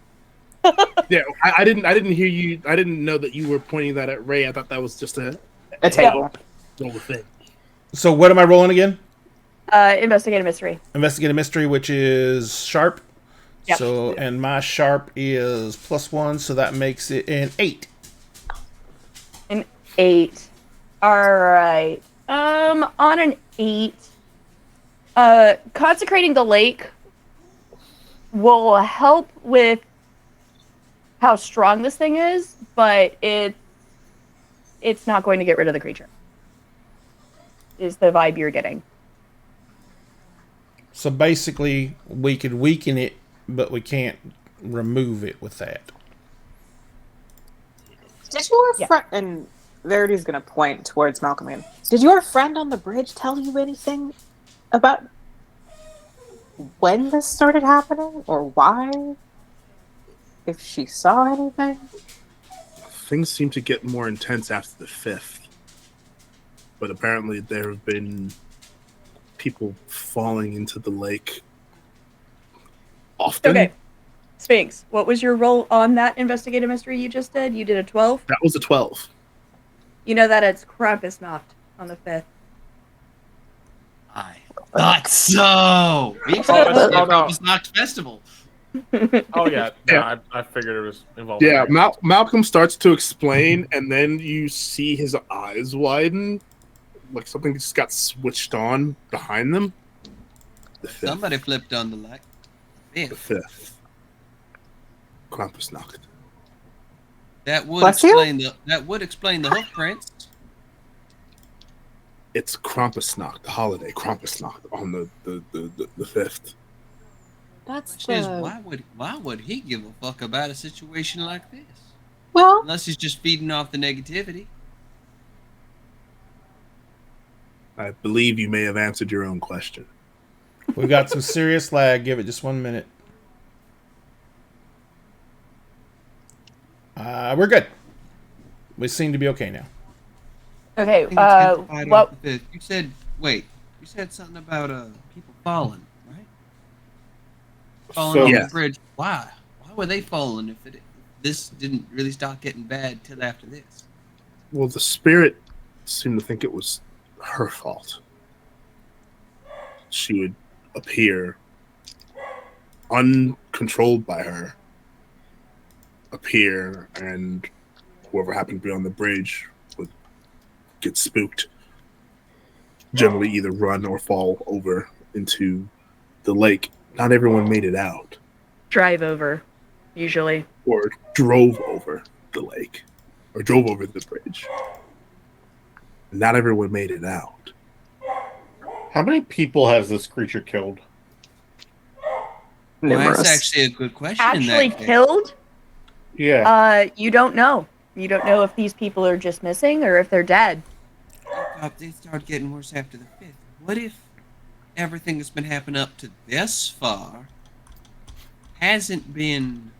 Yeah, I didn't hear you. I didn't know that you were pointing that at Ray. I thought that was just a A table. little thing. So what am I rolling again? Investigate a mystery. Investigate a mystery, which is sharp. Yep. So, and my sharp is +1, so that makes it an 8. An 8. Alright. On an 8, consecrating the lake will help with how strong this thing is, but it's not going to get rid of the creature. Is the vibe you're getting. So basically, we could weaken it, but we can't remove it with that. Did your Yeah. friend, and Verity's gonna point towards Malcolm again. Did your friend on the bridge tell you anything about when this started happening or why? If she saw anything? Things seem to get more intense after the 5th. But apparently there have been people falling into the lake often. Okay. Sphinx, what was your roll on that investigative mystery you just did? You did a 12? That was a 12. You know that it's Krampusnacht on the 5th. I thought so. We experienced the Krampusnacht festival. Oh yeah, Yeah. I figured it was involved. Yeah, Malcolm starts to explain, and then you see his eyes widen, like something just got switched on behind them. The 5th. Somebody flipped on the light. The 5th. Krampusnacht. That would Bless you? explain the hoof prints. It's Krampusnacht, the holiday Krampusnacht on the 5th. That's Which is, why would he give a fuck about a situation like this? well. Unless he's just feeding off the negativity. I believe you may have answered your own question. We got some serious lag. Give it just 1 minute. We're good. We seem to be okay now. Okay, Intensified what? off the fifth. You said something about people falling, right? Falling So- off Yeah. the bridge. Why? Why were they falling if this didn't really start getting bad till after this? Well, the spirit seemed to think it was her fault. She would appear uncontrolled by her, appear, and whoever happened to be on the bridge would get spooked. Generally, either run or fall over into the lake. Not everyone made it out, Drive over, usually. or drove over the lake, or drove over the bridge. Not everyone made it out. How many people has this creature killed? Well, Numerous. that's actually a good question. Actually in that case. killed? Yeah. You don't know. You don't know if these people are just missing or if they're dead. They start getting worse after the 5th. What if everything that's been happening up to this far hasn't been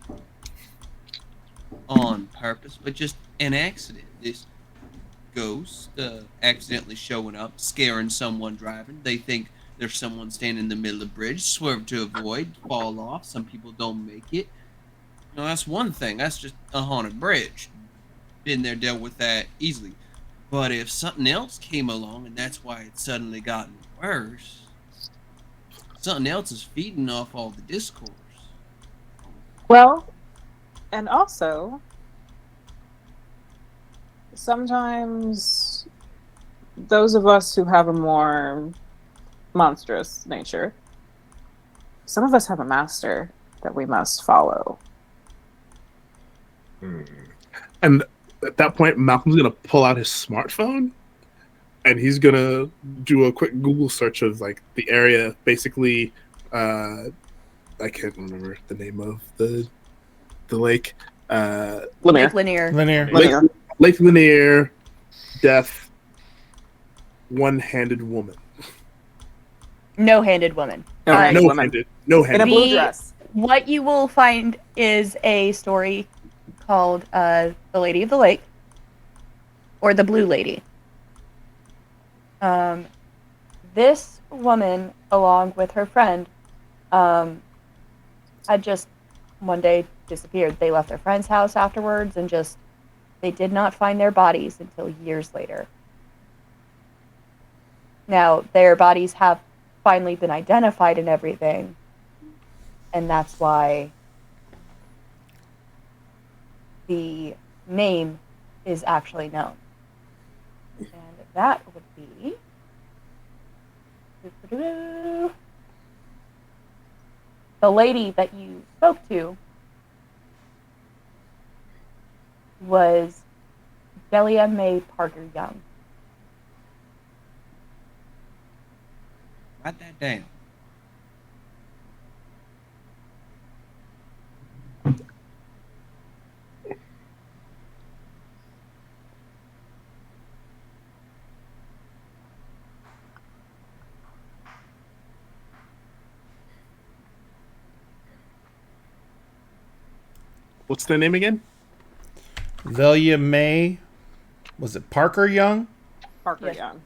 on purpose, but just an accident? This ghost accidentally showing up, scaring someone driving. They think there's someone standing in the middle of the bridge, swerve to avoid, fall off. Some people don't make it. No, that's one thing. That's just a haunted bridge. Been there, dealt with that easily. But if something else came along and that's why it's suddenly gotten worse, something else is feeding off all the discourse. Well, and also, sometimes those of us who have a more monstrous nature, some of us have a master that we must follow. And at that point, Malcolm's gonna pull out his smartphone, and he's gonna do a quick Google search of like the area. Basically, I can't remember the name of the lake. Lanier. Like linear. Lanier. Lanier. Lake Lanier, deaf, one-handed woman. No-handed woman. No-handed woman. No-handed. No-handed. In a blue The- dress. What you will find is a story called The Lady of the Lake, or The Blue Lady. This woman, along with her friend, had just one day disappeared. They left their friend's house afterwards and they did not find their bodies until years later. Now, their bodies have finally been identified and everything. and that's why the name is actually known. And that would be the lady that you spoke to was Delia Mae Parker Young. Write that down. What's their name again? Velia May, was it Parker Young? Parker Yes. Young.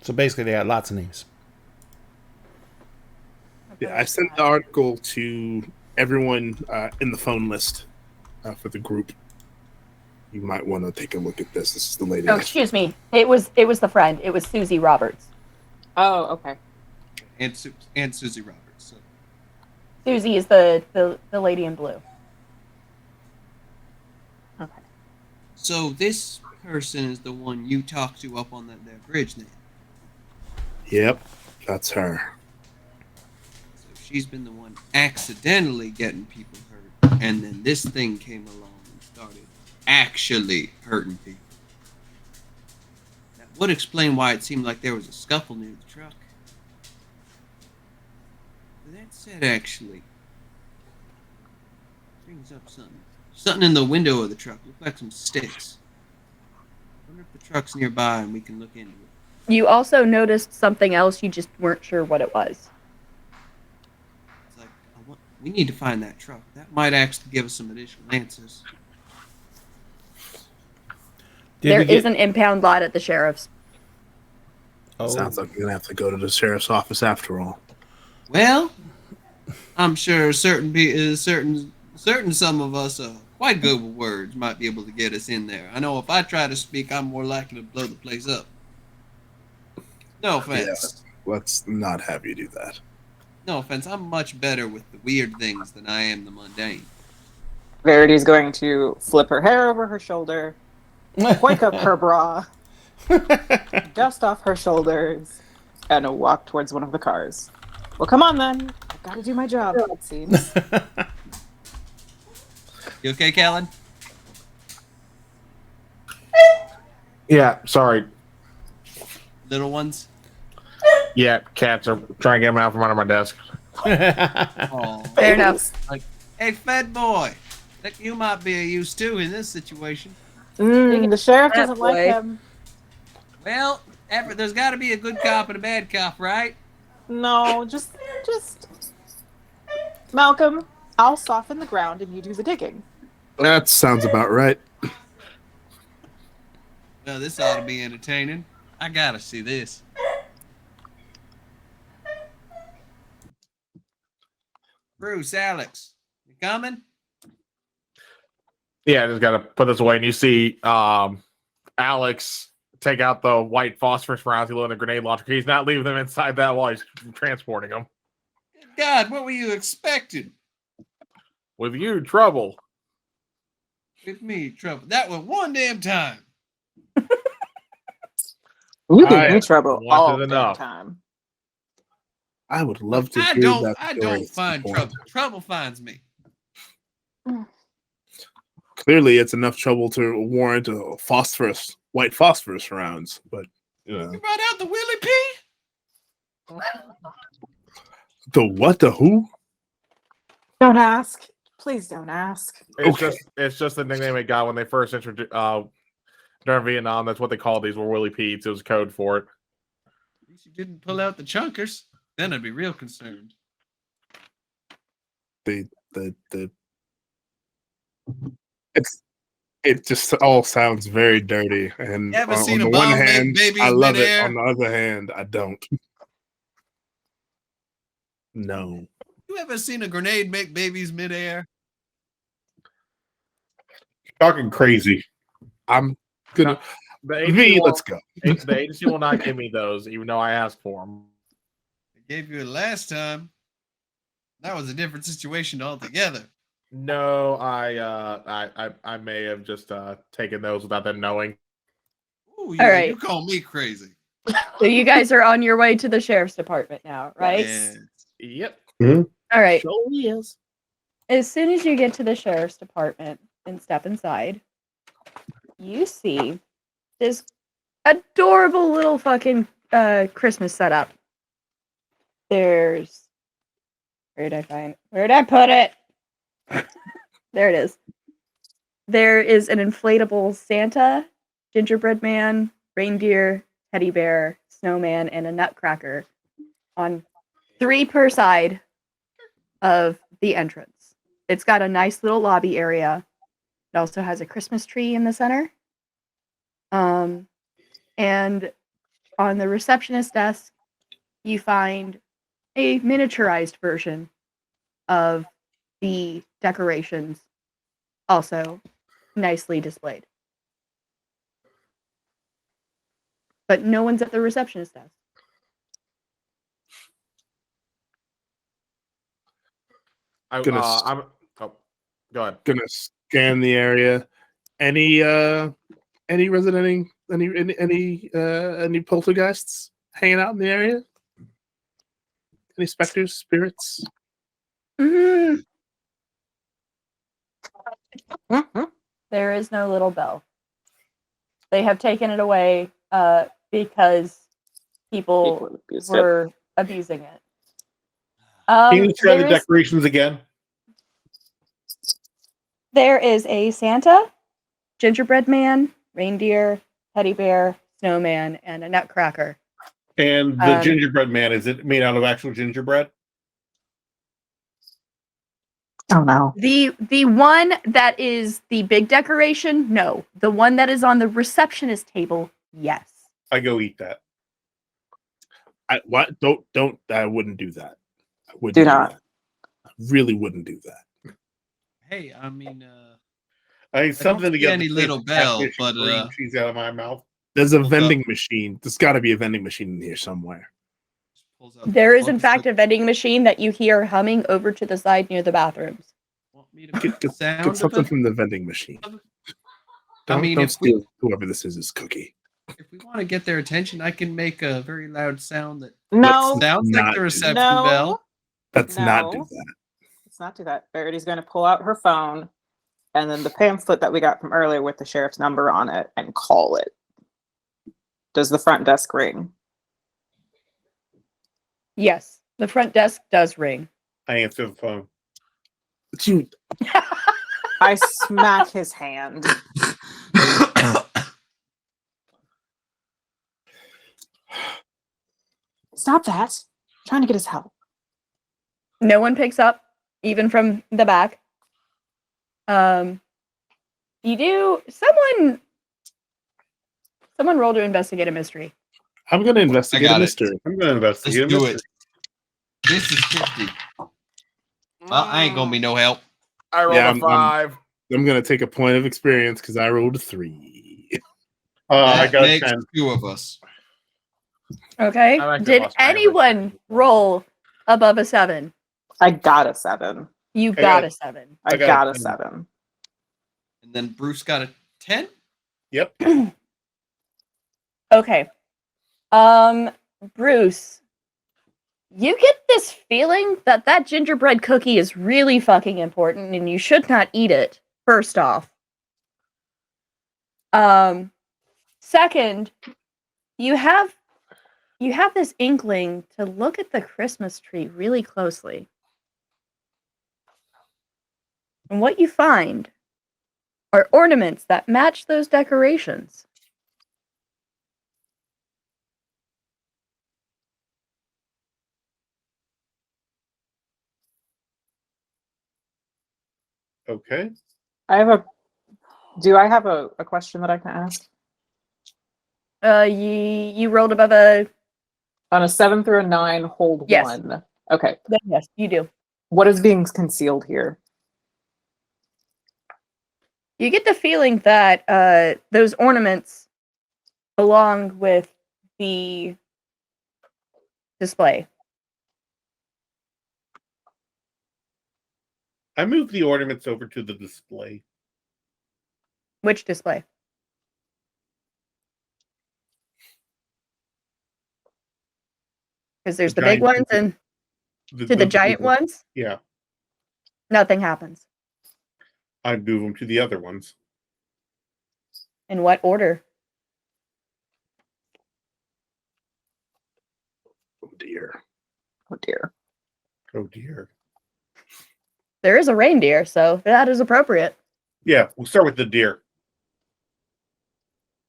So basically, they had lots of names. Yeah, I sent the article to everyone in the phone list for the group. You might want to take a look at this. This is the lady. Oh, excuse me. It was the friend. It was Susie Roberts. Oh, okay. And Susie Roberts. So. Susie is the lady in blue. Okay. So this person is the one you talked to up on that bridge then. Yep, that's her. So she's been the one accidentally getting people hurt, and then this thing came along and started actually hurting people. That would explain why it seemed like there was a scuffle near the truck. But that said, actually, brings up something. Something in the window of the truck. Looked like some sticks. I wonder if the truck's nearby and we can look into it. You also noticed something else. You just weren't sure what it was. It's like, we need to find that truck. That might actually give us some additional answers. There is an impound lot at the sheriff's. Oh. Sounds like we're gonna have to go to the sheriff's office after all. Well, I'm sure certain some of us quite good with words might be able to get us in there. I know if I try to speak, I'm more likely to blow the place up. No offense. Yeah, let's not have you do that. No offense. I'm much better with the weird things than I am the mundane. Verity's going to flip her hair over her shoulder, wake up her bra, dust off her shoulders, and walk towards one of the cars. Well, come on then. I've got to do my job, it seems. You okay, Callan? Yeah, sorry. Little ones? Yeah, cats are trying to get them out from under my desk. Oh, Fair enough. hey, Fed boy. Think you might be a use too in this situation. The sheriff That doesn't like boy. him. Well, there's got to be a good cop and a bad cop, right? No, just Malcolm, I'll soften the ground and you do the digging. That sounds about right. Well, this ought to be entertaining. I gotta see this. Bruce, Alex, you coming? Yeah, I just gotta put this away, and you see Alex take out the white phosphorus rounds he loaded in a grenade launcher. He's not leaving them inside that while he's transporting them. God, what were you expecting? With you, trouble. With me, trouble. That was one damn time. You give I me trouble wanted all the enough. time. I would love to I hear don't. that I story don't at some find point. trouble. Trouble finds me. Clearly, it's enough trouble to warrant white phosphorus rounds. But You brought out the Willie P. the what? The who? Don't ask. Please don't ask. It's just the nickname it got when they first introduced during Vietnam. That's what they called these, were Willie Pete's. It was code for it. At least you didn't pull out the chunkers. Then I'd be real concerned. It just all sounds very dirty. And You ever on seen the a one bomb make hand, babies I love midair? it. On the other hand, I don't. No. You ever seen a grenade make babies midair? Talking crazy. I'm gonna. The V, agency let's go. The agency will not give me those, even though I asked for them. I gave you it last time. That was a different situation altogether. No, I may have just taken those without them knowing. Ooh, yeah, right. you call me crazy. So you guys are on your way to the sheriff's department now, right? Yeah. Yep. All right. Sure is. As soon as you get to the sheriff's department and step inside, you see this adorable little fucking Christmas setup. There's where'd I put it? There it is. There is an inflatable Santa, gingerbread man, reindeer, teddy bear, snowman, and a nutcracker on 3 per side of the entrance. It's got a nice little lobby area. It also has a Christmas tree in the center. And on the receptionist desk, you find a miniaturized version of the decorations, also nicely displayed. But no one's at the receptionist desk. I'm. Oh, go ahead. Gonna scan the area. Any resident any poltergeists hanging out in the area? Any specters, spirits? Mm-hmm. There is no little bell. They have taken it away because people were abusing it. Can you try the there is- decorations again? There is a Santa, gingerbread man, reindeer, teddy bear, snowman, and a nutcracker. And the gingerbread man, is it made out of actual gingerbread? Oh no. The one that is the big decoration, no. The one that is on the receptionist table, yes. I go eat that. I wouldn't do that. I wouldn't Do not. that. I really wouldn't do that. Hey, I mean, I need something to see get any the little bell, catfish but, cream cheese out of my mouth. There's a Hold vending machine. There's got to be a vending machine in here somewhere. pulls out There is, the in book. fact, a vending machine that you hear humming over to the side near the bathrooms. Want me to Get, make the get, sound get of something it? from the vending machine. I mean, don't if we steal whoever this is cookie. want to get their attention, I can make a very loud sound that No. sounds like not the do reception No. bell. Let's not do No. that. Let's not do that. Verity's going to pull out her phone and then the pamphlet that we got from earlier with the sheriff's number on it and call it. Does the front desk ring? Yes, the front desk does ring. I answer the phone. Dude, I smack his hand. Stop that. I'm trying to get his help. No one picks up, even from the back. You do. Someone roll to investigate a mystery. I'm going to investigate got a it. mystery. I'm going to Let's investigate. do it. This is 50. Well, I ain't gonna be no help. I rolled Yeah, a 5. I'm going to take a point of experience because I rolled a 3. I That got a makes 10. 2 of us. Okay. I like the Did lost my anyone roll above a 7? I got a 7. You I got got- a 7. I got got a a 10. 7. And then Bruce got a 10. Yep. Okay. Bruce, you get this feeling that that gingerbread cookie is really fucking important and you should not eat it, first off. Second, you have this inkling to look at the Christmas tree really closely. And what you find are ornaments that match those decorations. Okay. Do I have a question that I can ask? You rolled above a... On a 7 through a 9, hold Yes. 1. Okay. Yes, you do. What is being concealed here? You get the feeling that those ornaments belong with the display. I moved the ornaments over to the display. Which display? Because there's the big giant- ones and to the giant ones, Yeah, nothing happens. I move them to the other ones. In what order? Oh dear. Oh dear. Oh dear. There is a reindeer, so that is appropriate. Yeah, we'll start with the deer.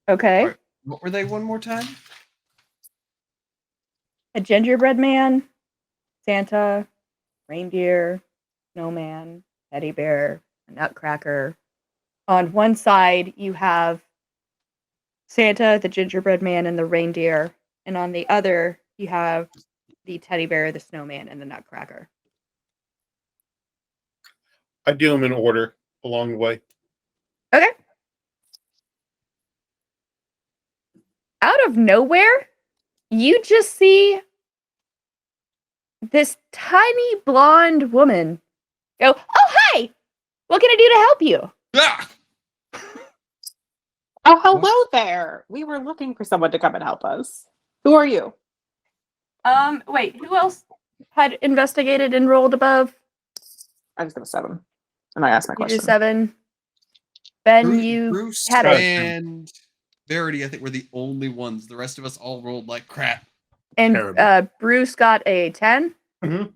Okay. Right. What were they one more time? A gingerbread man, Santa, reindeer, snowman, teddy bear, a nutcracker. On one side, you have Santa, the gingerbread man, and the reindeer. And on the other, you have the teddy bear, the snowman, and the nutcracker. I do them in order along the way. Okay. Out of nowhere, you just see this tiny blonde woman go, "Oh, hi! What can I do to help you?" Ah! Oh, hello there. We were looking for someone to come and help us. Who are you? Wait, who else had investigated and rolled above? I just got a 7. And I asked my You did question. 7. Ben, you Bruce had a... and Verity, I think, were the only ones. The rest of us all rolled like crap. And Terrible. Bruce got a 10. Mhm.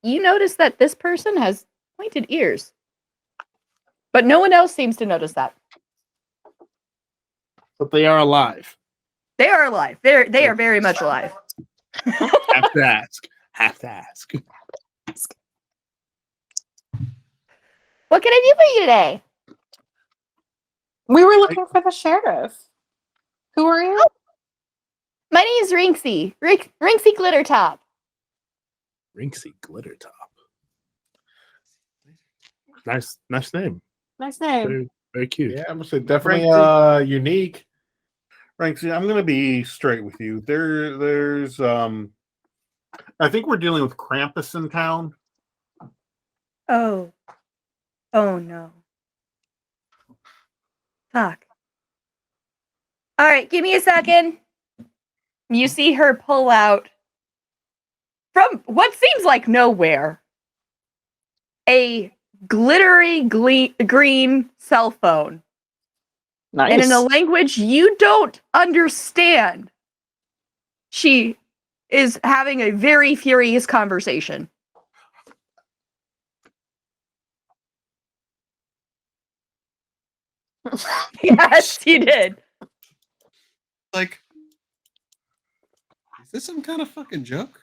You notice that this person has pointed ears. But no one else seems to notice that. But they are alive. They are alive. They are very much alive. Have to ask. Have to ask. What can I do for you today? We were looking for the sheriff. Who are you? My name is Rinksy. Rinksy Glittertop. Rinksy Glitter Top. Nice name. Nice name. Very, very cute. Yeah, I'm gonna say definitely unique. Right, see, I'm gonna be straight with you. There's I think we're dealing with Krampus in town. Oh. Oh no. Fuck. All right, give me a second. You see her pull out from what seems like nowhere a glittery green cell phone. Nice. And in a language you don't understand, she is having a very furious conversation. Yes, he did. Like, is this some kind of fucking joke?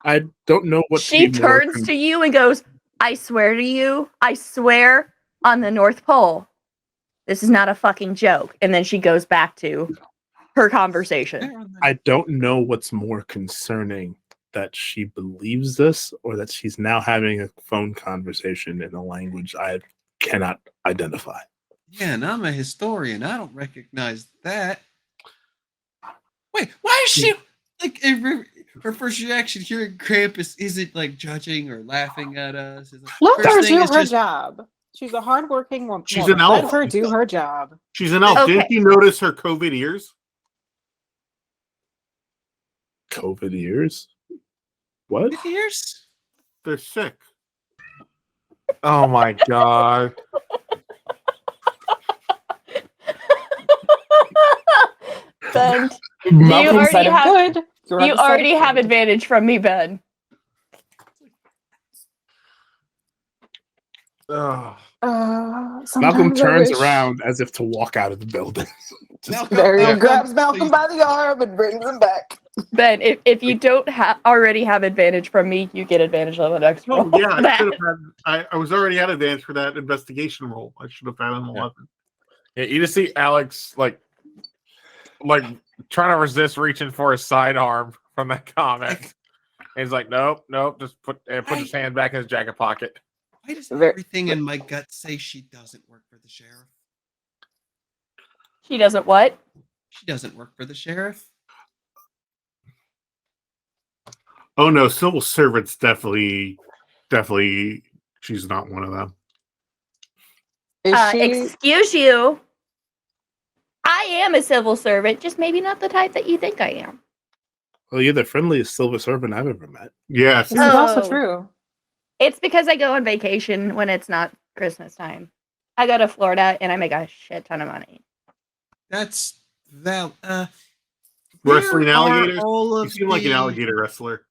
I don't know what She to be more turns to you and goes, "I swear to you, I swear on the North Pole, this is not a fucking joke." And then she goes back to her conversation. I don't know what's more concerning, that she believes this or that she's now having a phone conversation in a language I cannot identify. Yeah, and I'm a historian. I don't recognize that. Wait, why is she like her first reaction hearing Krampus isn't like judging or laughing at us? Let First her thing do is her just- job. She's a hardworking woman. She's an Let elf. her do her job. She's an elf. Okay. Didn't you notice her COVID ears? COVID ears? What? Ears? They're sick. Oh my god. Ben, Malcolm, already Side of have- good. You're on you the side already of have good. advantage from me, Ben. Ugh. Malcolm Sometimes I turns wish- around as if to walk out of the building. Just- There he Malcolm, grabs Malcolm please. by the arm and brings him back. Ben, if you don't already have advantage from me, you get advantage on the next roll. Oh yeah, for that. I should have had. I was already at advantage for that investigation roll. I should have had an 11. Yeah, you just see Alex like trying to resist reaching for his sidearm from that comment. And he's like, nope, just put his hand back in his jacket pocket. Why does Ver- everything in my gut say she doesn't work for the sheriff? She doesn't what? She doesn't work for the sheriff. Oh no, civil servants definitely definitely she's not one of them. Is she? Excuse you. I am a civil servant, just maybe not the type that you think I am. Well, you're the friendliest silver servant I've ever met. Yes. This is also Oh. true. It's because I go on vacation when it's not Christmas time. I go to Florida and I make a shit ton of money. That's that. Wrestling where are alligators? all You of seem like an the- alligator wrestler.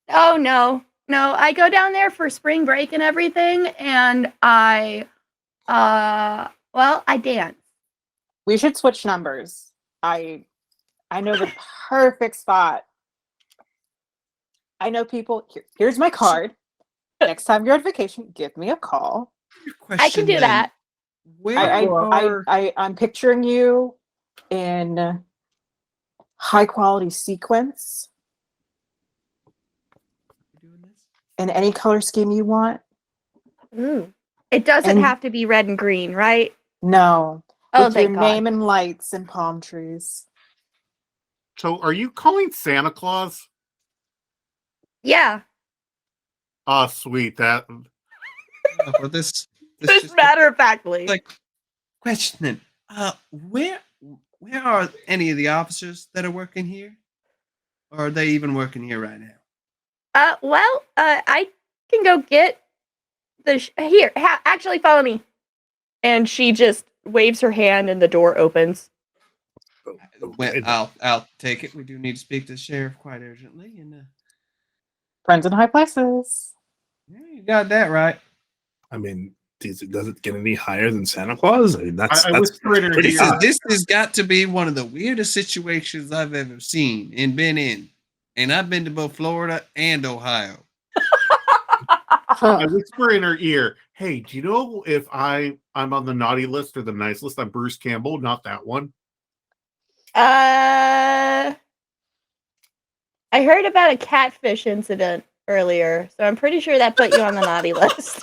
Oh no. No, I go down there for spring break and everything and I dance. We should switch numbers. I know the perfect spot. I know people. Here's my card. Next time you're on vacation, give me a call. I can do Question then, that. Where are I'm picturing you in high quality sequence in any color scheme you want. Ooh. It doesn't And- have to be red and green, right? No, Oh, with your thank God. name and lights and palm trees. So are you calling Santa Claus? Yeah. Oh, sweet. That well, this Just just matter of factly. like questioning. Where are any of the officers that are working here? Or are they even working here right now? I can go get here. Actually, follow me. And she just waves her hand, and the door opens. Well, Okay. I'll take it. We do need to speak to the sheriff quite urgently, and Friends in high places. yeah, you got that right. I mean, does it get any higher than Santa Claus? I mean, that's I whisper in her pretty ear. high. This has got to be one of the weirdest situations I've ever seen and been in. And I've been to both Florida and Ohio. I whisper in her ear, hey, do you know if I'm on the naughty list or the nice list? I'm Bruce Campbell, not that one. I heard about a catfish incident earlier, so I'm pretty sure that put you on the naughty list.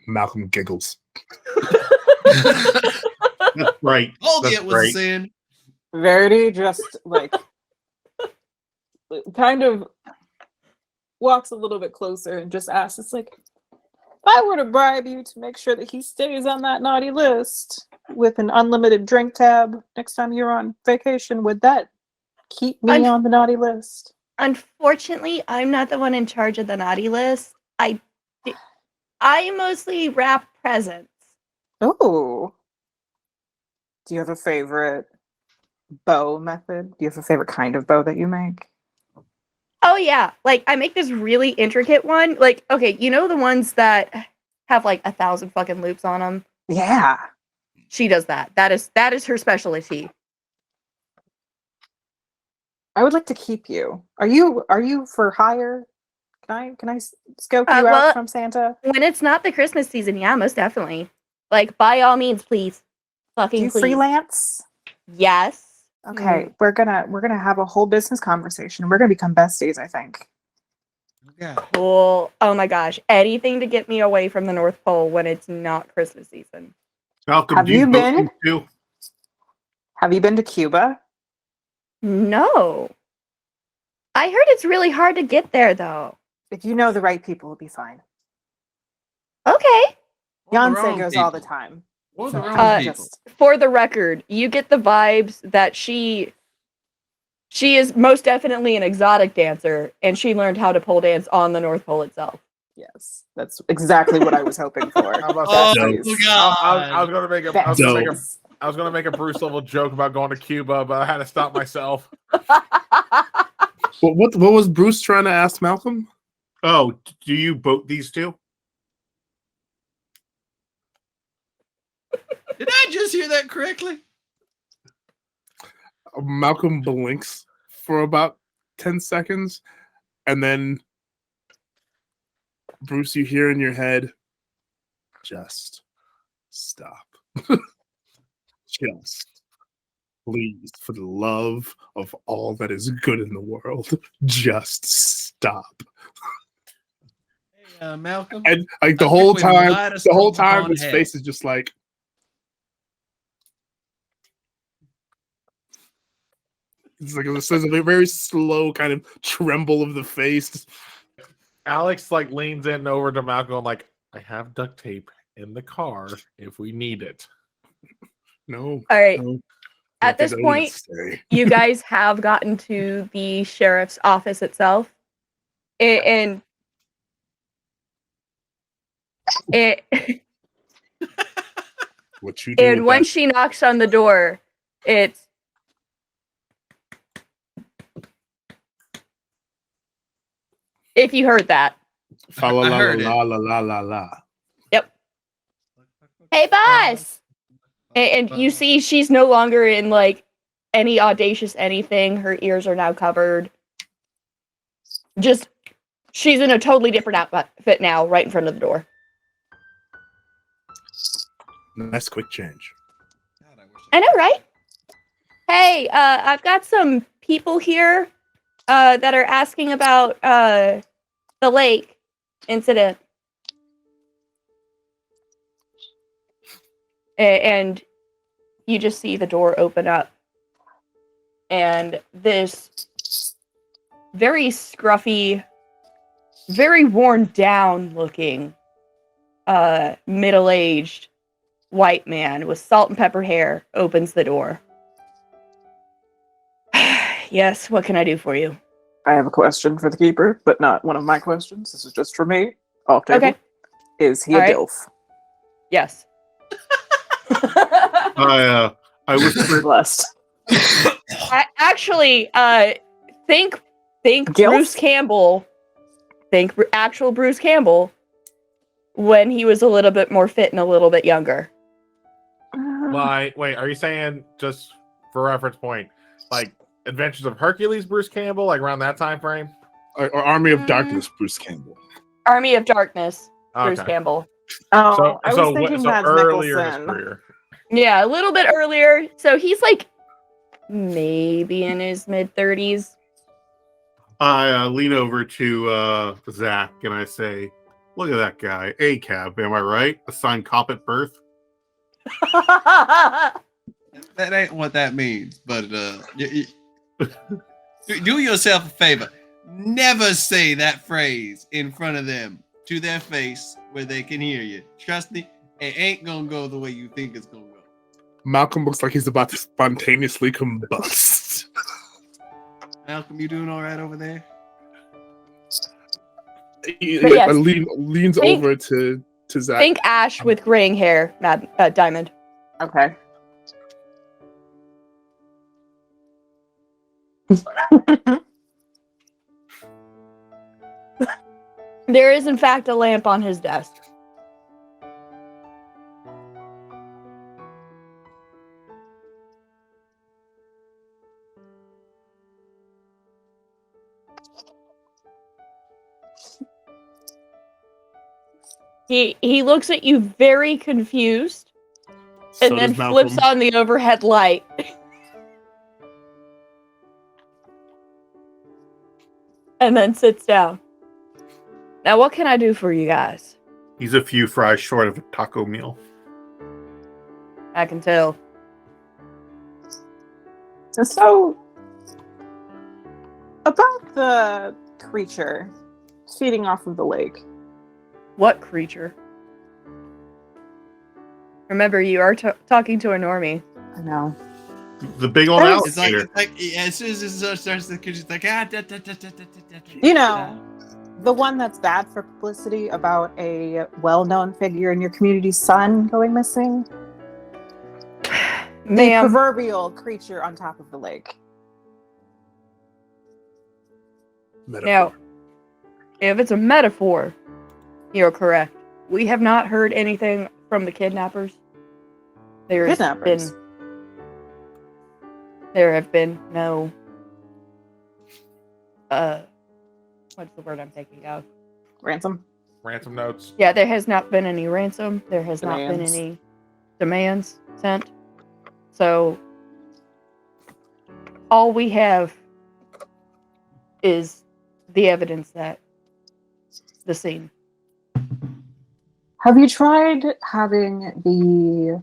Malcolm giggles. That's right. Told you That's it was a right. sin. Verity just like kind of walks a little bit closer and just asks, it's like, if I were to bribe you to make sure that he stays on that naughty list with an unlimited drink tab next time you're on vacation, would that keep me on the naughty list? Unfortunately, I'm not the one in charge of the naughty list. I mostly wrap presents. Oh. Do you have a favorite bow method? Do you have a favorite kind of bow that you make? Oh yeah, like I make this really intricate one. Like, okay, you know the ones that have like 1,000 fucking loops on them? Yeah. She does that. That is her specialty. I would like to keep you. Are you for hire? Can I scope you well, out from Santa? When it's not the Christmas season, yeah, most definitely. Like, by all means, please. Do Fucking you please. freelance? Yes. Okay, we're gonna have a whole business conversation. We're gonna become besties, I think. Yeah. Cool. Oh my gosh. Anything to get me away from the North Pole when it's not Christmas season. Malcolm, Have do you you vote been? these two? Have you been to Cuba? No. I heard it's really hard to get there, though. If you know the right people, it'll be fine. Okay. Or the Beyonce wrong goes people. all the time. Or the So wrong Uh, people. For the record, you get the vibes that she is most definitely an exotic dancer, and she learned how to pole dance on the North Pole itself. Yes, that's exactly what I was hoping for. How about Oh, that? Besties. I was gonna make a I was gonna make a Besties. I was gonna make a Bruce level joke about going to Cuba, but I had to stop myself. What was Bruce trying to ask Malcolm? Oh, do you vote these two? Did I just hear that correctly? Malcolm blinks for about 10 seconds, and then Bruce, you hear in your head, just stop. Just, please, for the love of all that is good in the world, just stop. Hey, Malcolm. And like I the whole think we time, might have stumbled upon his hell. face is just like, It's like there's a very slow kind of tremble of the face. Alex like leans in over to Malcolm like, I have duct tape in the car if we need it. No. All right. No. At this point, you guys have gotten to the sheriff's office itself, and What you do? and when she knocks on the door, it's if you heard that. Fa la la heard la la la la la. Yep. Hey, boss. And you see she's no longer in like any audacious anything. Her ears are now covered. Just she's in a totally different outfit now, right in front of the door. Nice quick change. I know, right? Hey, I've got some people here that are asking about the lake incident. And you just see the door open up. And this very scruffy, very worn down looking, middle-aged white man with salt and pepper hair opens the door. Yes, what can I do for you? I have a question for the keeper, but not one of my questions. This is just for me. Off table. Okay. Is he All a right. DILF? Yes. I whispered. Blessed. Actually, think Gilf? Bruce Campbell. Think actual Bruce Campbell when he was a little bit more fit and a little bit younger. Like, wait, are you saying, just for reference point, like Adventures of Hercules, Bruce Campbell, like around that time frame? Or Army of Darkness, Bruce Campbell. Army of Darkness, Bruce Okay. Campbell. Oh, I was thinking Mads earlier in his Mikkelsen. career. Yeah, a little bit earlier. So he's like maybe in his mid-30s. I lean over to Zach and I say, "Look at that guy, A-cab. Am I right? Assigned cop at birth." That ain't what that means. But do yourself a favor. Never say that phrase in front of them to their face where they can hear you. Trust me, it ain't gonna go the way you think it's gonna go. Malcolm looks like he's about to spontaneously combust. Malcolm, you doing all right over there? He But yes. leans Think- over to Zach. Think Ash with graying hair, Diamond. Okay. There is, in fact, a lamp on his desk. He looks at you very confused, So and then does Malcolm. flips on the overhead light. And then sits down. Now, what can I do for you guys? He's a few fries short of a taco meal. I can tell. So, about the creature feeding off of the lake. What creature? Remember, you are talking to a normie. I know. The big old It's alligator. like as soon as it starts, the kid's like You know, the one that's bad for publicity about a well-known figure in your community's son going missing. The Ma'am, proverbial creature on top of the lake. now, if it's a metaphor, you're correct. We have not heard anything from the kidnappers. There Kidnappers? have been no what's the word I'm thinking of? Ransom? Ransom notes. Yeah, there has not been any ransom. There has not been Demands. any demands sent. So all we have is the evidence that the scene. Have you tried having the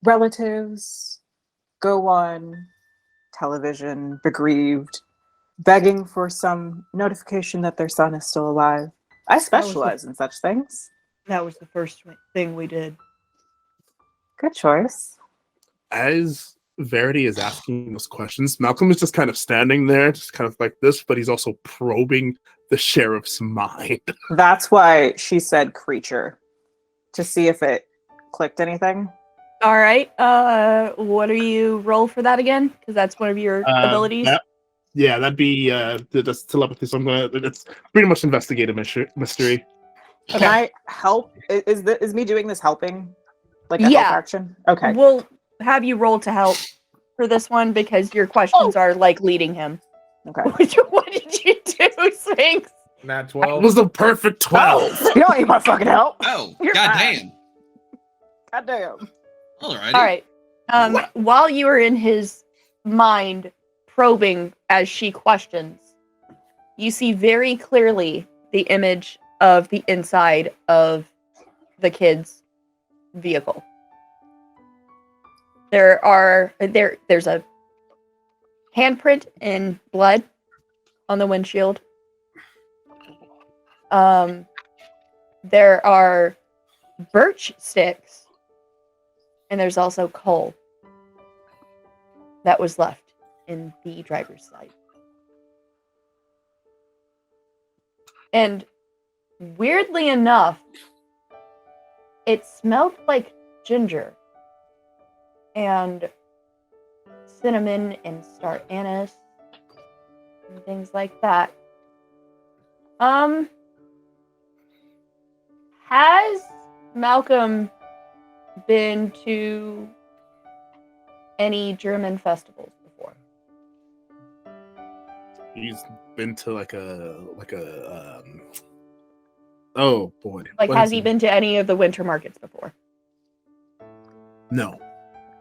relatives go on television, bereaved, begging for some notification that their son is still alive. I specialize in such things. That was the first thing we did. Good choice. As Verity is asking those questions, Malcolm is just kind of standing there, just kind of like this, but he's also probing the sheriff's mind. That's why she said creature, to see if it clicked anything. All right. What do you roll for that again? Because that's one of your abilities. That'd be that's telepathy. So it's pretty much investigative mystery. Can I help? Is me doing this helping? Like a Yeah. help action? Okay. We'll have you roll to help for this one because your questions are like leading him. Okay. What did you do, Sphinx? Nat It 12. was the perfect 12. You don't need my fucking help. Oh, You're goddamn. Goddamn. Alrighty. All right. While you are in his mind probing as she questions, you see very clearly the image of the inside of the kid's vehicle. There's a handprint in blood on the windshield. There are birch sticks, and there's also coal that was left in the driver's side. And weirdly enough, it smelled like ginger and cinnamon and star anise and things like that. Has Malcolm been to any German festivals before? He's been to oh boy. Like, What has is he it? been to any of the winter markets before? No.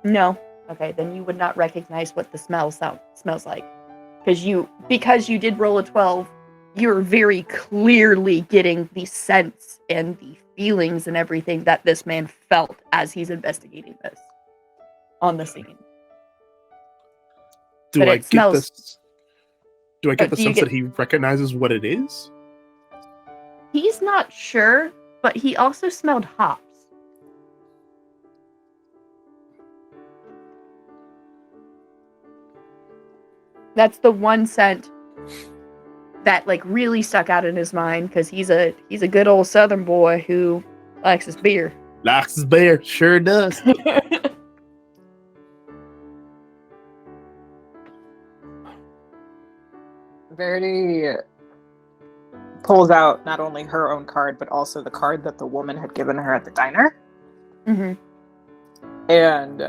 No. Okay, then you would not recognize what the smells like. Because you did roll a 12, you're very clearly getting the sense and the feelings and everything that this man felt as he's investigating this on the scene. Do But I it get smells- this? Do I get the do you sense get- that he recognizes what it is? He's not sure, but he also smelled hops. That's the one scent that like really stuck out in his mind because he's a good old Southern boy who likes his beer. Likes his bear, sure does. Verity pulls out not only her own card, but also the card that the woman had given her at the diner. Mm-hmm. And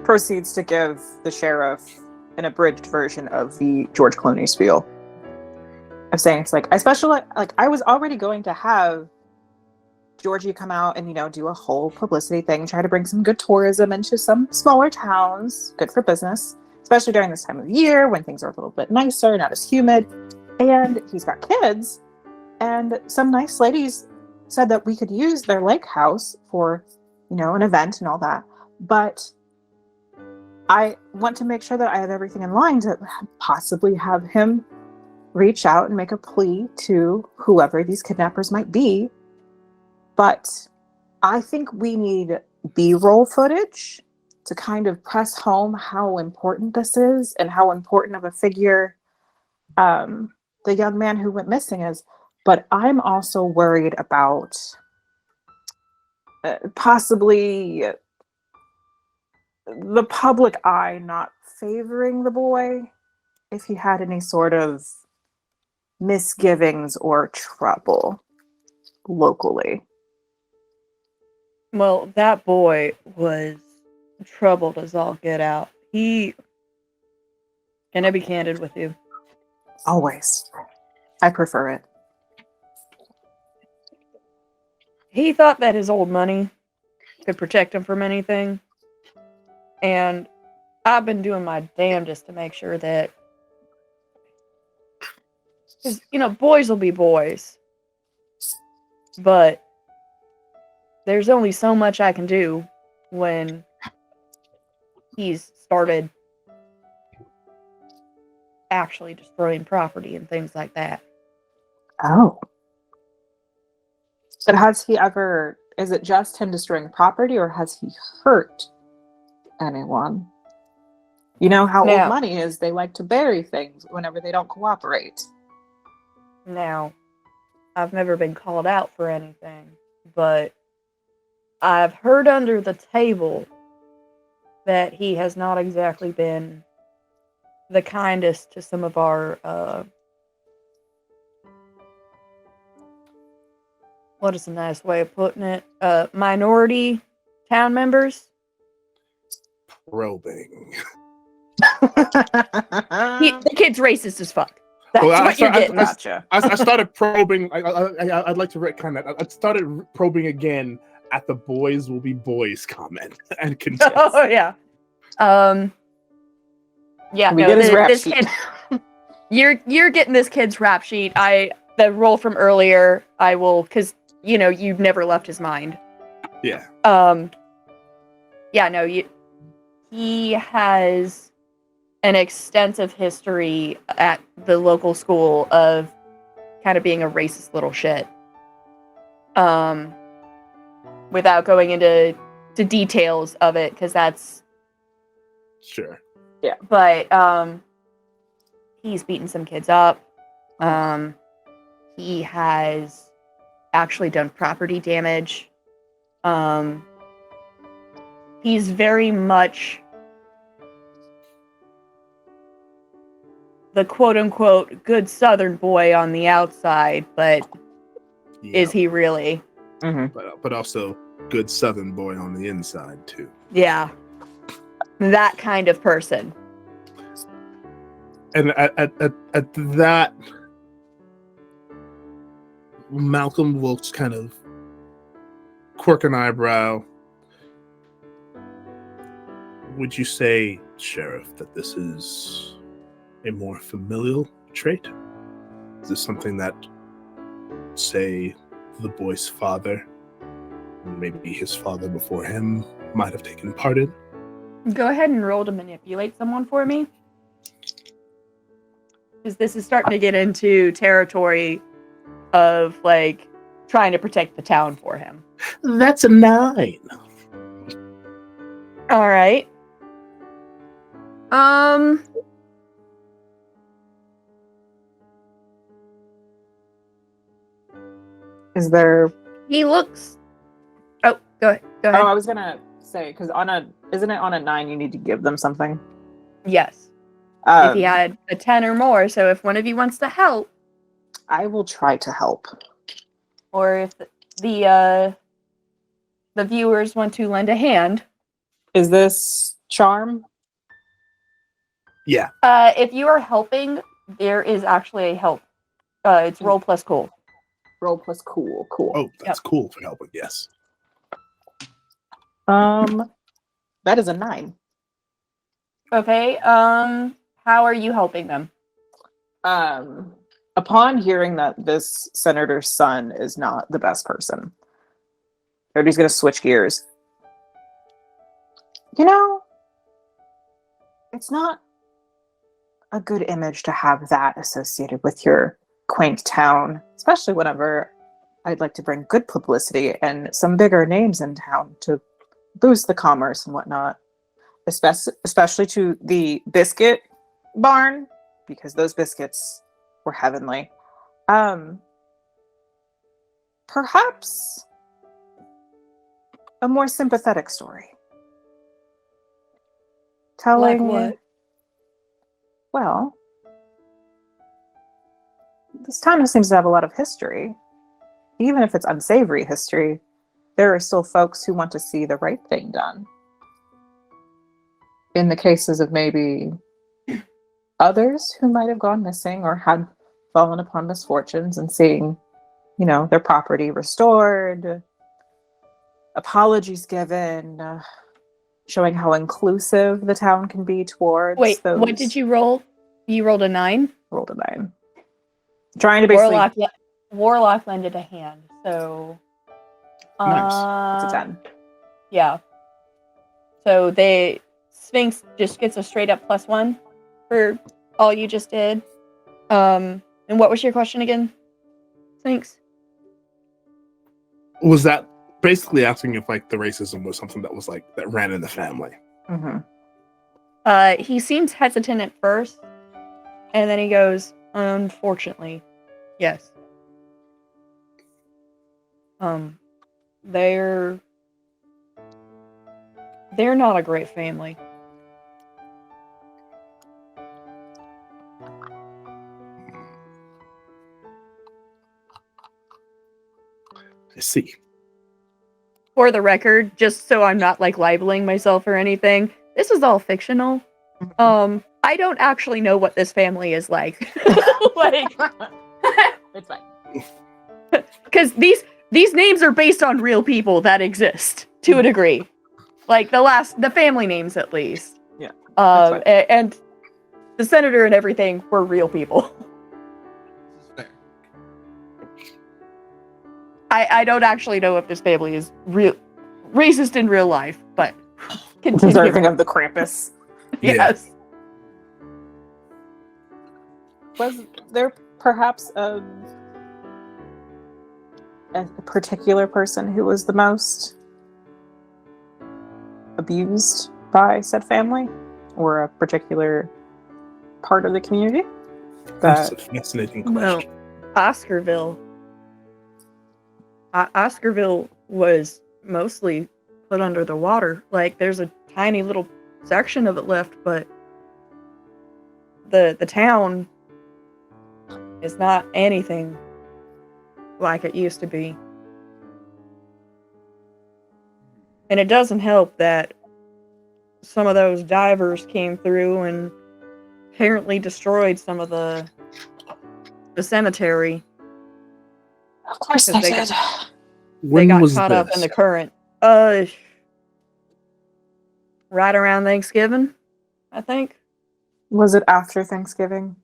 proceeds to give the sheriff an abridged version of the George Clooney spiel. Of saying it's like, I was already going to have Georgie come out and, do a whole publicity thing, try to bring some good tourism into some smaller towns, good for business, especially during this time of year when things are a little bit nicer, not as humid. And he's got kids, and some nice ladies said that we could use their lake house for, an event and all that. But I want to make sure that I have everything in line to possibly have him reach out and make a plea to whoever these kidnappers might be. But I think we need B-roll footage to kind of press home how important this is and how important of a figure the young man who went missing is. But I'm also worried about possibly the public eye not favoring the boy if he had any sort of misgivings or trouble locally. Well, that boy was troubled as all get out. Can I be candid with you? Always. I prefer it. He thought that his old money could protect him from anything. And I've been doing my damnedest to make sure that, because, boys will be boys. But there's only so much I can do when he's started actually destroying property and things like that. Oh. But has he ever, is it just him destroying property or has he hurt anyone? You know how old No. money is, they like to bury things whenever they don't cooperate. Now, I've never been called out for anything, but I've heard under the table that he has not exactly been the kindest to some of our, what is a nice way of putting it? Minority town members. Probing. The kid's racist as fuck. That's Well, what you're getting. Gotcha. I started probing. I'd like to retcon that. I started probing again at the "boys will be boys" comment and contest. Oh yeah. Yeah. Can we No, get his rap this sheet? kid. You're getting this kid's rap sheet. The roll from earlier. I will, because you've never left his mind. Yeah. Yeah. No. He has an extensive history at the local school of kind of being a racist little shit. Without going into details of it, because that's Sure. but he's beaten some kids up. He has actually done property damage. He's very much the quote-unquote good Southern boy on the outside, but is he really? But also good Southern boy on the inside too. Yeah. That kind of person. And at that, Malcolm will just kind of quirk an eyebrow. Would you say, Sheriff, that this is a more familial trait? Is this something that, say, the boy's father, maybe his father before him, might have taken part in? Go ahead and roll to manipulate someone for me. Because this is starting to get into territory of, like, trying to protect the town for him. That's a 9. All right. Is there... He looks... Oh, go ahead. Oh, I was gonna say, because isn't it on a 9 you need to give them something? Yes. If he had a 10 or more, so if one of you wants to help... I will try to help. Or if the viewers want to lend a hand. Is this charm? Yeah. If you are helping, there is actually a help. It's roll plus cool. Roll plus cool. Oh, that's cool for helping, yes. That is a 9. Okay, how are you helping them? Upon hearing that this senator's son is not the best person, everybody's gonna switch gears. It's not a good image to have that associated with your quaint town, especially whenever I'd like to bring good publicity and some bigger names in town to boost the commerce and whatnot, especially to the biscuit barn, because those biscuits were heavenly. Perhaps a more sympathetic story. Telling Like what? Well, this town seems to have a lot of history. Even if it's unsavory history, there are still folks who want to see the right thing done. In the cases of maybe others who might have gone missing or had fallen upon misfortunes, and seeing, their property restored, apologies given, showing how inclusive the town can be towards those. What did you roll? You rolled a 9? Rolled a 9. Trying to basically... Warlock lended a hand, so... Nice. It's a 10. Yeah. So Sphinx just gets a straight up +1 for all you just did. And what was your question again? Thanks. Was that basically asking if like the racism was something that was like that ran in the family? Mm-hmm. He seems hesitant at first, and then he goes, "Unfortunately, yes. They're not a great family." I see. For the record, just so I'm not like libeling myself or anything, this is all fictional. I don't actually know what this family is like. Like, It's fine. because these names are based on real people that exist to a degree. Like the family names at least. Yeah. And the senator and everything were real people. This is fair. I don't actually know if this family is racist in real life, but continue. Deserving of the Krampus. Yes. Was there perhaps a particular person who was the most abused by said family, or a particular part of the community? That's That a fascinating Well, question. Oscarville was mostly put under the water. Like, there's a tiny little section of it left, but the town is not anything like it used to be. And it doesn't help that some of those divers came through and apparently destroyed some of the cemetery. of course they Because did. they When got was caught up in this? the current. Right around Thanksgiving, I think. Was it after Thanksgiving?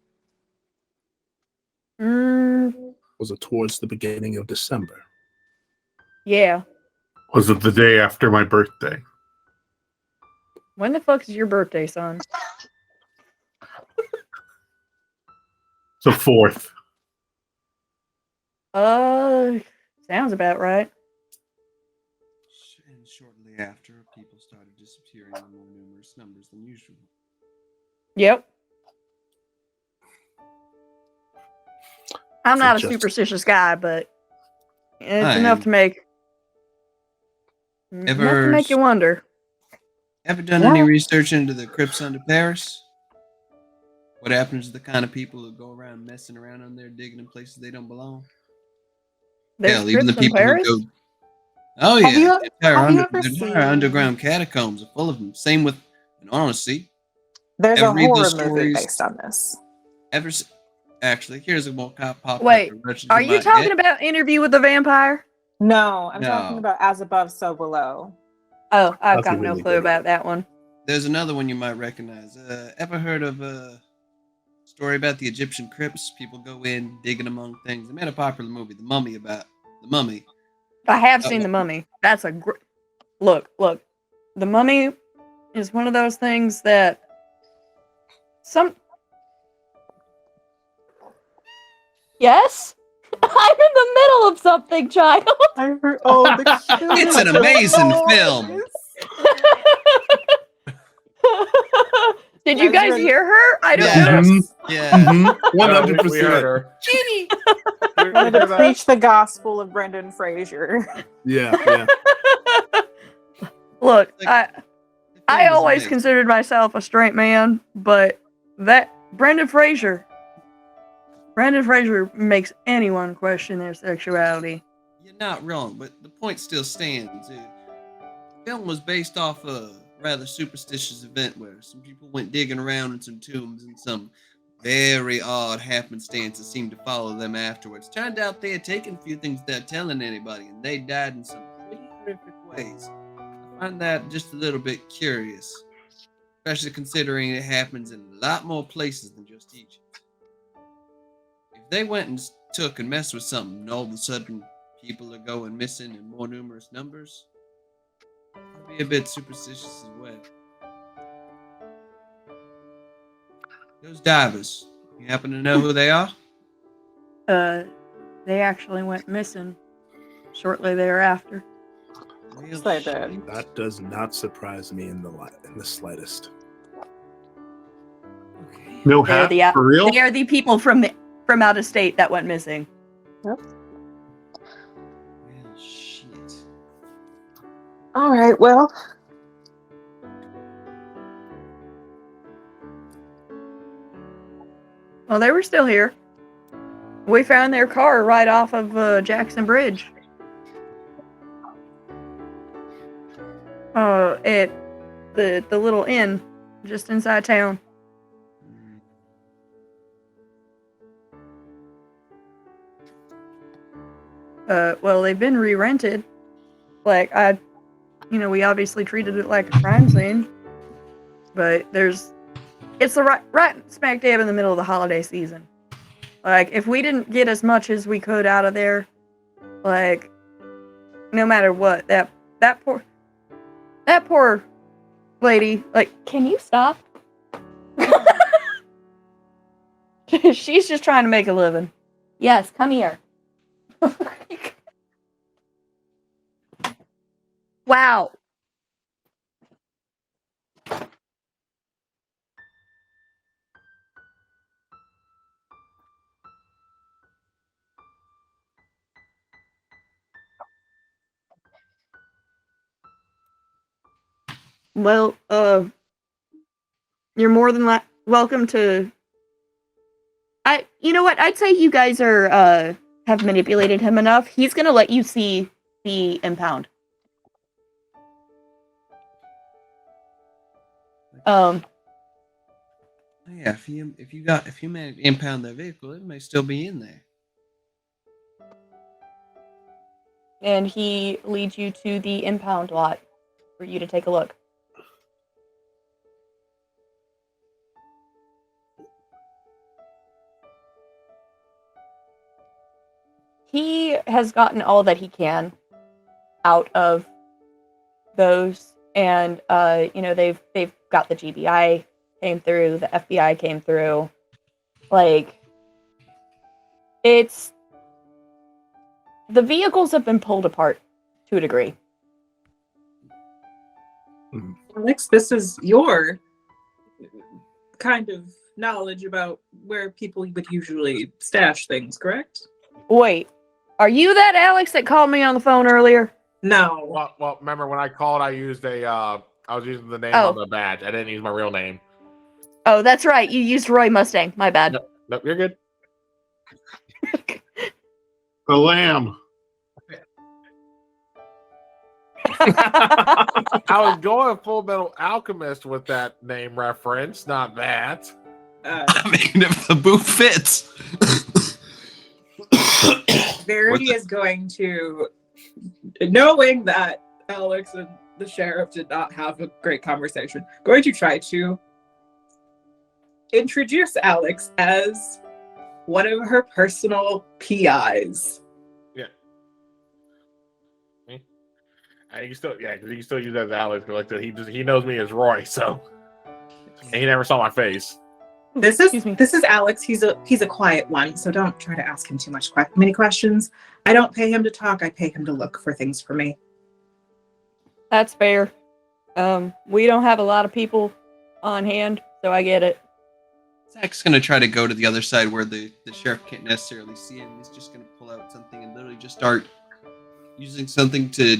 Was it towards the beginning of December? Yeah. Was it the day after my birthday? When the fuck is your birthday, son? The 4th. Sounds about right. And shortly after, people started disappearing in more numerous numbers than usual. Yep. I'm So not a just- superstitious guy, but it's I enough am. to make you wonder. Ever done any research into the Crips under Paris? What happens to the kind of people who go around messing around on there, digging in places they don't belong? There's Hell, even the Crips in people Paris? who go. Oh Have yeah, you- the entire, have you ever the entire seen- underground catacombs are full of them. Same with, and honestly, There's ever a read horror those movie stories? based on this. Actually, here's a more popular. Wait, version are you you might talking get. about Interview with the Vampire? No, I'm talking No. about As Above, So Below. Oh, I've That's a got no really clue good about that one. There's another one you might recognize. Ever heard of a story about the Egyptian crypts? People go in digging among things. They made a popular movie, The Mummy, about the mummy. I have seen The Mummy. That's a look. The Mummy is one of those things that Yes? I'm in the middle of something, child. I heard. Oh, the It's an amazing film. Did you guys hear her? I don't Yeah. know. Yeah. 100%. We heard her. Genie. We Wanted to heard that. preach the gospel of Brendan Fraser. Yeah. Look, Like, I The film is always amazing. considered myself a straight man, but Brendan Fraser makes anyone question their sexuality. You're not wrong, but the point still stands. The film was based off a rather superstitious event where some people went digging around in some tombs and some very odd happenstances seemed to follow them afterwards. Turned out they had taken a few things without telling anybody, and they died in some pretty horrific ways. I find that just a little bit curious, especially considering it happens in a lot more places than just Egypt. If they went and took and messed with something, and all of a sudden people are going missing in more numerous numbers, I'd be a bit superstitious as well. Those divers. You happen to know who they are? They actually went missing shortly thereafter. Real Yes, they shit. did. That does not surprise me in the slightest. Okay. No They are hat the for real. they are the people from out of state that went missing. Real shit. All right. Well, Well, they were still here. We found their car right off of Jackson Bridge. At the little inn just inside town. Well, they've been re-rented. Like, we obviously treated it like a crime scene. But it's the right smack dab in the middle of the holiday season. Like, if we didn't get as much as we could out of there, like, no matter what, that poor lady, like, can you stop? She's just trying to make a living. Yes, come here. Wow. Well, you're more than welcome to. You know what? I'd say you guys have manipulated him enough. He's gonna let you see the impound. Oh, yeah, if you manage to impound their vehicle, it may still be in there. And he leads you to the impound lot for you to take a look. He has gotten all that he can out of those, and they've got the GBI came through, the FBI came through. Like, it's the vehicles have been pulled apart to a degree. Alex, this is your kind of knowledge about where people would usually stash things, correct? Wait, are you that Alex that called me on the phone earlier? No. Well, remember when I called, I used I was using the name Oh. on the badge. I didn't use my real name. Oh, that's right. You used Roy Mustang. My bad. Nope, you're good. The lamb. I was going Full Metal Alchemist with that name reference, not that. I mean, if the boot fits. Verity is going to, knowing that Alex and the sheriff did not have a great conversation, going to try to introduce Alex as one of her personal PIs. Yeah. You can still, because you can still use that as Alex, but like he knows me as Roy, so and he never saw my face. This is Alex. He's a quiet one, so don't try to ask him too many questions. I don't pay him to talk. I pay him to look for things for me. That's fair. We don't have a lot of people on hand, so I get it. Zach's gonna try to go to the other side where the sheriff can't necessarily see him. He's just gonna pull out something and literally just start using something to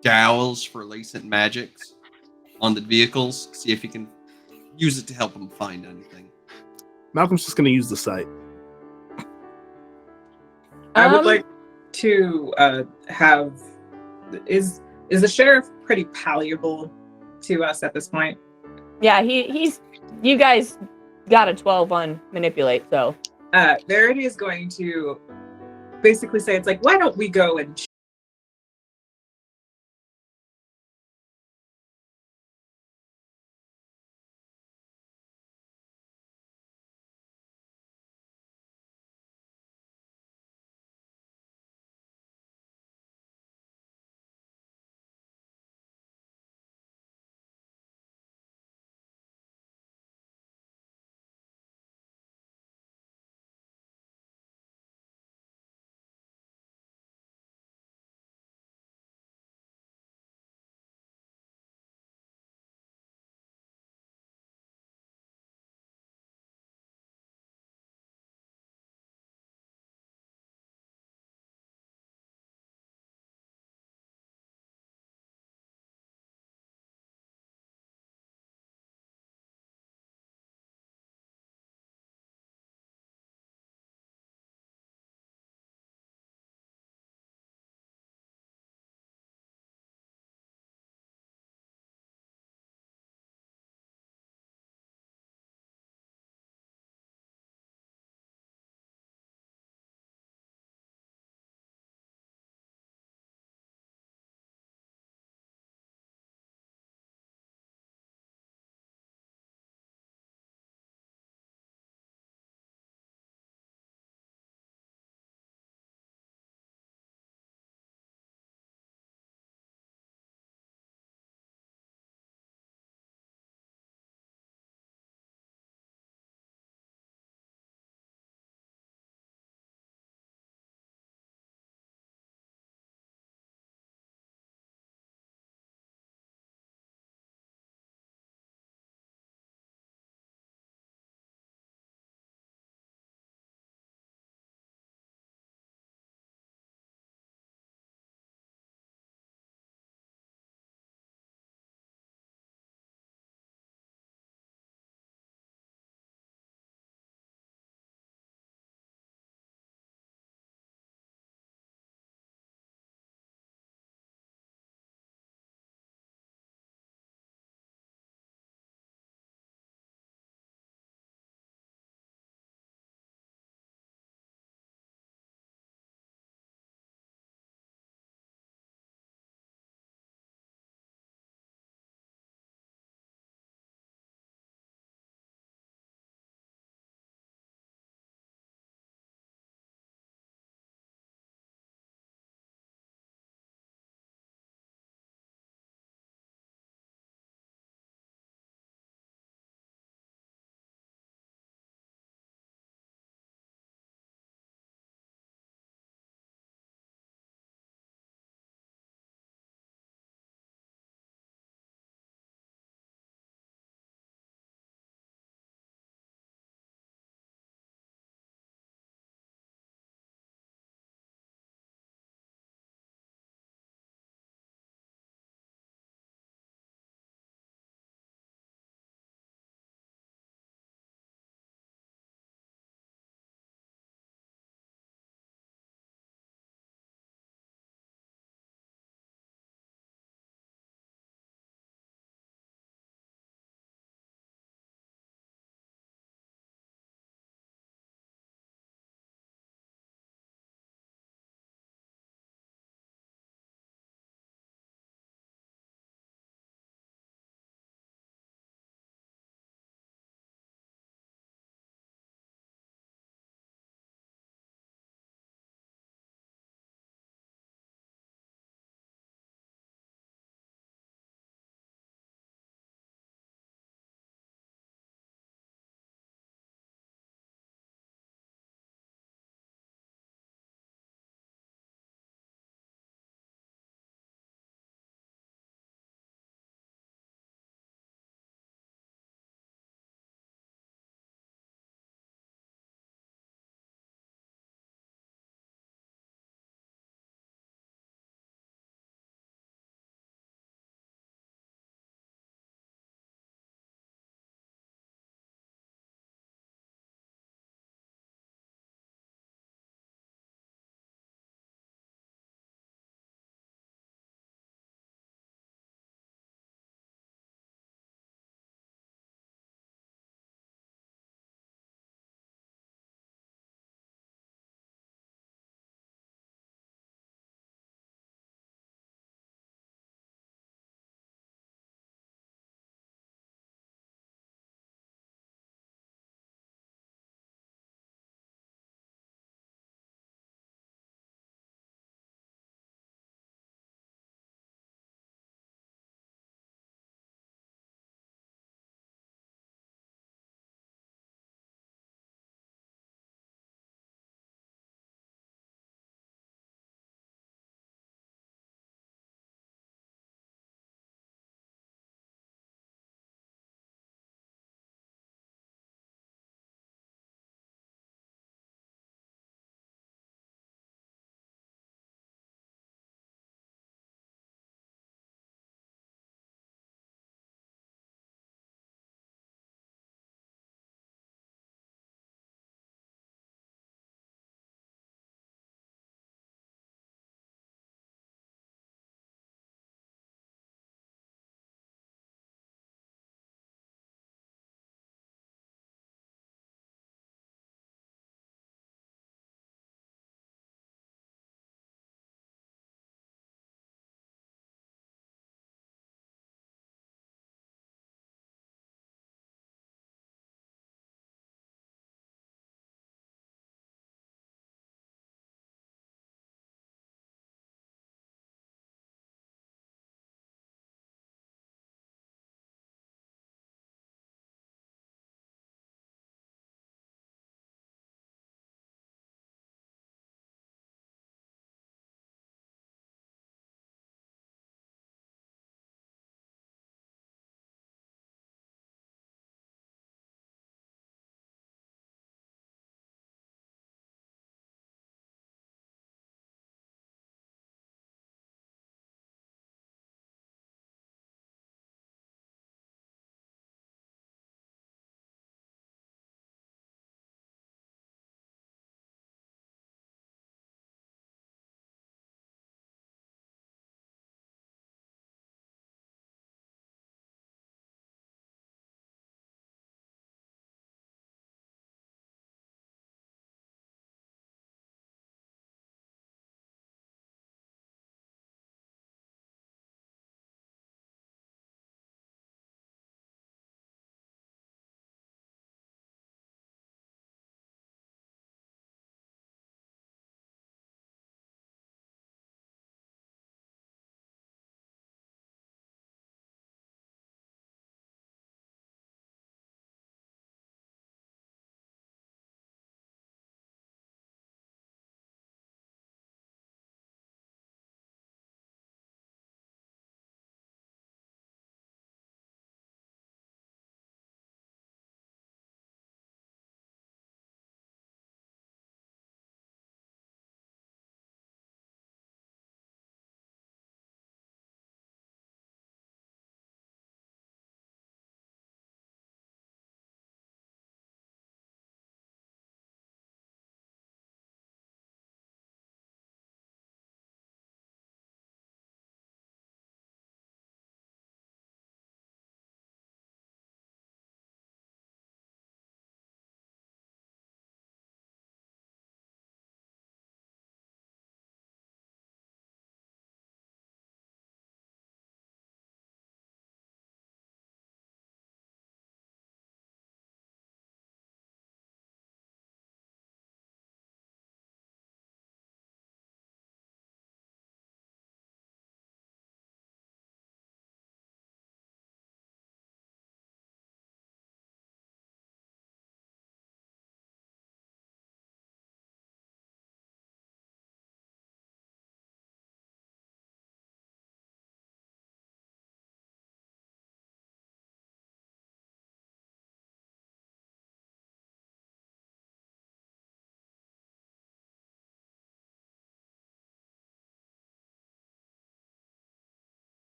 douse for latent magics on the vehicles. See if he can use it to help him find anything. Malcolm's just going to use the site. I would like to have. Is the sheriff pretty palatable to us at this point? Yeah, he's. You guys got a 12 on manipulate, so. Verity is going to basically say, it's like, why don't we go and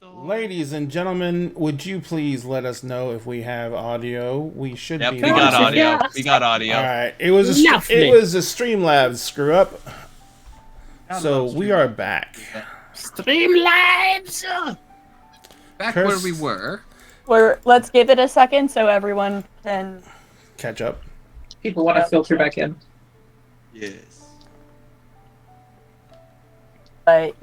Ladies and gentlemen, would you please let us know if we have audio? We should Yep, be. we got audio. Yeah. We got audio. All right. It was a Streamlabs screw up. So we are back. Streamlabs. Back where we were. Let's give it a second so everyone can catch up. People want to filter back in. Yes. But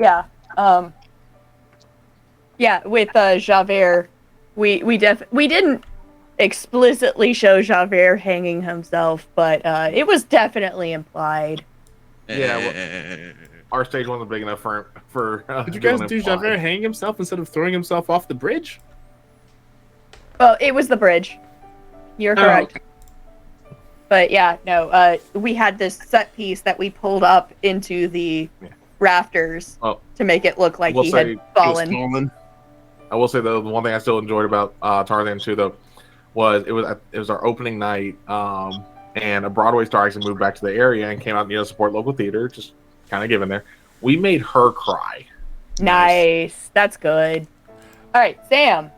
yeah, with Javert, we didn't explicitly show Javert hanging himself, but it was definitely implied. Yeah, well, our stage wasn't big enough for. Did you guys do Javert hanging himself instead of throwing himself off the bridge? Well, it was the bridge. You're correct. Okay. But yeah, no, we had this set piece that we pulled up into the rafters to make it look like he had fallen. I will say though, the one thing I still enjoyed about Tarzan 2 though was it was our opening night, and a Broadway star actually moved back to the area and came out and support local theater, just kind of giving there. We made her cry. Nice. That's good. All right, Sam.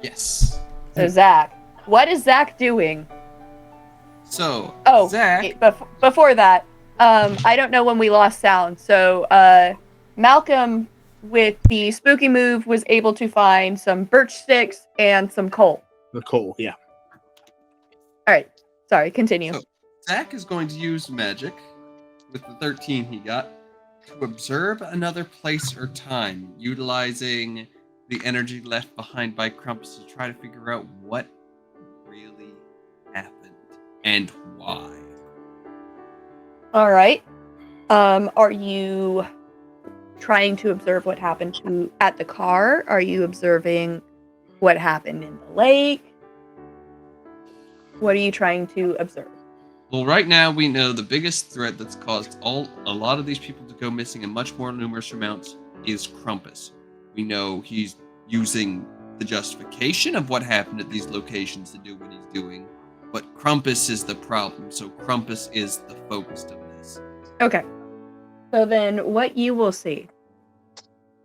Yes. So Zach, what is Zach doing? So Zach. Before that, I don't know when we lost sound. So Malcolm, with the spooky move, was able to find some birch sticks and some coal. The coal, yeah. All right. Sorry, continue. So Zach is going to use magic with the 13 he got to observe another place or time, utilizing the energy left behind by Krampus to try to figure out what really happened and why. All right. Are you trying to observe what happened at the car? Are you observing what happened in the lake? What are you trying to observe? Well, right now we know the biggest threat that's caused a lot of these people to go missing in much more numerous amounts is Krampus. We know he's using the justification of what happened at these locations to do what he's doing, but Krampus is the problem, so Krampus is the focus of this. Okay. So then what you will see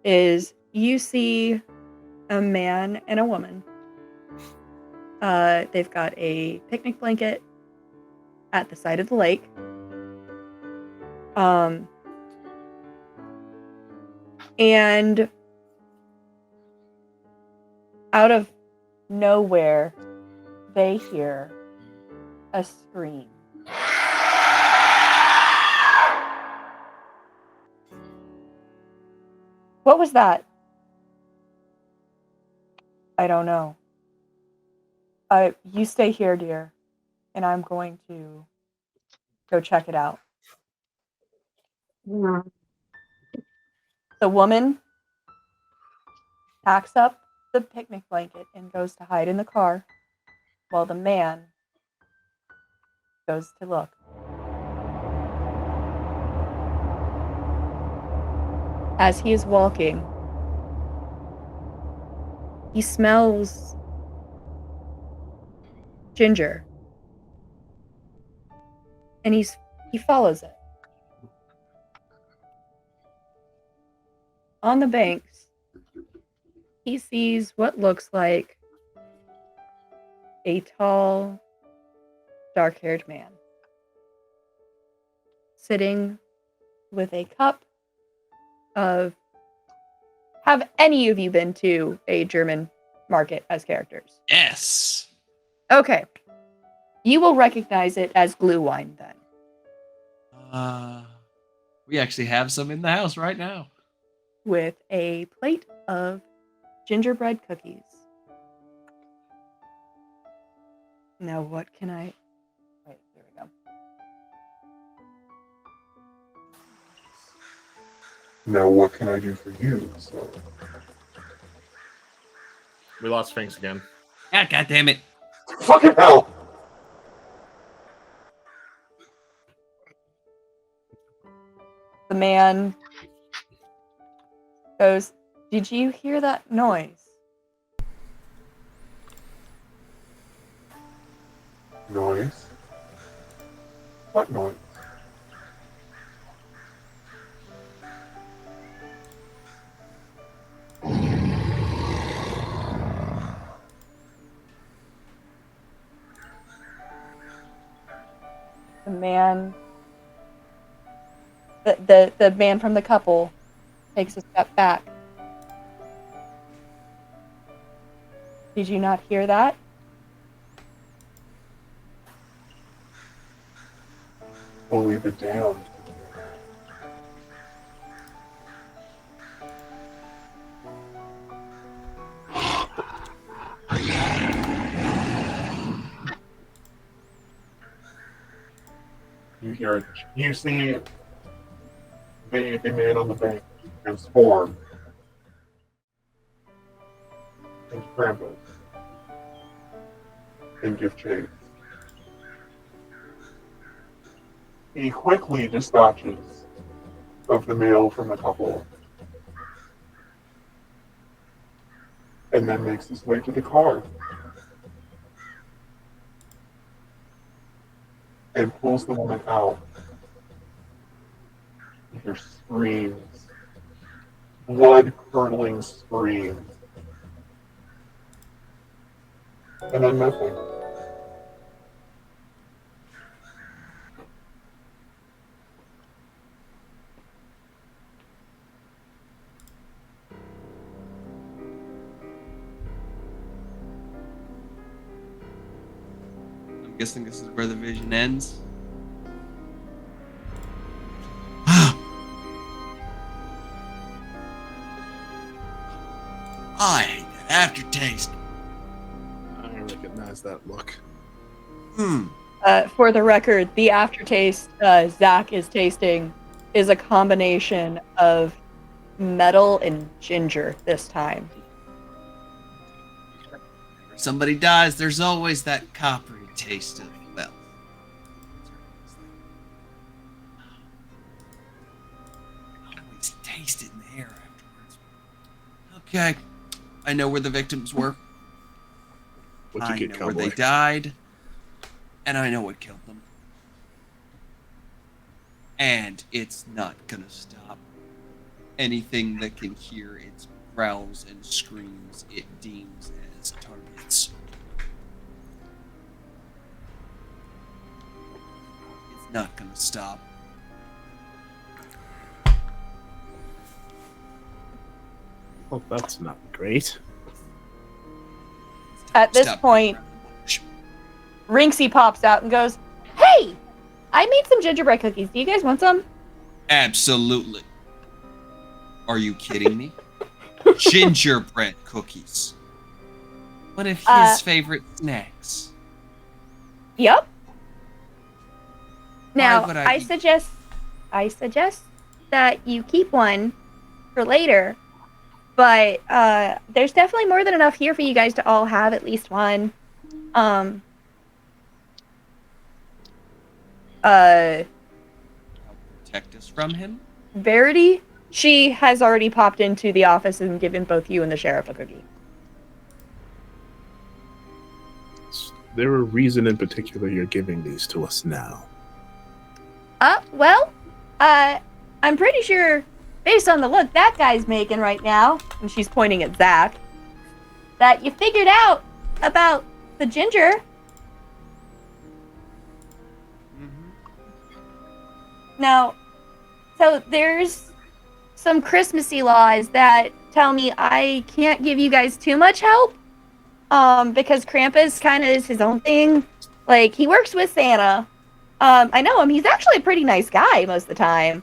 is you see a man and a woman. They've got a picnic blanket at the side of the lake. And out of nowhere, they hear a scream. What was that? I don't know. You stay here, dear, and I'm going to go check it out. Yeah. The woman packs up the picnic blanket and goes to hide in the car, while the man goes to look. As he is walking, he smells ginger, and he follows it. On the banks, he sees what looks like a tall, dark-haired man sitting with a cup of... Have any of you been to a German market as characters? Yes. Okay. You will recognize it as glue wine then. We actually have some in the house right now. With a plate of gingerbread cookies. Now what can I... Wait, there we go. Now what can I do for you? So, We lost Sphinx again. Ah, God damn it. fucking hell! The man goes, "Did you hear that noise?" Noise? What noise? The man, the man from the couple takes a step back. Did you not hear that? Only the damned. You hear it. You see the man on the bank transform into Krampus and give chase. He quickly dispatches of the male from the couple and then makes his way to the car and pulls the woman out. You hear screams, blood-curdling screams, and then nothing. I'm guessing this is where the vision ends. I hate that aftertaste. I recognize that look. For the record, the aftertaste Zach is tasting is a combination of metal and ginger this time. Somebody dies, there's always that coppery taste of, well. I always taste it in the air afterwards. Okay, I know where the victims were. What'd you I get, know where they cowboy? died, and I know what killed them. And it's not gonna stop. Anything that can hear its growls and screams it deems as targets. It's not gonna stop. Well, that's not great. At this Stop point, beating around the bush. Rinksy pops out and goes, "Hey, I made some gingerbread cookies. Do you guys want some?" Absolutely. Are you kidding me? Gingerbread cookies. One of his favorite snacks. Yep. Now, would I be- suggest that you keep one for later. But there's definitely more than enough here for you guys to all have at least one. Protect us from him? Verity, she has already popped into the office and given both you and the sheriff a cookie. Is there a reason in particular you're giving these to us now? Well, I'm pretty sure, based on the look that guy's making right now, and she's pointing at Zach, that you figured out about the ginger. Now, so there's some Christmassy laws that tell me I can't give you guys too much help, because Krampus kind of is his own thing. Like, he works with Santa. I know him. He's actually a pretty nice guy most of the time.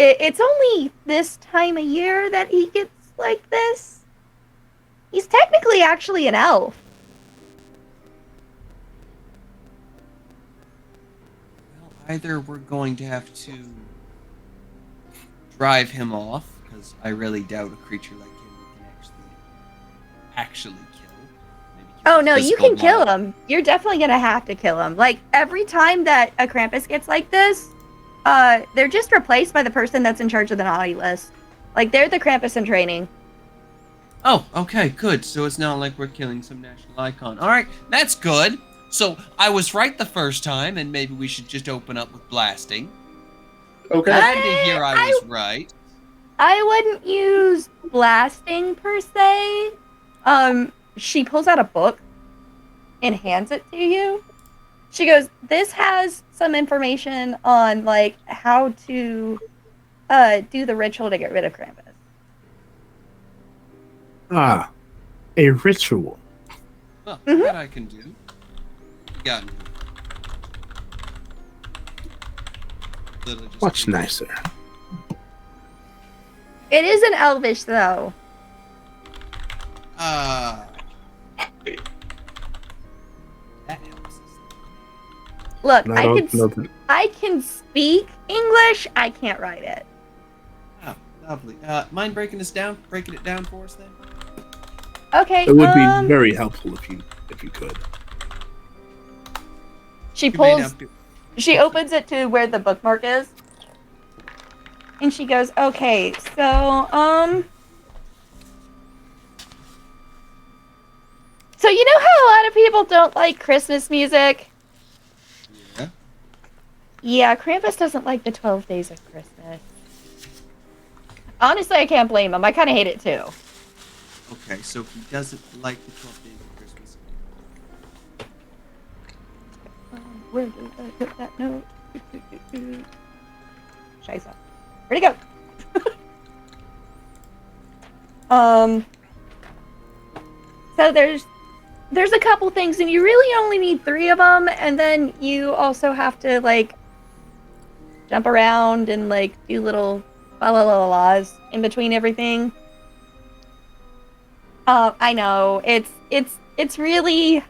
It's only this time of year that he gets like this. He's technically actually an elf. Well, either we're going to have to drive him off, because I really doubt a creature like him we can actually kill. Maybe keep Oh his no, you physical can kill body. him. You're definitely gonna have to kill him. Like, every time that a Krampus gets like this, they're just replaced by the person that's in charge of the naughty list. Like, they're the Krampus in training. Oh, okay, good. So it's not like we're killing some national icon. All right, that's good. So I was right the first time, and maybe we should just open up with blasting. Okay. Glad to hear I was right. I wouldn't use blasting per se. She pulls out a book and hands it to you. She goes, this has some information on like how to do the ritual to get rid of Krampus. Ah, a ritual. Well, Mhm. that I can do. You got me. Little just Much take- nicer. It is in Elvish though. Ah. That helps us. Look, And I can speak English. I can't write it. Oh, lovely. Mind breaking this down? Breaking it down for us then? Okay. It would be very helpful if you could. She You may pulls. not be- She opens it to where the bookmark is, and she goes, "Okay, so you know how a lot of people don't like Christmas music? Yeah. Yeah, Krampus doesn't like the 12 Days of Christmas. Honestly, I can't blame him. I kind of hate it too. Okay, so he doesn't like the 12 days of Christmas. Where did I put that note? Scheiße. Where'd it go? So there's a couple things, and you really only need 3 of them, and then you also have to like jump around and like do little la la la la's in between everything. I know it's really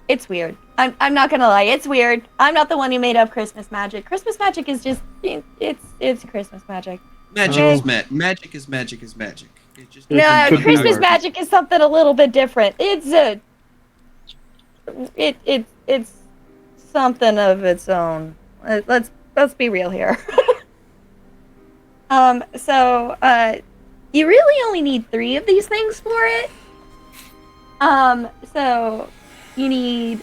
it's weird. I'm not gonna lie, it's weird. I'm not the one who made up Christmas magic. Christmas magic is just it's Christmas magic. Magic Okay. is magic is magic is magic. It just No, could be Christmas worse. magic is something a little bit different. It's it's something of its own. Let's be real here. You really only need 3 of these things for it. So you need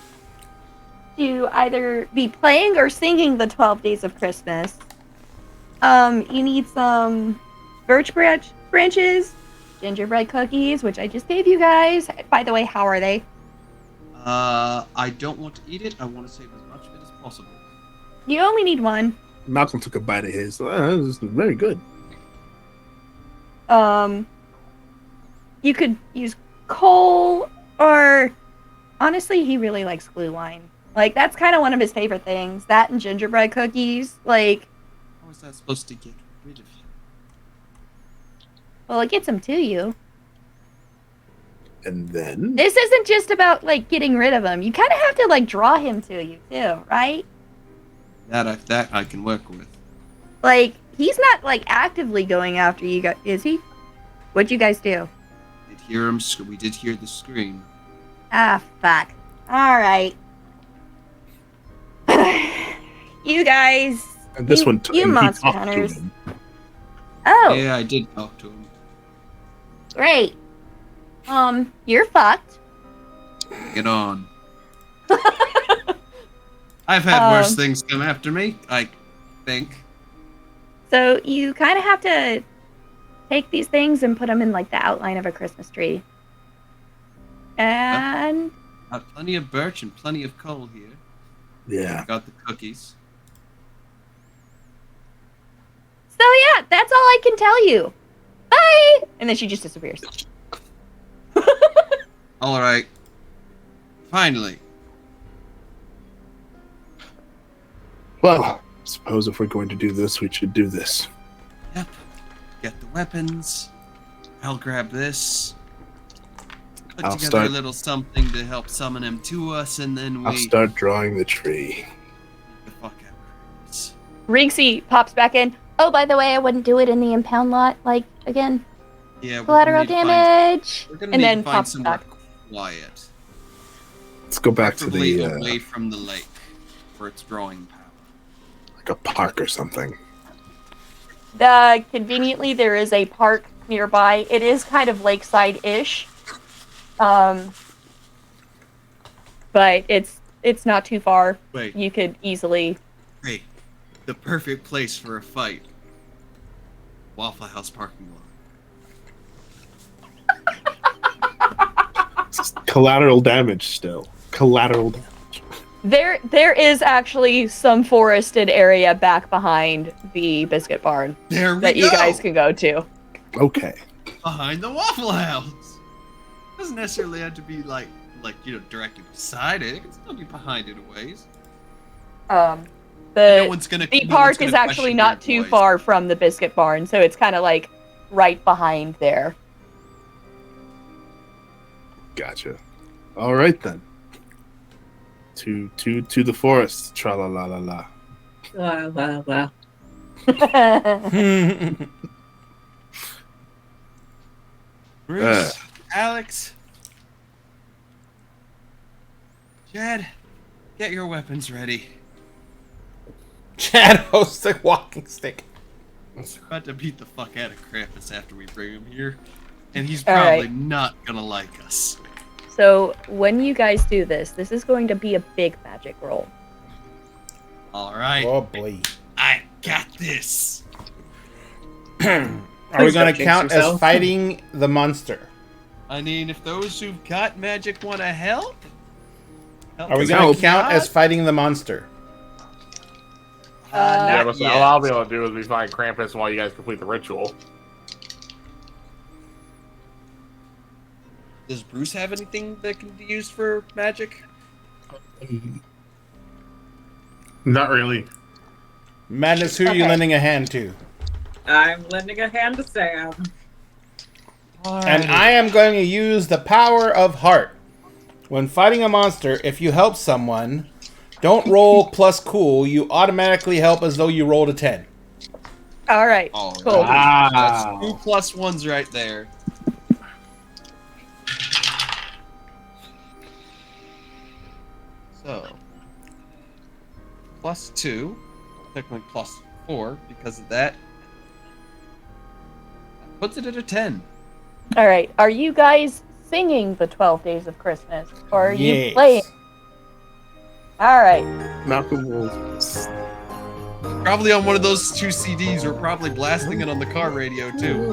to either be playing or singing the 12 Days of Christmas. You need some birch branches, gingerbread cookies, which I just gave you guys. By the way, how are they? I don't want to eat it. I want to save as much of it as possible. You only need 1. Malcolm took a bite of his. This is very good. You could use coal, or honestly, he really likes glue wine. Like, that's kind of one of his favorite things. That and gingerbread cookies. Like, How is that supposed to get rid of him? well, it gets him to you. And then This isn't just about, like, getting rid of him. You kind of have to, like, draw him to you, too, right? That I can work with. Like, he's not, like, actively going after you guys, is he? What'd you guys do? Did hear him? We did hear the scream. Ah, fuck. Alright. You guys... and this you, one you and he monster talked to hunters. him. Oh, Yeah, I did talk to him. great. You're fucked. Get on. I've had worse Um, things come after me, I think. So you kind of have to take these things and put them in like the outline of a Christmas tree. And Got plenty of birch and plenty of coal here. Yeah. Got the cookies. so yeah, that's all I can tell you. Bye. And then she just disappears. All right. Finally. Well, suppose if we're going to do this, we should do this. Yep. Get the weapons. I'll grab this. Put I'll together start- a little something to help summon him to us, and then we I'll start drawing the tree. get the fuck out of here. Rigsy pops back in. Oh, by the way, I wouldn't do it in the impound lot. Like, again, Yeah, collateral damage. We're gonna And need then to find pops somewhere back. quiet. Let's go back to Preferably the away from the lake for its drawing power. like a park or something. Conveniently, there is a park nearby. It is kind of lakeside-ish. But it's not too far. Wait, You could easily... hey, the perfect place for a fight. Waffle House parking lot. Collateral damage still. Collateral. There is actually some forested area back behind the biscuit barn There we that go. you guys can go to. Okay. Behind the Waffle House. Doesn't necessarily have to be like directly beside it. It can still be behind it a ways. No one's gonna. The no park one's is gonna actually question not your too voice. far from the biscuit barn, so it's kind of like right behind there. Gotcha. All right then. To the forest. Tra la la la la. La la la. Bruce, Alex, Chad, get your weapons ready. Chad hosts a walking stick. We're about to beat the fuck out of Krampus after we bring him here, and he's All probably right. not gonna like us. So when you guys do this is going to be a big magic roll. All right, Oh boy. I got this. Are we Please going don't to jinx count as yourself. fighting the monster? I mean, if those who've got magic want to help Are we us going out. to count as fighting the monster? Yeah, Not but yet. all I'll be able to do is be find Krampus while you guys complete the ritual. Does Bruce have anything that can be used for magic? Not really. Madness, who are you Okay. lending a hand to? I'm lending a hand to Sam. And I am going to use the power of heart. When fighting a monster, if you help someone, don't roll plus cool. You automatically help as though you rolled a 10. All right. All Cool. right. Wow. That's 2 +1s right there. So, +2, technically +4 because of that. That puts it at a 10. All right. Are you guys singing the 12 Days of Christmas, or are you Yes. playing? All right. Malcolm will. Probably on one of those 2 CDs, or probably blasting it on the car radio too.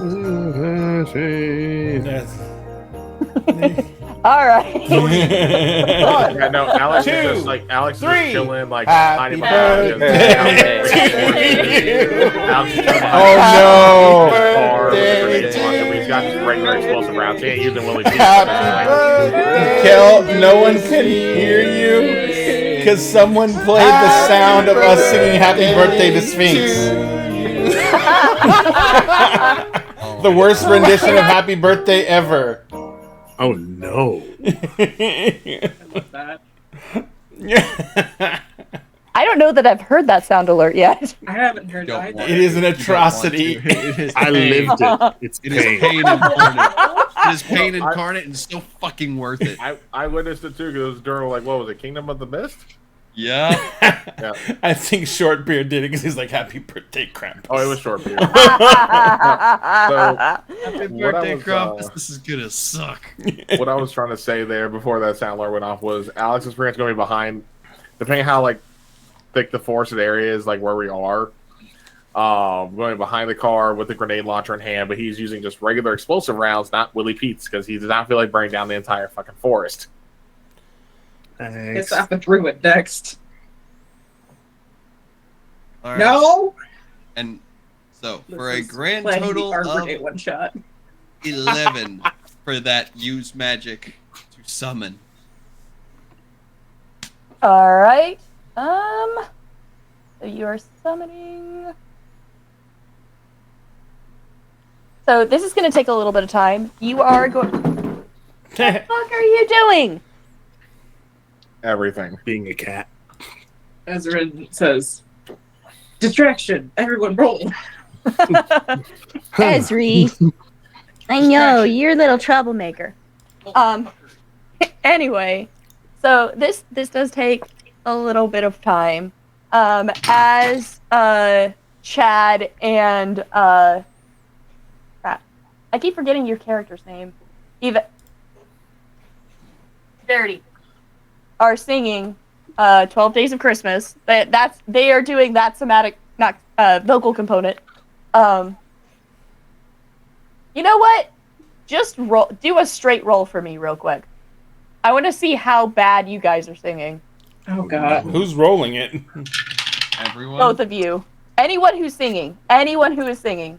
All right. Yeah, no, Alex Two, is just like Alex is three. just chilling like Happy hiding behind birthday Alex is chilling Oh, no. behind the car with the Birthday grenade launcher, but he's got just regular explosive rounds. He ain't using Willie Pete. Happy birthday. Kel, no one can hear you because someone played the sound of us singing Happy Birthday to Sphinx. The worst rendition of Happy Birthday ever. Oh no. I love that. I don't know that I've heard that sound alert yet. I haven't heard Don't that want It is an atrocity. It is I pain. lived it. It's It is pain. pain incarnate. It is pain incarnate and still fucking worth it. I witnessed it too because it was during like what was it, Kingdom of the Mist? Yeah. Yeah. I think Shortbeard did it because he's like, Happy Birthday, Krampus. Oh, it was short period. Happy What I birthday, was, Krampus. This is gonna suck. What I was trying to say there before that sound alert went off was Alex's friend's going to be behind, depending how like thick the forested area is, like where we are. Going behind the car with the grenade launcher in hand, but he's using just regular explosive rounds, not Willie Pete's, because he does not feel like burning down the entire fucking forest. Thanks. It's up and through it next. All right. No! And so for a This is grand playing the total Arbor of Day one shot. 11 for that use magic to summon. All right. So you are summoning. So this is going to take a little bit of time. You are going. What the fuck are you doing? Everything. Being a cat. Ezra says, distraction, everyone roll. Esri. I know, you're a little troublemaker. Anyway, so this does take a little bit of time. As Chad and crap. I keep forgetting your character's name. Verity are singing 12 Days of Christmas. They are doing that somatic, not vocal component. You know what? Just do a straight roll for me real quick. I want to see how bad you guys are singing. Oh god. Who's rolling it? Everyone. Both of you. Anyone who's singing. Anyone who is singing.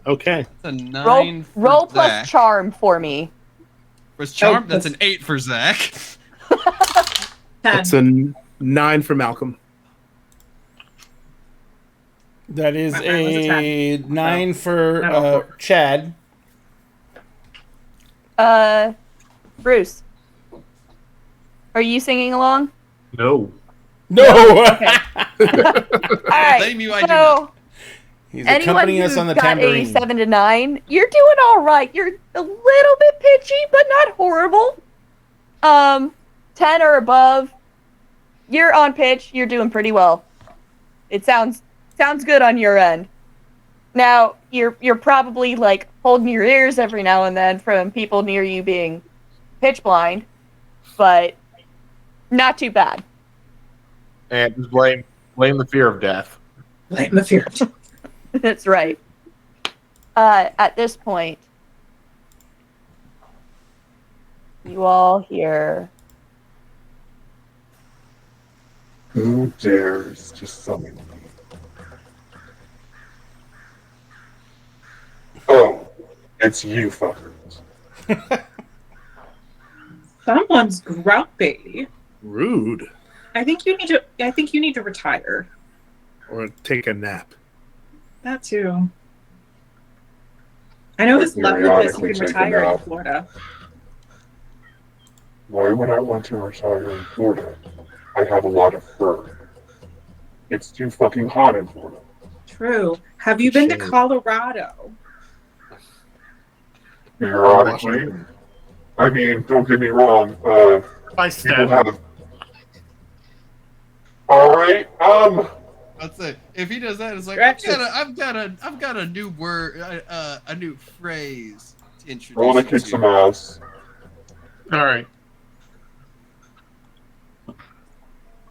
Okay. That's a 9 for Roll plus Zach. charm for me. For charm, Oh, that's an 8 for Zach. 10. That's a 9 for Malcolm. That is Mine was a a 9 for not all four. Chad. Bruce. Are you singing along? No. No! Okay. Alright. Blame you, I do So, He's anyone accompanying who us on the got tambourine. a 7 to 9, you're doing alright. You're a little bit pitchy, but not horrible. 10 or above, you're on pitch. You're doing pretty well. It sounds good on your end. Now, you're probably like holding your ears every now and then from people near you being pitch blind, but not too bad. And just blame the fear of death. Blame the fear. That's right. At this point, you all hear Who dares to summon me? Oh, it's you fuckers. Someone's grumpy. Rude. I think you need to retire. Or take a nap. That too. I know this lovely place you Periodically can take a retire in nap. Florida. Why would I want to retire in Florida? I have a lot of fur. It's too fucking hot in Florida. True. Have you been to Shame. Colorado? Periodically. I mean, don't get me wrong. I People stab him. have. All right. I'd say if he does that, it's like Directions. I've got a new word, a new phrase to introduce. I want to you kick to. some ass. All right.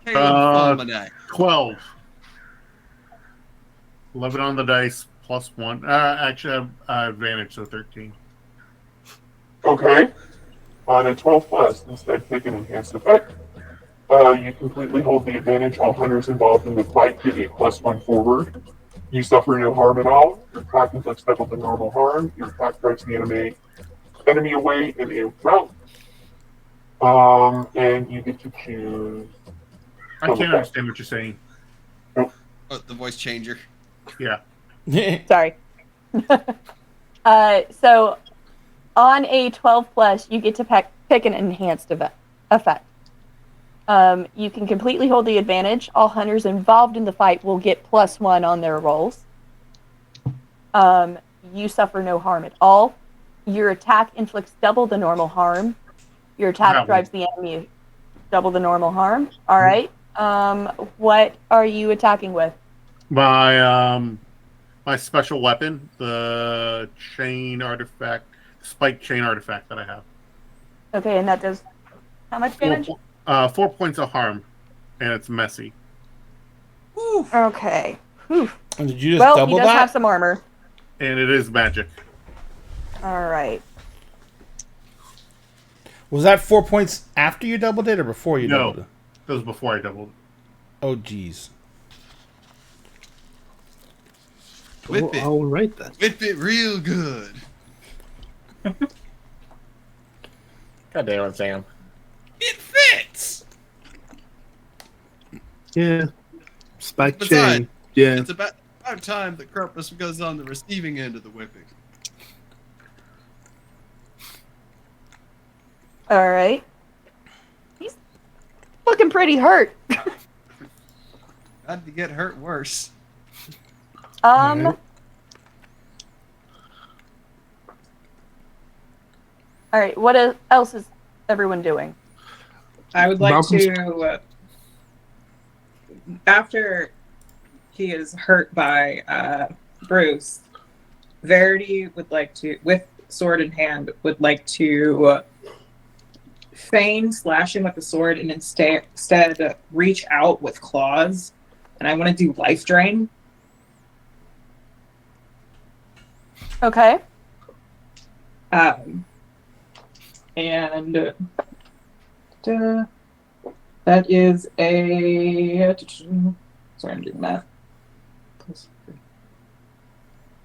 Caleb Fulminack. 12. 11 on the dice plus 1. Actually, I have advantage, so 13. Okay. On a 12 plus, instead pick an enhanced effect. You completely hold the advantage. All hunters involved in the fight get a +1 forward. You suffer no harm at all. Your attack inflicts double the normal harm. Your attack drives the enemy away in a round. And you get to choose. I can't understand what you're saying. Oh, the voice changer. Yeah. Sorry. So on a 12 plus, you get to pick an enhanced effect. You can completely hold the advantage. All hunters involved in the fight will get +1 on their rolls. You suffer no harm at all. Your attack inflicts double the normal harm. Your attack Wow. drives the enemy double the normal harm. All right. What are you attacking with? My special weapon, the chain artifact, spike chain artifact that I have. Okay, and that does how much damage? 4 points of harm, and it's messy. Okay. Whew. And did you just Well, he double does that? have some armor. And it is magic. All right. Was that 4 points after you doubled it or before you No. doubled it? That was before I doubled. Oh, jeez. Whip it. All right then. Whip it real good. God damn it, Sam. It fits. Yeah. Spike Besides, chain. Yeah. It's about time that Krampus goes on the receiving end of the whipping. All right. He's looking pretty hurt. Had to get hurt worse. All right. What else is everyone doing? I would like Malcolm's- to, after he is hurt by Bruce, Verity would like to, with sword in hand, would like to feign slashing with the sword and instead reach out with claws. And I want to do life drain. Okay. And That is a. Sorry, I'm doing math.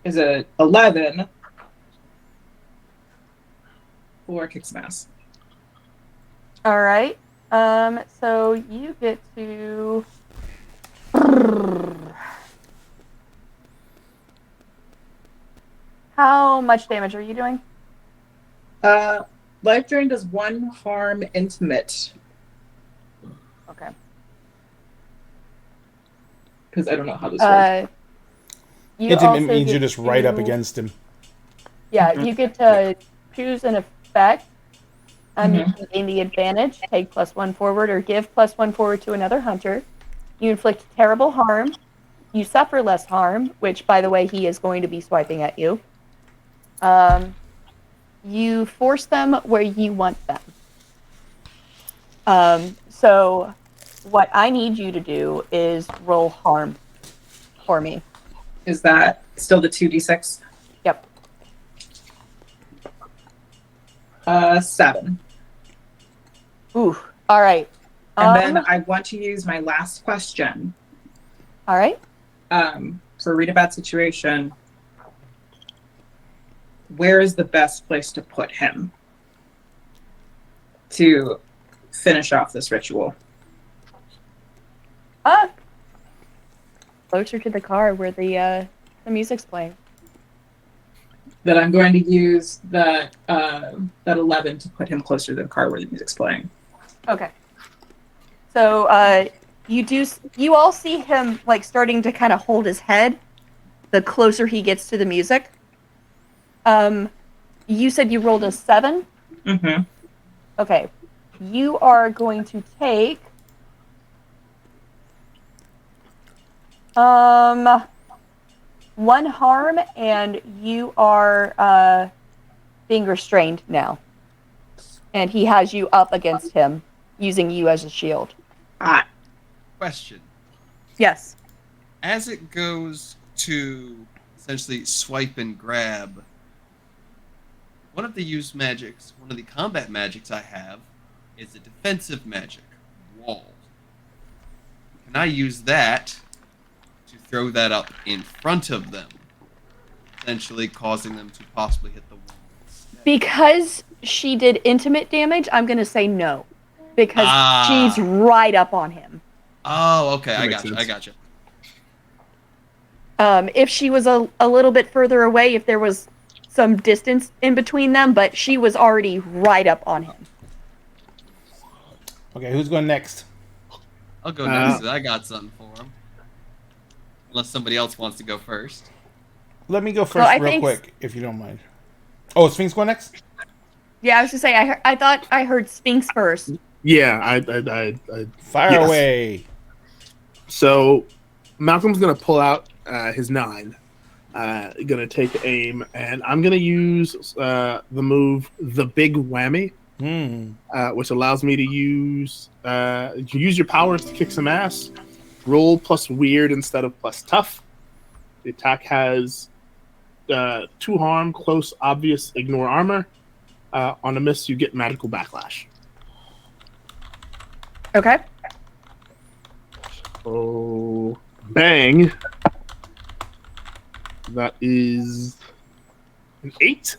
Is a 11 for kick some ass. All right. So you get to. How much damage are you doing? Life drain does 1 harm intimate. Okay. Because I don't know how this works. You Intimate also means you're get just right up to- against him. Yeah, you get to choose an effect. You can gain the advantage, take +1 forward, or give +1 forward to another hunter. You inflict terrible harm. You suffer less harm, which, by the way, he is going to be swiping at you. You force them where you want them. So what I need you to do is roll harm for me. Is that still the 2d6? Yep. 7. Ooh. All right. And then I want to use my last question. All right. For read a bad situation. Where is the best place to put him to finish off this ritual? Closer to the car where the music's playing. That I'm going to use that 11 to put him closer to the car where the music's playing. Okay. So you all see him like starting to kind of hold his head the closer he gets to the music. You said you rolled a 7? Mm-hmm. Okay. You are going to take 1 harm, and you are being restrained now. And he has you up against him, using you as a shield. Question. Yes. As it goes to essentially swipe and grab, one of the combat magics I have is a defensive magic, wall. Can I use that to throw that up in front of them, essentially causing them to possibly hit the wall? Because she did intimate damage, I'm going to say no. Because she's right up on him. Oh, okay. That I makes got you. If she was a little bit further away, if there was some distance in between them, but she was already right up on him. Okay, who's going next? I'll go next. I got something for him. Unless somebody else wants to go first. Let me go first real quick, if you don't mind. Oh, Sphinx going next? Yeah, I was just saying, I thought I heard Sphinx first. Yeah, I Fire away. So Malcolm's gonna pull out his 9, gonna take aim, and I'm gonna use the move the Big Whammy, which allows me to use your powers to kick some ass. Roll plus weird instead of plus tough. The attack has 2 harm, close, obvious, ignore armor. On a miss, you get magical backlash. Okay. Oh, bang. That is an 8.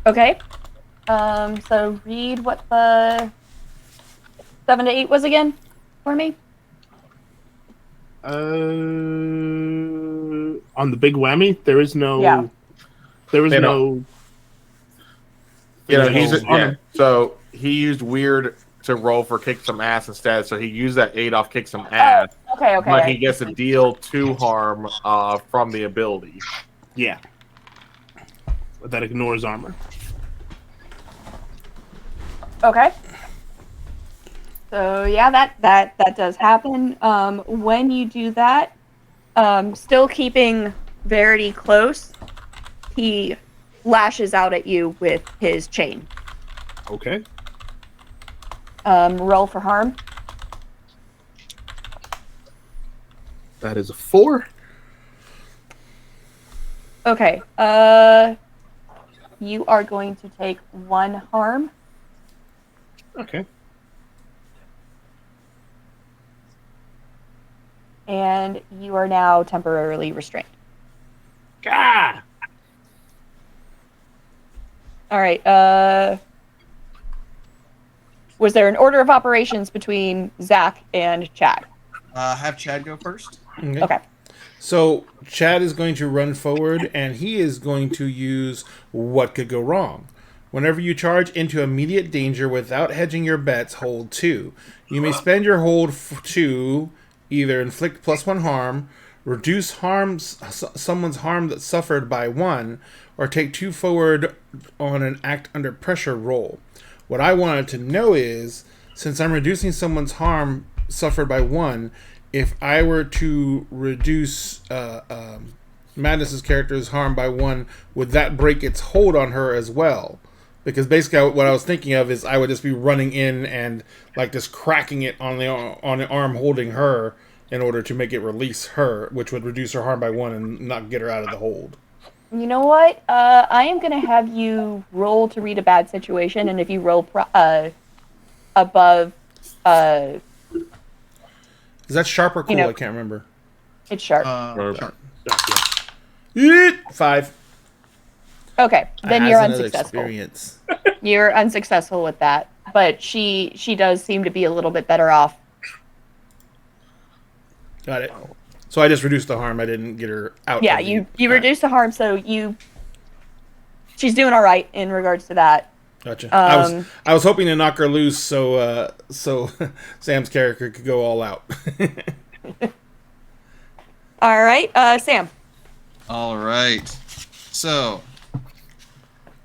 Okay. So read what the 7 to 8 was again for me. On the Big Whammy, there is no. Yeah. There is no. So he used weird to roll for kick some ass instead. So he used that 8 off kick some ass. Okay. But he gets to deal 2 harm from the ability. Yeah. That ignores armor. Okay. So yeah, that does happen. When you do that, still keeping Verity close, he lashes out at you with his chain. Okay. Roll for harm. That is a 4. Okay. You are going to take 1 harm. Okay. And you are now temporarily restrained. Ah! All right. Was there an order of operations between Zach and Chad? Have Chad go first. Okay. So Chad is going to run forward, and he is going to use What Could Go Wrong. Whenever you charge into immediate danger without hedging your bets, hold 2. You may spend your hold to either inflict +1 harm, reduce someone's harm that suffered by 1, or take 2 forward on an act under pressure roll. What I wanted to know is, since I'm reducing someone's harm suffered by 1, if I were to reduce Madness's character's harm by 1, would that break its hold on her as well? Because basically, what I was thinking of is I would just be running in and like just cracking it on the arm holding her in order to make it release her, which would reduce her harm by 1 and not get her out of the hold. You know what? I am gonna have you roll to read a bad situation, and if you roll above, Is that sharp or cool? know- I can't remember. it's sharp. Sharp. 5. Okay, then I you're has another unsuccessful. experience. You're unsuccessful with that, but she does seem to be a little bit better off. Got it. So I just reduced the harm. I didn't get her out. Yeah, of the- you reduce the harm, so she's doing all right in regards to that. Gotcha. I was hoping to knock her loose so Sam's character could go all out. All right, Sam. All right. So,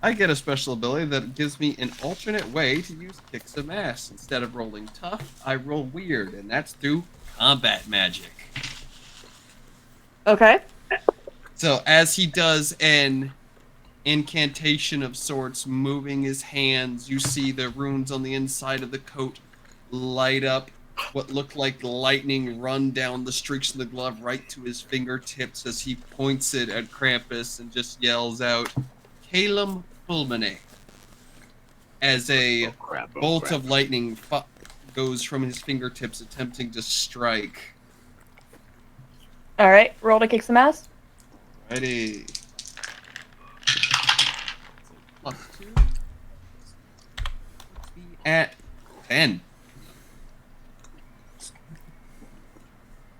I get a special ability that gives me an alternate way to use kick some ass. Instead of rolling tough, I roll weird, and that's through combat magic. Okay. So, as he does an incantation of sorts, moving his hands, you see the runes on the inside of the coat light up. What looked like lightning run down the streaks of the glove right to his fingertips as he points it at Krampus and just yells out, "Calum Fulmine," as a bolt of lightning goes from his fingertips, attempting to strike. All right, roll to kick some ass. Ready. +2. Be at 10.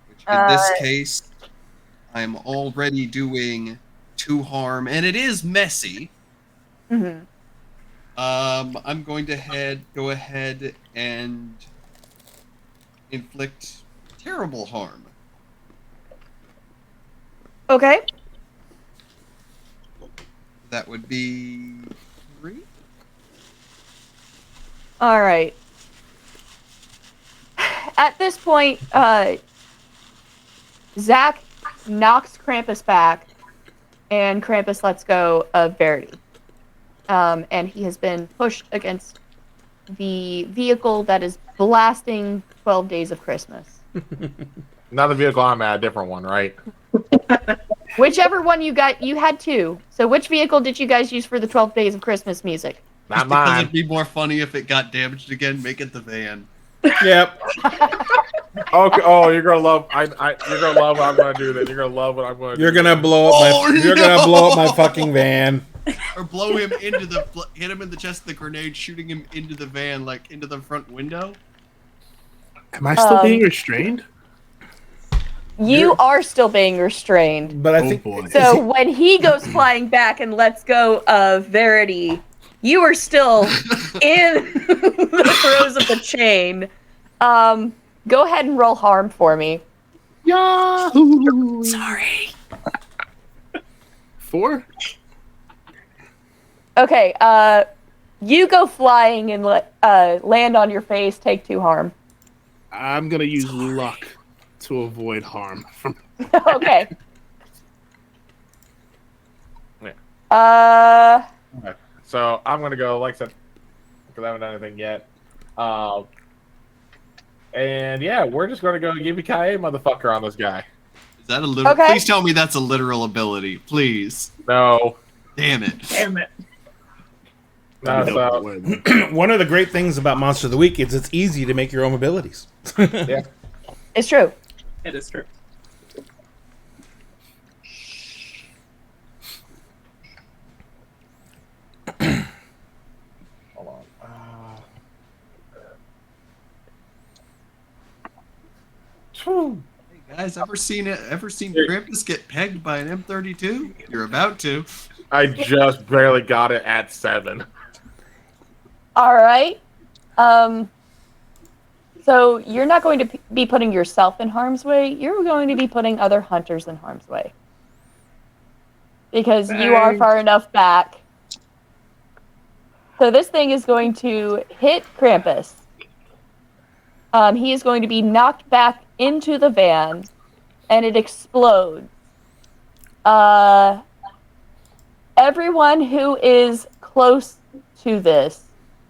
Which in this case, I'm already doing 2 harm, and it is messy. Mm-hmm. I'm going to go ahead and inflict terrible harm. Okay. That would be 3. All right. At this point, Zach knocks Krampus back, and Krampus lets go of Verity. And he has been pushed against the vehicle that is blasting 12 Days of Christmas. Not the vehicle I'm at, a different one, right? Whichever one you got, you had 2. So which vehicle did you guys use for the 12 Days of Christmas music? Not Because mine. it'd be more funny if it got damaged again. Make it the van. Yep. Okay. Oh, you're gonna love. You're gonna love what I'm gonna do. Then you're gonna love what I'm gonna do. You're gonna blow up my. Oh, You're no! gonna blow up my fucking van. Or blow him into the hit him in the chest with a grenade, shooting him into the van, like into the front window. Am I still being restrained? You are still being restrained. But I Oh think boy. So when he goes flying back and lets go of Verity, you are still in the throes of the chain. Go ahead and roll harm for me. Yahoo! Sorry. 4? Okay, you go flying and land on your face, take 2 harm. I'm gonna use luck to avoid harm. Okay. Yeah. Okay. So I'm gonna go, like I said, because I haven't done anything yet. And yeah, we're just gonna go yippee-ki-yay, motherfucker, on this guy. Is that a literal? Okay. Please tell me that's a literal ability, please. No. Damn it. Damn it. One of the great things about Monster of the Week is it's easy to make your own abilities. Yeah. It's true. It is true. Hold on. Hey guys, ever seen Krampus get pegged by an M32? You're about to. I just barely got it at 7. All right. So you're not going to be putting yourself in harm's way. You're going to be putting other hunters in harm's way. Because you are far enough back. So this thing is going to hit Krampus. He is going to be knocked back into the van, and it explodes. Everyone who is close to this,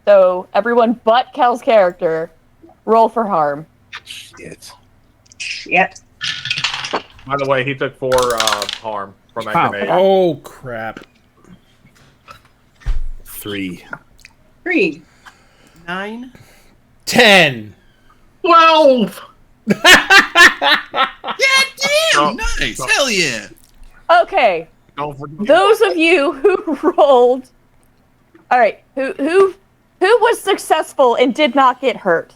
so everyone but Kel's character, roll for harm. Shit. Shit. By the way, he took 4 harm from that Wow. grenade. Oh, crap. 3. 3. 9. 10. 12! Yeah, damn! Oh, Nice! oh. Hell yeah! Okay, Don't forget. those of you who rolled, all right, who was successful and did not get hurt?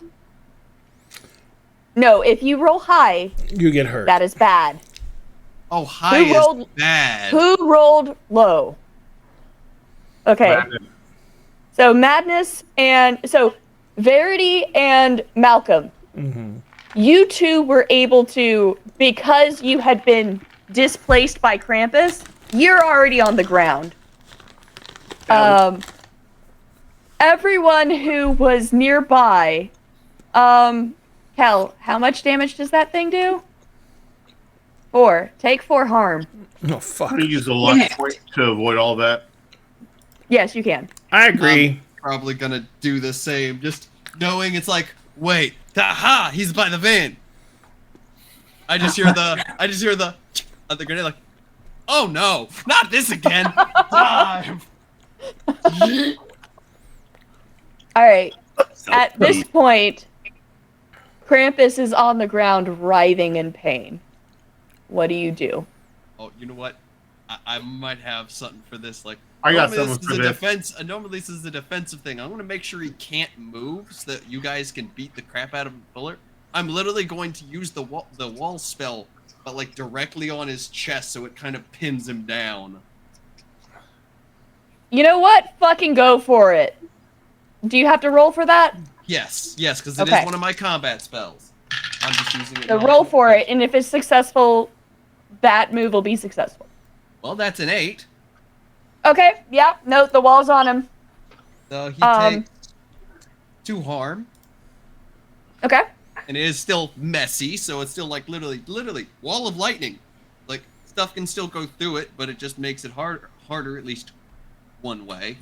No, if you roll high, You get hurt. that is bad. Oh, high Who rolled- is bad. Who rolled low? Okay. So Madness and so Verity and Malcolm, Mm-hmm. you two were able to, because you had been displaced by Krampus, you're already on the ground. Everyone who was nearby, Kel, how much damage does that thing do? 4. Take 4 harm. Oh, fuck. I'm going to use a luck point to avoid all that. Yes, you can. I agree. Probably gonna do the same, just knowing it's like, wait, ha! He's by the van. I just hear the of the grenade, like, oh no, not this again. Dive. All right. At this point, Krampus is on the ground writhing in pain. What do you do? Oh, you know what? I might have something for this. Like, I got normally something this is for a this. defense. Normally this is a defensive thing. I'm gonna make sure he can't move so that you guys can beat the crap out of him. Fuller. I'm literally going to use the wall spell, but like directly on his chest, so it kind of pins him down. You know what? Fucking go for it. Do you have to roll for that? Yes, because it Okay. is one of my combat spells. I'm just using it. So roll for it, and if it's successful, that move will be successful. Well, that's an 8. Okay, yeah, no, the wall's on him. So he Um, takes 2 harm, Okay. and it is still messy, so it's still like literally wall of lightning. Like stuff can still go through it, but it just makes it harder at least one way.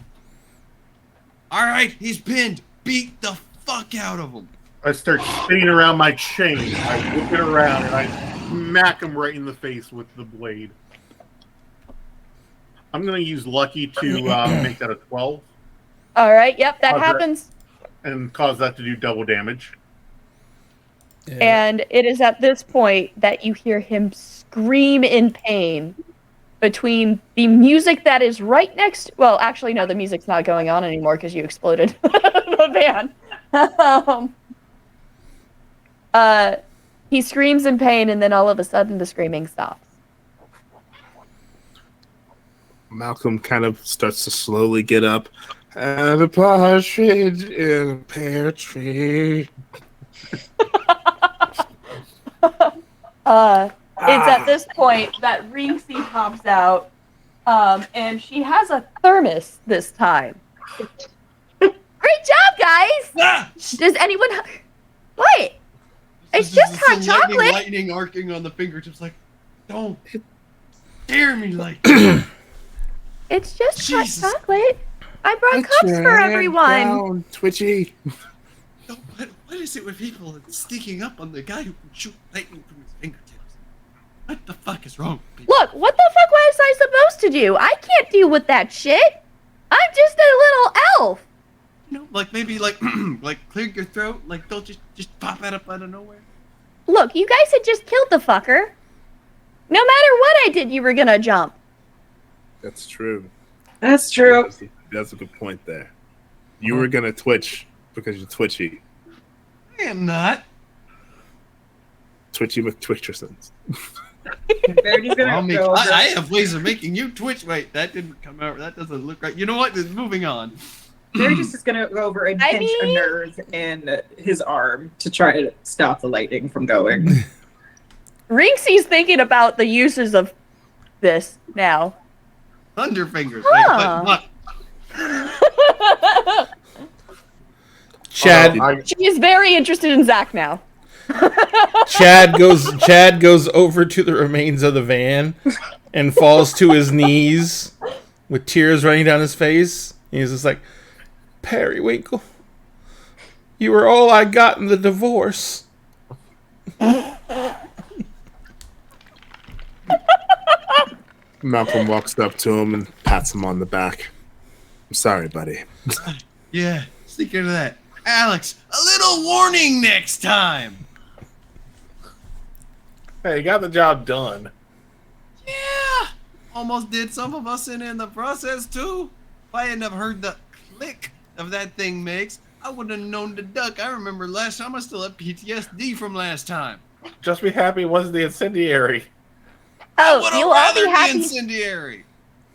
All right, he's pinned. Beat the fuck out of him. I start spinning around my chain. I whip it around and I smack him right in the face with the blade. I'm going to use Lucky to make that a 12 All right, yep, that Okay. happens. and cause that to do double damage. And it is at this point that you hear him scream in pain between the music that is right next. Well, actually, no, the music's not going on anymore because you exploded the van. He screams in pain, and then all of a sudden, the screaming stops. Malcolm kind of starts to slowly get up. And a partridge in a pear tree. It's at this point that Rinksy pops out, and she has a thermos this time. Great job, guys! Ah! Does anyone? What? It's just hot some chocolate. Lightning arcing on the fingertips, like, don't dare me like. It's just Jesus. hot chocolate. I brought cups for everyone. Down, Twitchy. No, what is it with people sneaking up on the guy who can shoot lightning from his fingertips? What the fuck is wrong with people? Look, what the fuck was I supposed to do? I can't deal with that shit. I'm just a little elf. You know, like maybe like like clear your throat. Like don't just pop out of nowhere. Look, you guys had just killed the fucker. No matter what I did, you were gonna jump. That's true. That's true. That's a good point there. You were gonna twitch because you're twitchy. I am not. Twitchy McTwitchersons. Verdi's gonna I'll make, go over. I have ways of making you twitch. Wait, that didn't come out. That doesn't look right. You know what? Moving on. Verdi's just gonna go over and pinch a nerve in his arm to try to stop the lightning from going. Rinksy's thinking about the uses of this now. Thunderfingers. Huh. Wait, Chad She is very interested in Zach now. Chad goes over to the remains of the van and falls to his knees with tears running down his face. He's just like, Periwinkle, you were all I got in the divorce. Malcolm walks up to him and pats him on the back. I'm sorry, buddy. Yeah, stick into that. Alex, a little warning next time. Hey, you got the job done. Yeah, almost did some of us in the process too. If I hadn't have heard the click of that thing makes, I wouldn't have known to duck. I remember last time I still had PTSD from last time. Just be happy it wasn't the incendiary. Oh, Would you'll have all be rather happy. incendiary.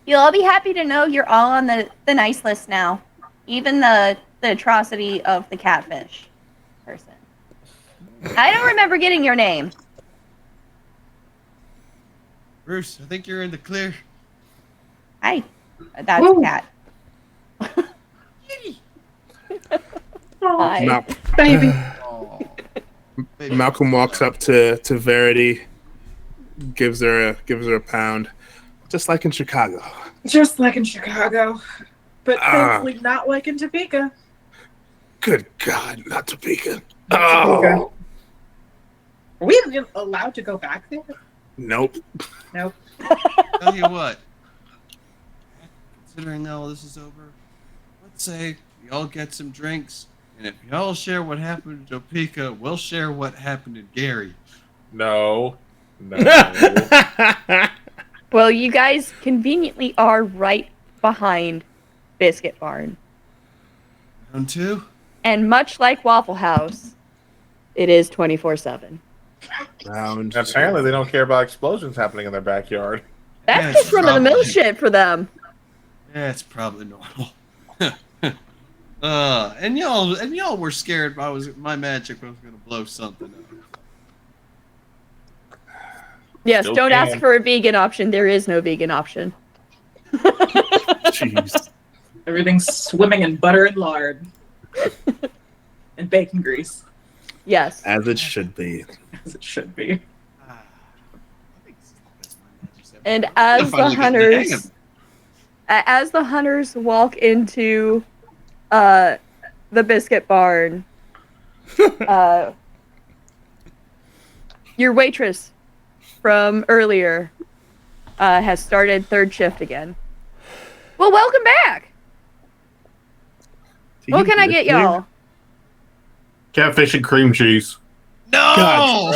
You'll all be happy to know you're all on the nice list now. Even the atrocity of the catfish person. I don't remember getting your name. Bruce, I think you're in the clear. Hi. That's Woo. Cat. Hi. Baby. Oh, Malcolm walks up to Verity, gives her a pound, just like in Chicago. Just like in Chicago. But thankfully not like in Topeka. Good God, not Topeka. Topeka. Oh, Are we even allowed to go back there? nope. Nope. Tell you what. Considering now all this is over, let's say we all get some drinks, and if y'all share what happened in Topeka, we'll share what happened in Gary. No. Well, you guys conveniently are right behind Biscuit Barn. Round two? And much like Waffle House, it is 24/7. Round Apparently they don't care about explosions happening in their backyard. That's Yeah, just run-of-the-mill probably. shit for them. Yeah, it's probably normal. And y'all were scared my magic was gonna blow something up. Yes, Still don't ask can. for a vegan option. There is no vegan option. Jeez. Everything's swimming in butter and lard. And bacon grease. Yes. As it should be. As it should be. I think this is the best my magic's ever And been. as I'm the finally getting the hang of hunters, as the hunters walk into the Biscuit Barn, your waitress from earlier has started third shift again. Well, welcome back. What can I get y'all? Catfish and cream cheese. No!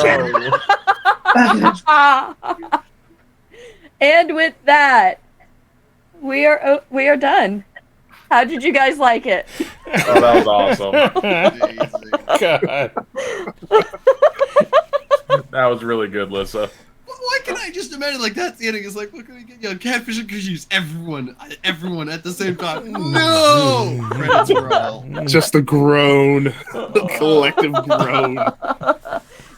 And with that, we are done. How did you guys like it? Oh, that was awesome. Amazing. God. That was really good, Lyssa. Why can I just imagine like that's the ending? It's like, what can we get you? Catfish and cookies. Everyone at the same time. No! Credits roll. Just a groan. A collective groan.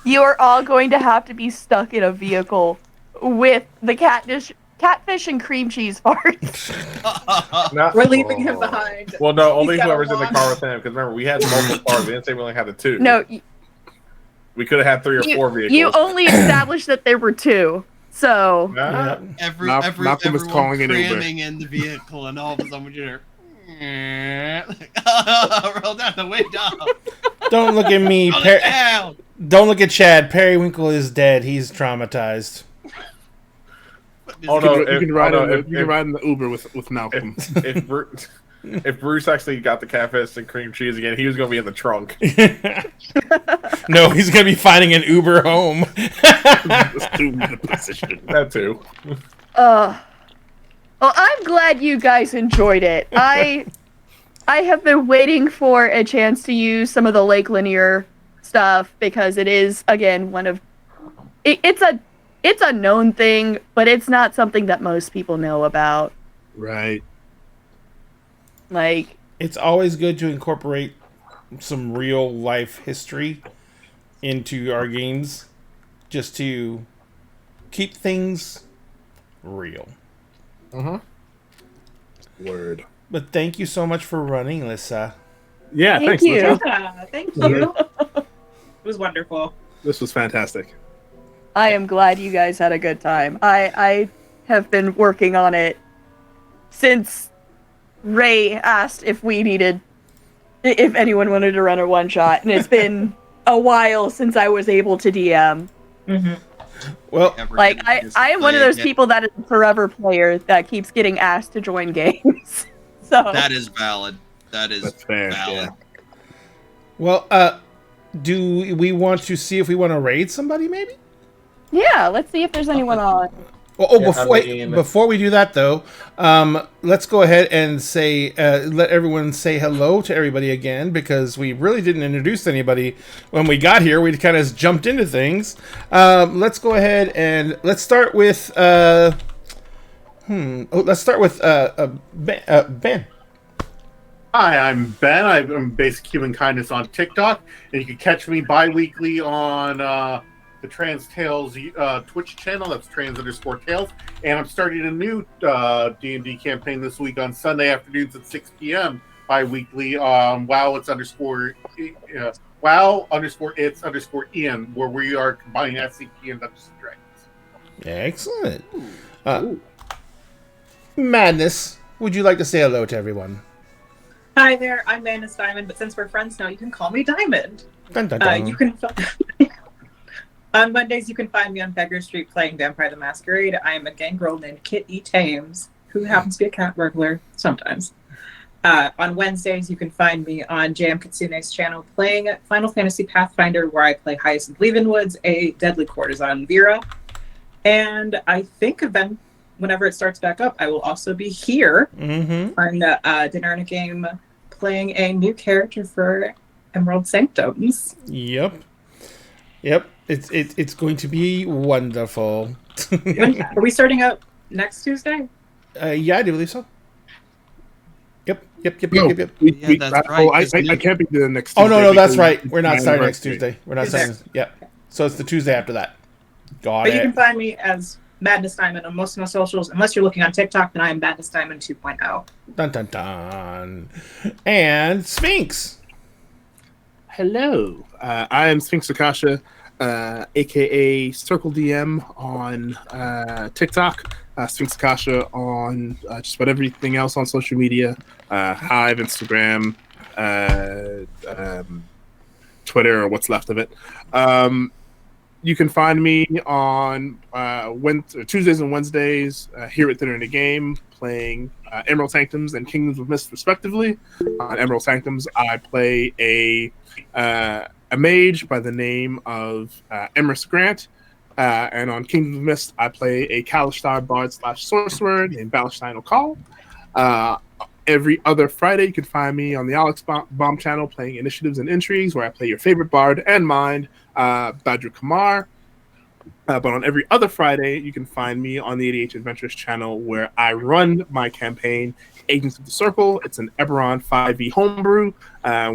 You are all going to have to be stuck in a vehicle with the catfish and cream cheese farts. Not- We're leaving him behind. Well, no, only He's gotta whoever's in the walk. car with him. Because remember, we had multiple cars. We didn't say we only had the two. No, We could have had 3 or 4 vehicles. you only established that there were two. So Nah. Malcolm was everyone calling an Uber. cramming in the vehicle, and all of a sudden we hear, roll down the window. Don't look at me. Roll it down. Don't look at Chad. Periwinkle is dead. He's traumatized. Oh, no, You can ride if- in the Uber with Malcolm. If Bruce actually got the catfish and cream cheese again, he was going to be in the trunk. No, he's gonna be finding an Uber home. Assume the position. That too. Well, I'm glad you guys enjoyed it. I have been waiting for a chance to use some of the Lake Lanier stuff because it is, again, one of it's a known thing, but it's not something that most people know about. Right. Like, It's always good to incorporate some real life history into our games, just to keep things real. Word. But thank you so much for running, Lyssa. Yeah, Thank thanks. you. Lyssa. Yeah, thank you. It was wonderful. This was fantastic. I am glad you guys had a good time. I have been working on it since Ray asked if anyone wanted to run a one shot, and it's been a while since I was able to DM. Mm-hmm. Well, Like, I am one of those people that is a forever player that keeps getting asked to join games. So That is valid. That's fair. valid. well, do we want to see if we want to raid somebody, maybe? yeah, let's see if there's anyone on. Before we do that, though, let's go ahead and say, let everyone say hello to everybody again, because we really didn't introduce anybody when we got here. We kind of jumped into things. Let's go ahead and let's start with Ben. Hi, I'm Ben. I'm Basic Human Kindness on TikTok, and you can catch me bi-weekly on the Trans Tales Twitch channel. That's trans_tales. And I'm starting a new D&D campaign this week on Sunday afternoons at 6 p.m. bi-weekly on wow_it's_Ian, where we are combining SCP and Dungeons & Dragons. Excellent. Madness, would you like to say hello to everyone? Hi there, I'm Manus Diamond, but since we're friends now, you can call me Diamond. Dun, dun, dun. You can on Mondays you can find me on Beggar Street playing Vampire the Masquerade. I am a gang girl named Kit E. Thames, who happens to be a cat burglar sometimes. On Wednesdays you can find me on JM Kitsune's channel playing Final Fantasy Pathfinder, where I play Hyacinth Leavenwoods, a deadly courtesan Vera. And I think then whenever it starts back up, I will also be here on Dinner and a Game playing a new character for Emerald Sanctums. Yep. It's going to be wonderful. Are we starting up next Tuesday? Yeah, I do believe so. Yep. Yeah, that's right, I can't be there next Oh, Tuesday. no, that's because right. We're not it's starting my next anniversary. Tuesday. We're not starting. Yep. So it's the Tuesday after that. Got But you can it. find me as Madness Diamond on most of my socials. Unless you're looking on TikTok, then I am Madness Diamond 2.0. Dun dun dun. And Sphinx. Hello, I am Sphinx Akasha, aka Circle DM on TikTok, Sphinx Akasha on just about everything else on social media, Hive, Instagram, Twitter, or what's left of it. You can find me on Tuesdays and Wednesdays here at Dinner and a Game, playing Emerald Sanctums and Kingdoms of Mist, respectively. On Emerald Sanctums, I play a mage by the name of Emerus Grant, and on Kingdoms of Mist, I play a Kalishtar bard / sorcerer named Balestein O'Call. Every other Friday, you can find me on the Alex Bomb channel playing Initiatives and Intrigues, where I play your favorite bard and mine, Badru Kamar. But on every other Friday, you can find me on the 88 Adventures channel, where I run my campaign, Agents of the Circle. It's an Eberron 5e homebrew.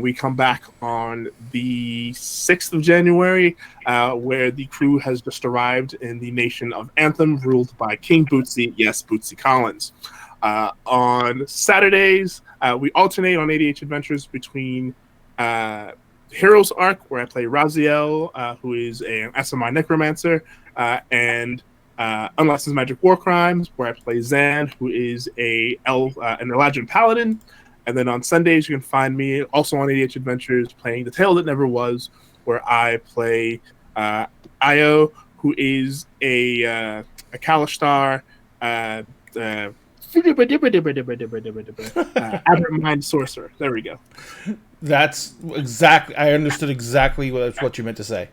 We come back on the 6th of January, where the crew has just arrived in the nation of Anthem, ruled by King Bootsy, yes, Bootsy Collins. On Saturdays, we alternate on 88 Adventures between Heroes Arc, where I play Raziel, who is an SMI Necromancer, and Unlicensed Magic War Crimes, where I play Zan, who is an Eladrin Paladin. And then on Sundays, you can find me also on 88 Adventures playing The Tale That Never Was, where I play Io, who is a Kalishtar uh, Abermind Sorcerer. There we go. That's exactly. I understood exactly what you meant to say.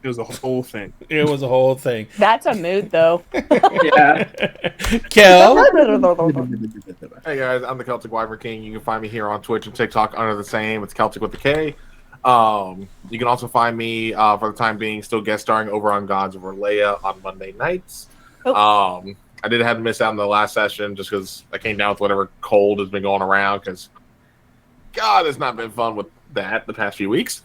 It was a whole thing. It was a whole thing. That's a mood, though. Yeah. Kel, Hey guys, I'm the Celtic Wyvern King. You can find me here on Twitch and TikTok under the same. It's Celtic with a K. You can also find me for the time being still guest starring over on Gods Over Leia on Monday nights. Oh. I did have to miss out on the last session just because I came down with whatever cold has been going around because God, it's not been fun with that the past few weeks.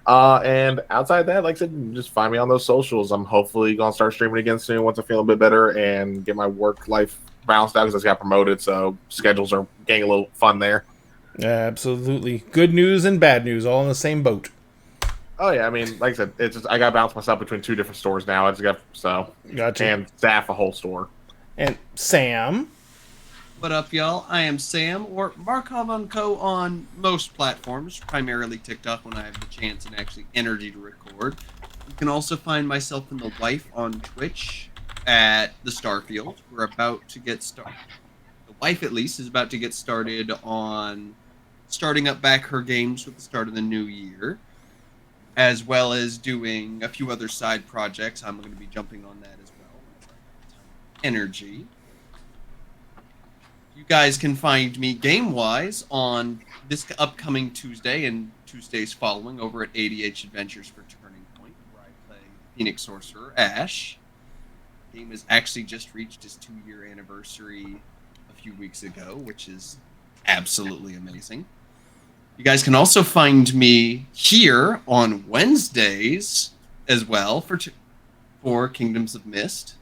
And outside that, like I said, just find me on those socials. I'm hopefully going to start streaming again soon once I feel a bit better and get my work life balanced out because I just got promoted, so schedules are getting a little fun there. absolutely. Good news and bad news, all in the same boat. Oh yeah, I mean, like I said, it's just I got to bounce myself between 2 different stores now. I just got Gotcha. and staff a whole store. And Sam. What up, y'all? I am Sam, or Markov & Co. on most platforms, primarily TikTok when I have the chance and actually energy to record. You can also find myself and the wife on Twitch at the Starfield. We're about to get started. The wife, at least, is about to get started on starting up back her games with the start of the new year, as well as doing a few other side projects. I'm going to be jumping on that as well. Energy. You guys can find me game-wise on this upcoming Tuesday and Tuesdays following over at ADH Adventures for Turning Point, where I play Phoenix Sorcerer Ash. The game has actually just reached its 2-year anniversary a few weeks ago, which is absolutely amazing. You guys can also find me here on Wednesdays as well for Kingdoms of Mist.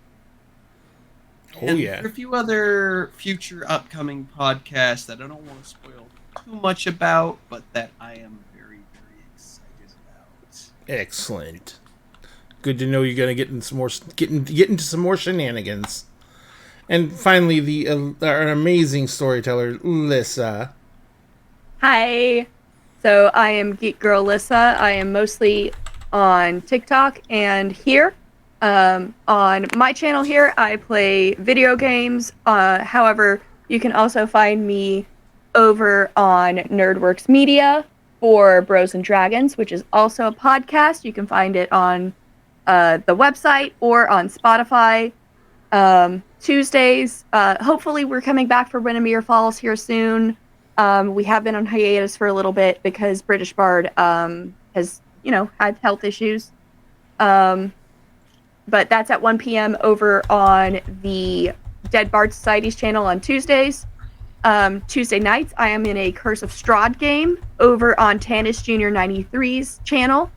Oh, And yeah. for a few other future upcoming podcasts that I don't want to spoil too much about, but that I am very, very excited about. Excellent. Good to know you're gonna get into some more shenanigans. And finally, our amazing storyteller, Lyssa. Hi. So I am Geek Girl Lyssa. I am mostly on TikTok and here. On my channel here, I play video games. However, you can also find me over on Nerdworks Media for Bros and Dragons, which is also a podcast. You can find it on the website or on Spotify. Tuesdays. Hopefully, we're coming back for Windermere Falls here soon. We have been on hiatus for a little bit because British Bard has, had health issues. But that's at 1 p.m. over on the Dead Bard Society's channel on Tuesdays. Tuesday nights, I am in a Curse of Strahd game over on Tannis Jr. 93's channel.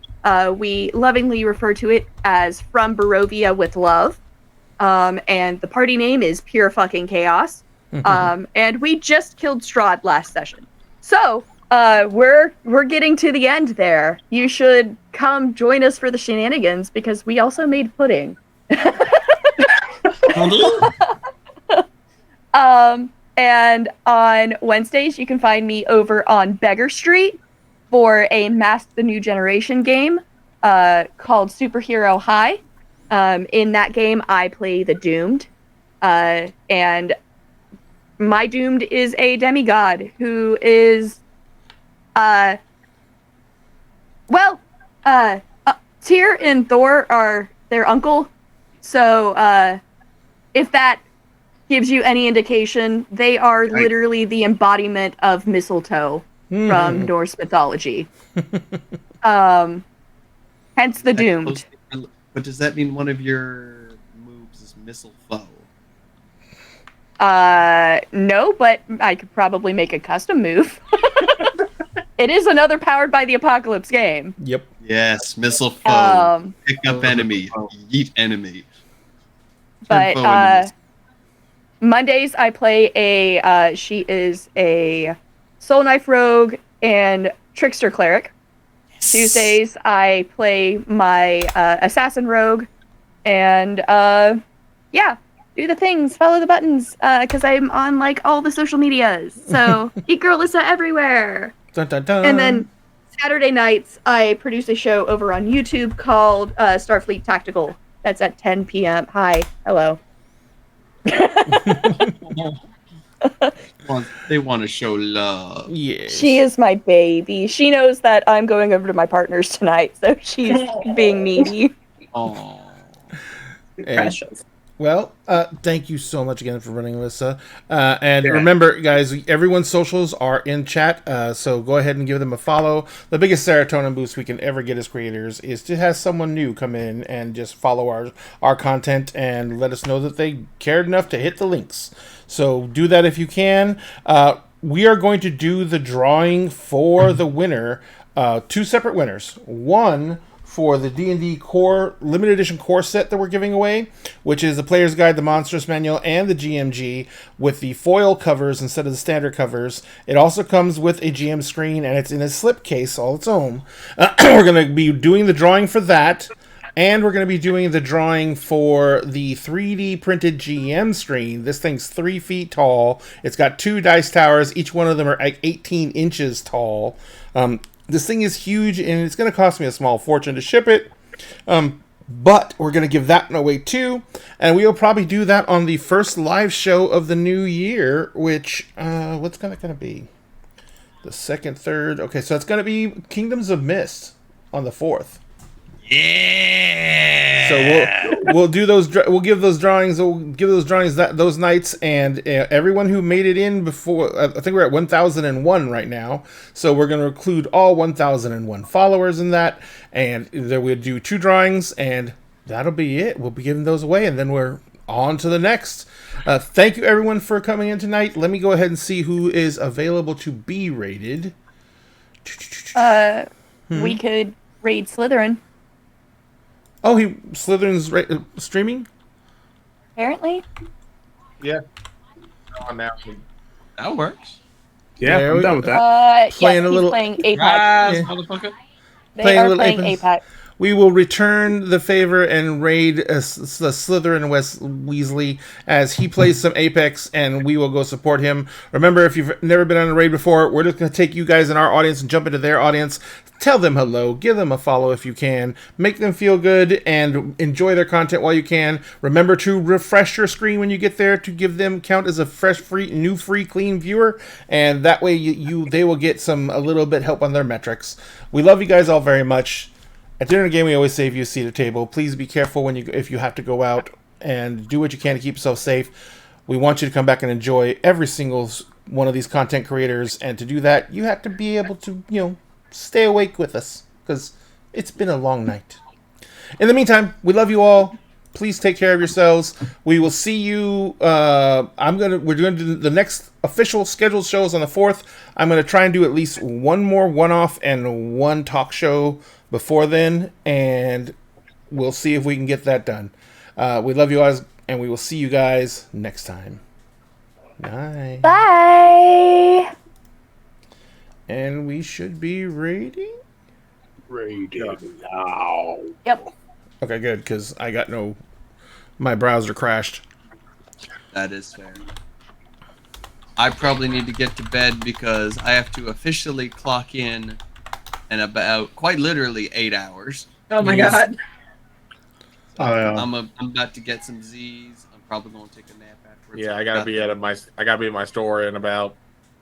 We lovingly refer to it as From Barovia with Love. And the party name is Pure Fucking Chaos. And we just killed Strahd last session. So, we're getting to the end there. You should come join us for the shenanigans because we also made pudding. And on Wednesdays, you can find me over on Beggar Street for a Mask the New Generation game called Superhero High. In that game, I play the Doomed. And my Doomed is a demigod who is Tyr and Thor are their uncle, so if that gives you any indication, they are literally the embodiment of mistletoe from Norse mythology. Hence the Doomed. But does that mean one of your moves is missile foe? No, but I could probably make a custom move. It is another Powered by the Apocalypse game. Yep. Yes, missile foe. Pick up enemy. Yeet enemy. But Mondays I play she is a Soul Knife Rogue and Trickster Cleric. Yes. Tuesdays I play my Assassin Rogue and do the things, follow the buttons, because I'm on like all the social medias. So Geek Girl Lyssa everywhere. Dun, dun, dun. And then Saturday nights, I produce a show over on YouTube called Starfleet Tactical. That's at 10 p.m. Hi, hello. They want to show love. Yes. She is my baby. She knows that I'm going over to my partner's tonight, so she's being needy. Oh, Precious. Well, thank you so much again for running, Lyssa. And remember, guys, everyone's socials are in chat, so go ahead and give them a follow. The biggest serotonin boost we can ever get as creators is to have someone new come in and just follow our content and let us know that they cared enough to hit the links. So do that if you can. We are going to do the drawing for the winner. Two separate winners. One for the D&D core limited edition core set that we're giving away, which is the Player's Guide, the Monstrous Manual, and the GMG with the foil covers instead of the standard covers. It also comes with a GM screen, and it's in a slipcase all its own. We're going to be doing the drawing for that, and we're going to be doing the drawing for the 3D printed GM screen. This thing's 3 feet tall. It's got 2 dice towers. Each one of them are like 18 inches tall. This thing is huge, and it's going to cost me a small fortune to ship it. But we're going to give that away too. And we'll probably do that on the first live show of the new year, which, what's going to be? The second, third. Okay, so it's going to be Kingdoms of Mist on the 4th. yeah. So we'll do those. We'll give those drawings. We'll give those drawings those nights, and everyone who made it in before. I think we're at 1,001 right now. So we're going to include all 1,001 followers in that, and then we'll do 2 drawings, and that'll be it. We'll be giving those away, and then we're on to the next. Thank you everyone for coming in tonight. Let me go ahead and see who is available to be rated. We could raid Slytherin, Oh, Slytherin's streaming. apparently. Yeah. On now. That works. Yeah, There I'm we done go. with that. Playing a he's little- playing APAC. Rise, Yeah. motherfucker. They playing a are little playing Apex. APAC. We will return the favor and raid the Slytherin Wes Weasley as he plays some Apex, and we will go support him. Remember, if you've never been on a raid before, we're just going to take you guys in our audience and jump into their audience. Tell them hello, give them a follow if you can, make them feel good, and enjoy their content while you can. Remember to refresh your screen when you get there to give them count as a fresh, free, clean viewer, and that way they will get a little bit help on their metrics. We love you guys all very much. At Dinner Game, we always save you a seat at table. Please be careful if you have to go out, and do what you can to keep yourself safe. We want you to come back and enjoy every single one of these content creators, and to do that, you have to be able to, stay awake with us, because it's been a long night. In the meantime, we love you all. Please take care of yourselves. We will see you. We're going to do the next official scheduled shows on the 4th. I'm going to try and do at least one more one-off and one talk show before then, and we'll see if we can get that done. We love you guys, and we will see you guys next time. Bye. Bye. And we should be rating. now. Yep. Okay, good, because my browser crashed. That is fair. I probably need to get to bed because I have to officially clock in about quite literally 8 hours. Oh my god. I'm about to get some Z's. I'm probably going to take a nap afterwards. Yeah, I gotta be at my store in about